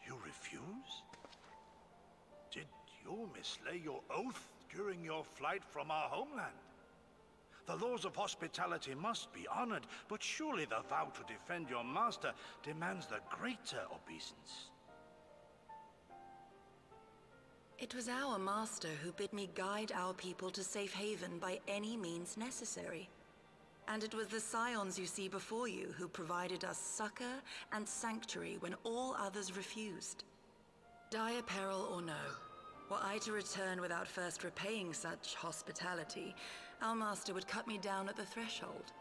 You refuse? Did you mislay your oath during your flight from our homeland? The laws of hospitality must be honored, but surely the vow to defend your master demands the greater obeisance. It was our master who bid me guide our people to safe haven by any means necessary. And it was the scions you see before you who provided us succor and sanctuary when all others refused. Dire peril or no, were I to return without first repaying such hospitality, our master would cut me down at the threshold.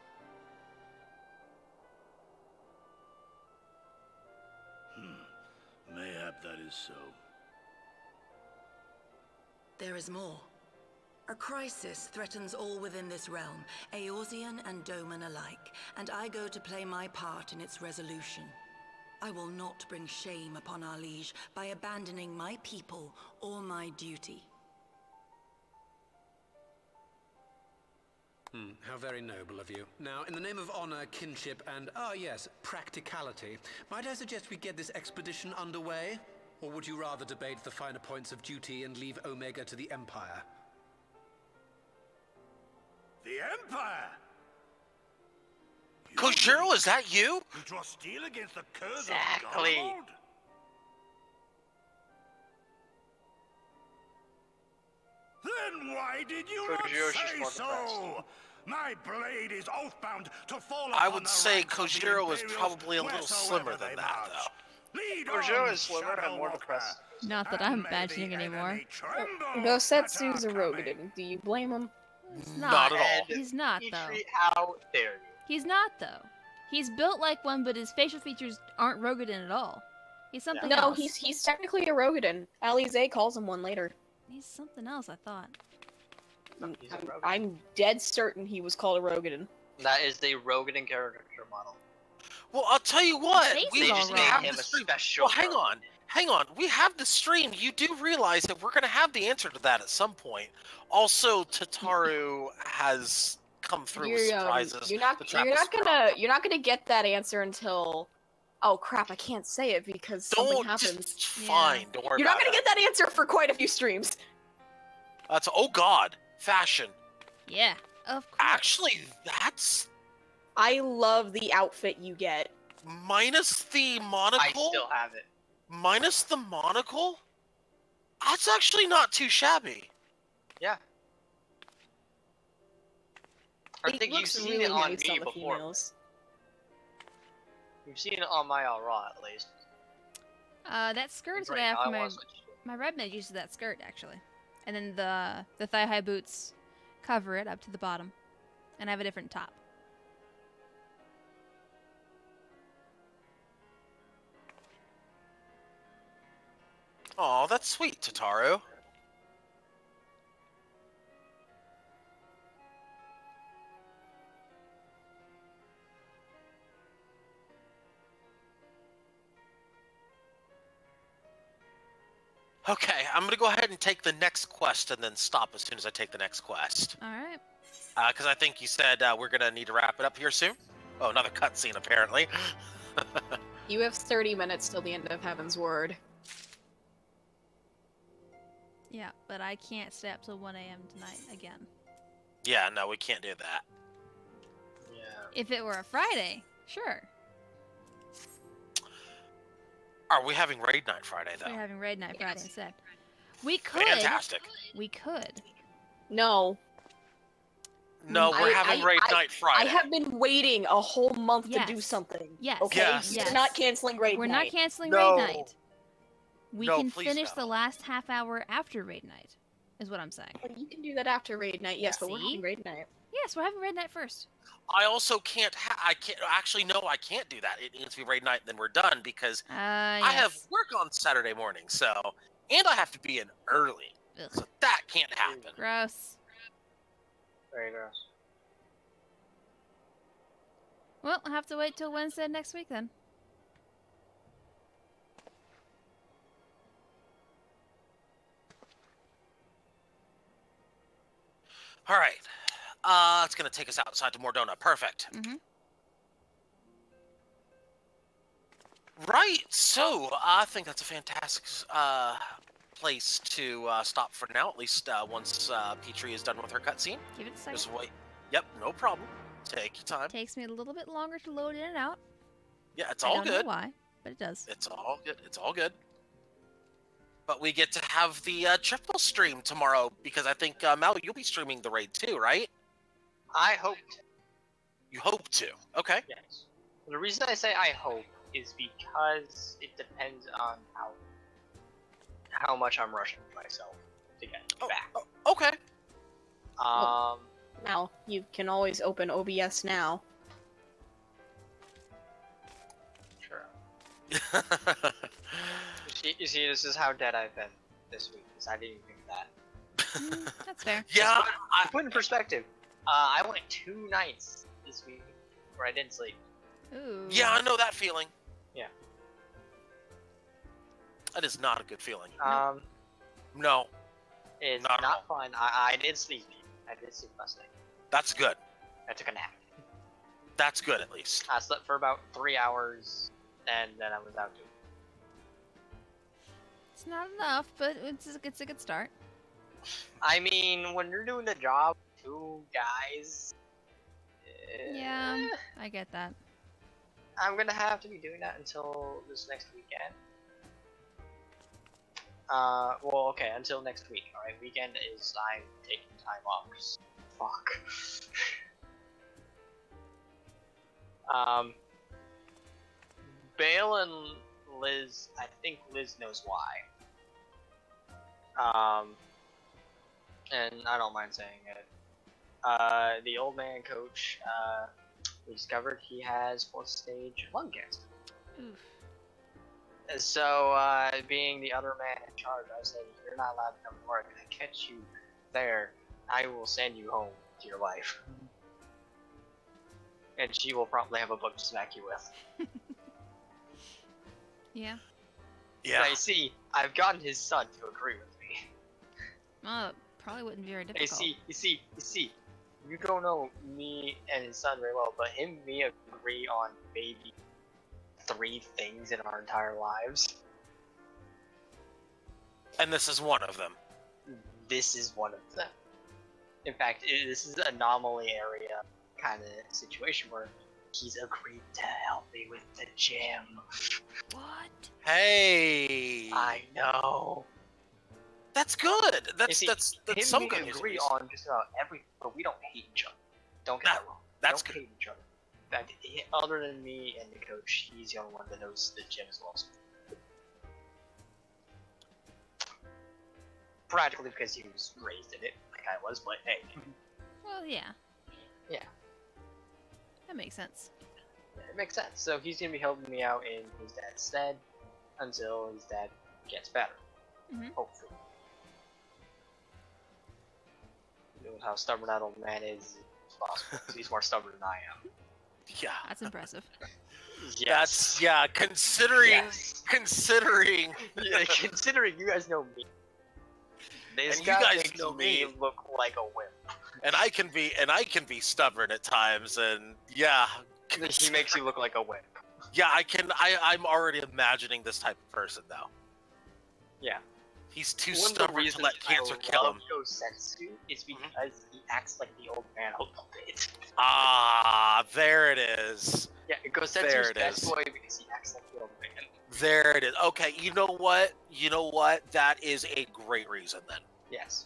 Mayhap that is so. There is more. A crisis threatens all within this realm, Eorzean and Doman alike, and I go to play my part in its resolution. I will not bring shame upon our liege by abandoning my people or my duty. How very noble of you. Now, in the name of honor, kinship, and, yes, practicality, might I suggest we get this expedition underway? Or would you rather debate the finer points of duty and leave Omega to the Empire? The Empire! Kojiro, is that you? You draw steel against the curse Exactly. of God? Then why did you not Kojiro's just say more so? My blade is oathbound to fall I upon would the say ranks of the Kojiro is Imperials probably a little wheresoever slimmer they than that, march. though. Lead Kojiro on, is slimmer and more Shadow depressed. Not that I'm imagining anymore. Gosetsu's a Rogadin. Do you blame him? He's Not at all. He's not, though. Petrie, how dare you? He's not, though. He's built like one, but his facial features aren't Rogadin at all. He's something No, else. he's technically a Rogadin. Alize calls him one later. He's something else, I thought. I'm dead certain he was called a Rogadin. That is the Rogadin caricature model. Well, I'll tell you what. They We just made have him the a stream. special Well, hang on. We have the stream. You do realize that we're going to have the answer to that at some point. Also, Tataru has come through with surprises. You're not gonna get that answer until. Oh crap! I can't say it because something happens. It's fine. Don't worry You're about not gonna it. get that answer for quite a few streams. That's oh god, fashion. Yeah, of course. Actually, that's I love the outfit you get. minus the monocle. I still have it. Minus the monocle. That's actually not too shabby. Yeah. I It think you've looks seen really it on nice me the before. females. You've seen it on my Raw at least. That skirt is what Right I have now, for I my wanna switch to it. my red mage uses that skirt actually, and then the thigh high boots cover it up to the bottom, and I have a different top. Oh, that's sweet, Tataru. Okay, I'm gonna go ahead and take the next quest and then stop as soon as I take the next quest. All right. Because I think you said we're gonna need to wrap it up here soon. Oh, another cutscene apparently. You have 30 minutes till the end of Heaven's Word. Yeah, but I can't stay up till 1 a.m. tonight again. Yeah, no, we can't do that. Yeah. If it were a Friday, sure. Are we having raid night Friday though? We're having raid night Friday instead. We could. Fantastic. We could. No. No, we're having raid night Friday. I have been waiting a whole month Yes. to do something. Yes. Okay? Yes. We're not canceling raid We're night. not canceling No. raid night. We No, can please finish no. the last half hour after raid night, is what I'm saying. Well, you can do that after raid night, yes, but we're See? having raid night. Yes, we're having raid night first. I also can't. I can't actually. No, I can't do that. It needs to be raid night, and then we're done because I have work on Saturday morning. So, and I have to be in early. Ugh. So that can't happen. Gross. Very gross. Well, I'll have to wait till Wednesday next week then. All right. It's gonna take us outside to Mordona. Perfect. Mm-hmm. Right. So I think that's a fantastic place to stop for now. At least once Petrie is done with her cutscene. Give it a second. Just wait. Yep. No problem. Take your time. Takes me a little bit longer to load in and out. Yeah, it's I all don't good. know why, but it does. It's all good. It's all good. But we get to have the triple stream tomorrow because I think Mel, you'll be streaming the raid too, right? I hope to. You hope to. Okay. Yes. The reason I say I hope is because it depends on how much I'm rushing myself to get back. Okay. Now, you can always open OBS now. Sure. You see, this is how dead I've been this week, because I didn't even think of that. That's fair. Yeah. I put in perspective. I went 2 nights this week where I didn't sleep. Ooh. Yeah, I know that feeling. Yeah. That is not a good feeling. No. It's Not at not fun. I did sleep. I did sleep last night. That's good. I took a nap. That's good, at least. I slept for about 3 hours, and then I was out too. It's not enough, but it's a good start. I mean, when you're doing the job, 2 guys. Yeah, I get that. I'm gonna have to be doing that until this next weekend. Well, okay, until next week. Alright, weekend is I'm taking time off. 'Cause fuck. Bale and Liz, I think Liz knows why. And I don't mind saying it. The old man coach, we discovered he has 4th stage lung cancer. Oof. So, being the other man in charge, I said, you're not allowed to come to work. I catch you there, I will send you home to your wife. And she will probably have a book to smack you with. Yeah. Yeah. I see, I've gotten his son to agree with me. Well, probably wouldn't be very difficult. You see, you don't know me and his son very well, but him and me agree on maybe 3 things in our entire lives. And this is one of them. This is one of them. In fact, this is an anomaly area kind of situation where he's agreed to help me with the gym. What? Hey. I know. That's good. That's him some and good me news. agree on just about everything, but we don't hate each other. Don't get me wrong. That's we don't good. hate each other. In fact, other than me and the coach, he's the only one that knows the gym as well. Practically because he was raised in it, like I was, but hey. Well, yeah. Yeah. That makes sense. It makes sense. So he's gonna be helping me out in his dad's stead until his dad gets better. Hopefully. Knowing how stubborn that old man is possible. He's more stubborn than I am. Yeah. That's impressive. Yes. That's considering considering you guys know me. This and you guy guys makes know me me. look like a wimp. And I can be stubborn at times, and yeah. He makes you look like a wimp. Yeah, I'm already imagining this type of person though. Yeah. He's too One of the stubborn to reasons let cancer I kill love him. Gosetsu is because he acts like the old man a little bit. Ah, there it is. Yeah, Gosetsu's There it best is. boy because he acts like the old man. There it is. Okay, you know what? That is a great reason then. Yes.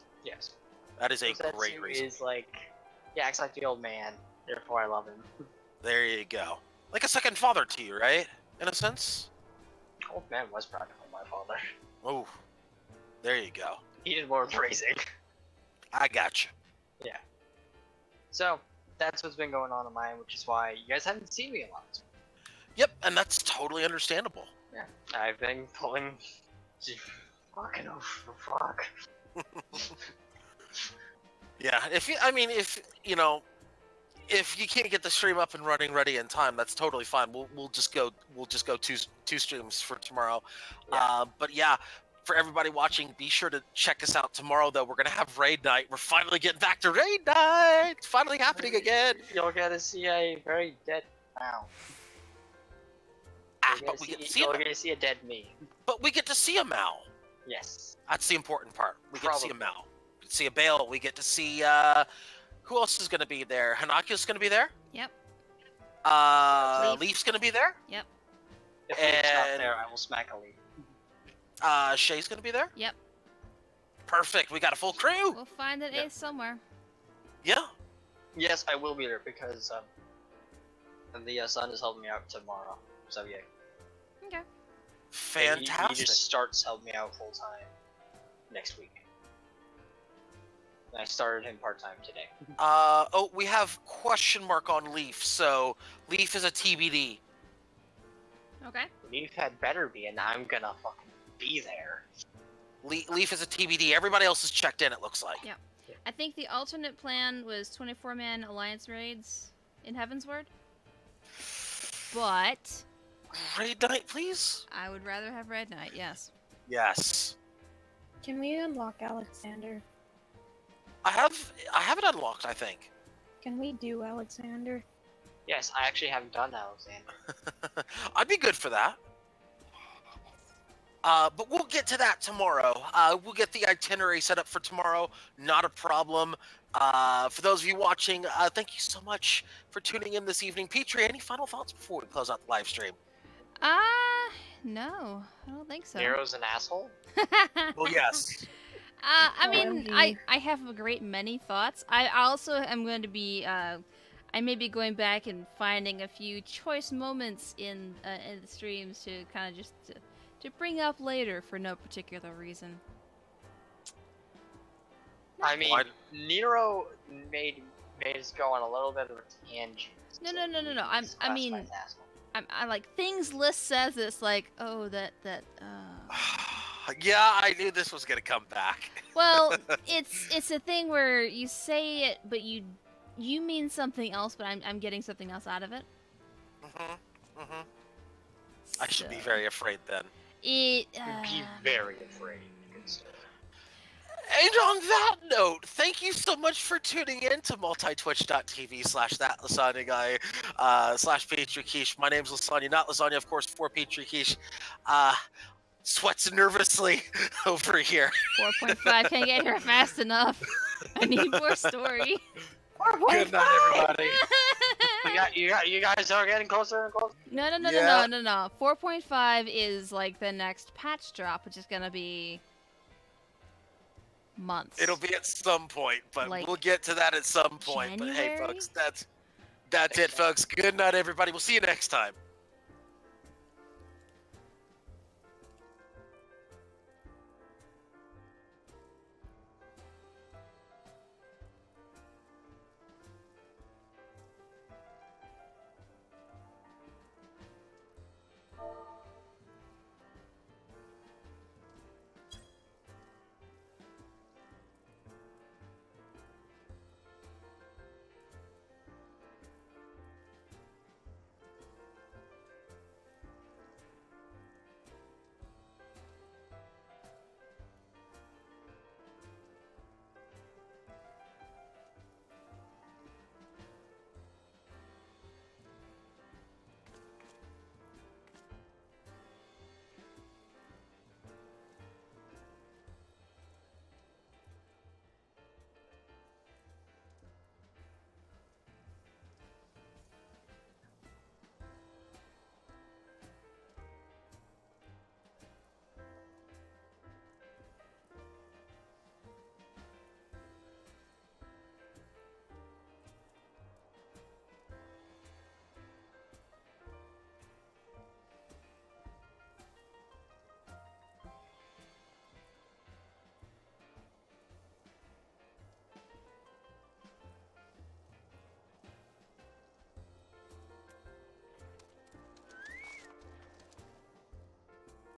That is a Gosetsu great reason. is like, he acts like the old man, therefore I love him. There you go. Like a second father to you, right? In a sense? Old man was practically my father. Oh, there you go. He did more praising. I gotcha. Yeah. So, that's what's been going on mine, which is why you guys haven't seen me a lot. Yep, and that's totally understandable. Yeah. I've been pulling... Fucking oh, fuck. Yeah, if you can't get the stream up and running ready in time, that's totally fine. We'll just go two streams for tomorrow. Yeah. But yeah, for everybody watching, be sure to check us out tomorrow. Though we're gonna have raid night. We're finally getting back to raid night. It's finally happening again. You'll get to see a very dead Mal. But we get to see You'll him. get to see a dead me. But we get to see a Mal. Yes. That's the important part. We get to see a Probably. Mal. We get to see a Bale. We get to see who else is gonna be there? Hanaki's gonna be there. Yep. Leaf's gonna be there. Yep. If Leaf's not And- there, I will smack a leaf. Shay's gonna be there? Yep. Perfect, we got a full crew! We'll find an ace somewhere. Yeah. Yes, I will be there because the son is helping me out tomorrow. So yeah. Okay. Fantastic. He just starts helping me out full time next week. And I started him part time today. Oh, we have question mark on Leaf, so Leaf is a TBD. Okay. Leaf had better be, and I'm gonna fucking be there. Leaf is a TBD. Everybody else is checked in, it looks like. Yeah. I think the alternate plan was 24-man alliance raids in Heavensward. But Raid night, please? I would rather have Red Knight, yes. Yes. Can we unlock Alexander? I have it unlocked, I think. Can we do Alexander? Yes, I actually haven't done Alexander. I'd be good for that. But we'll get to that tomorrow. We'll get the itinerary set up for tomorrow. Not a problem. For those of you watching, thank you so much for tuning in this evening. Petrie, any final thoughts before we close out the live stream? No, I don't think so. Nero's an asshole? Well, yes. I mean, I have a great many thoughts. I also am going to be, I may be going back and finding a few choice moments in the streams to kind of just to bring up later for no particular reason. I mean, Nero made us go on a little bit of a tangent. No. I like things Liz says. It's like, oh, that. Yeah, I knew this was gonna come back. Well, it's a thing where you say it, but you mean something else, but I'm getting something else out of it. I should be very afraid then. Be very afraid. And on that note, thank you so much for tuning in to multitwitch.tv/thatlasagnaguy /PatriotKish. My name's Lasagna, not Lasagna, of course, for PatriotKish. Sweats nervously over here. 4.5 can't get here fast enough. I need more story. Good night, everybody. you guys are getting closer and closer. No. 4.5 is like the next patch drop, which is gonna be months. It'll be at some point, but like we'll get to that at some point. January? But hey, folks, that's it, folks. Good night, everybody. We'll see you next time.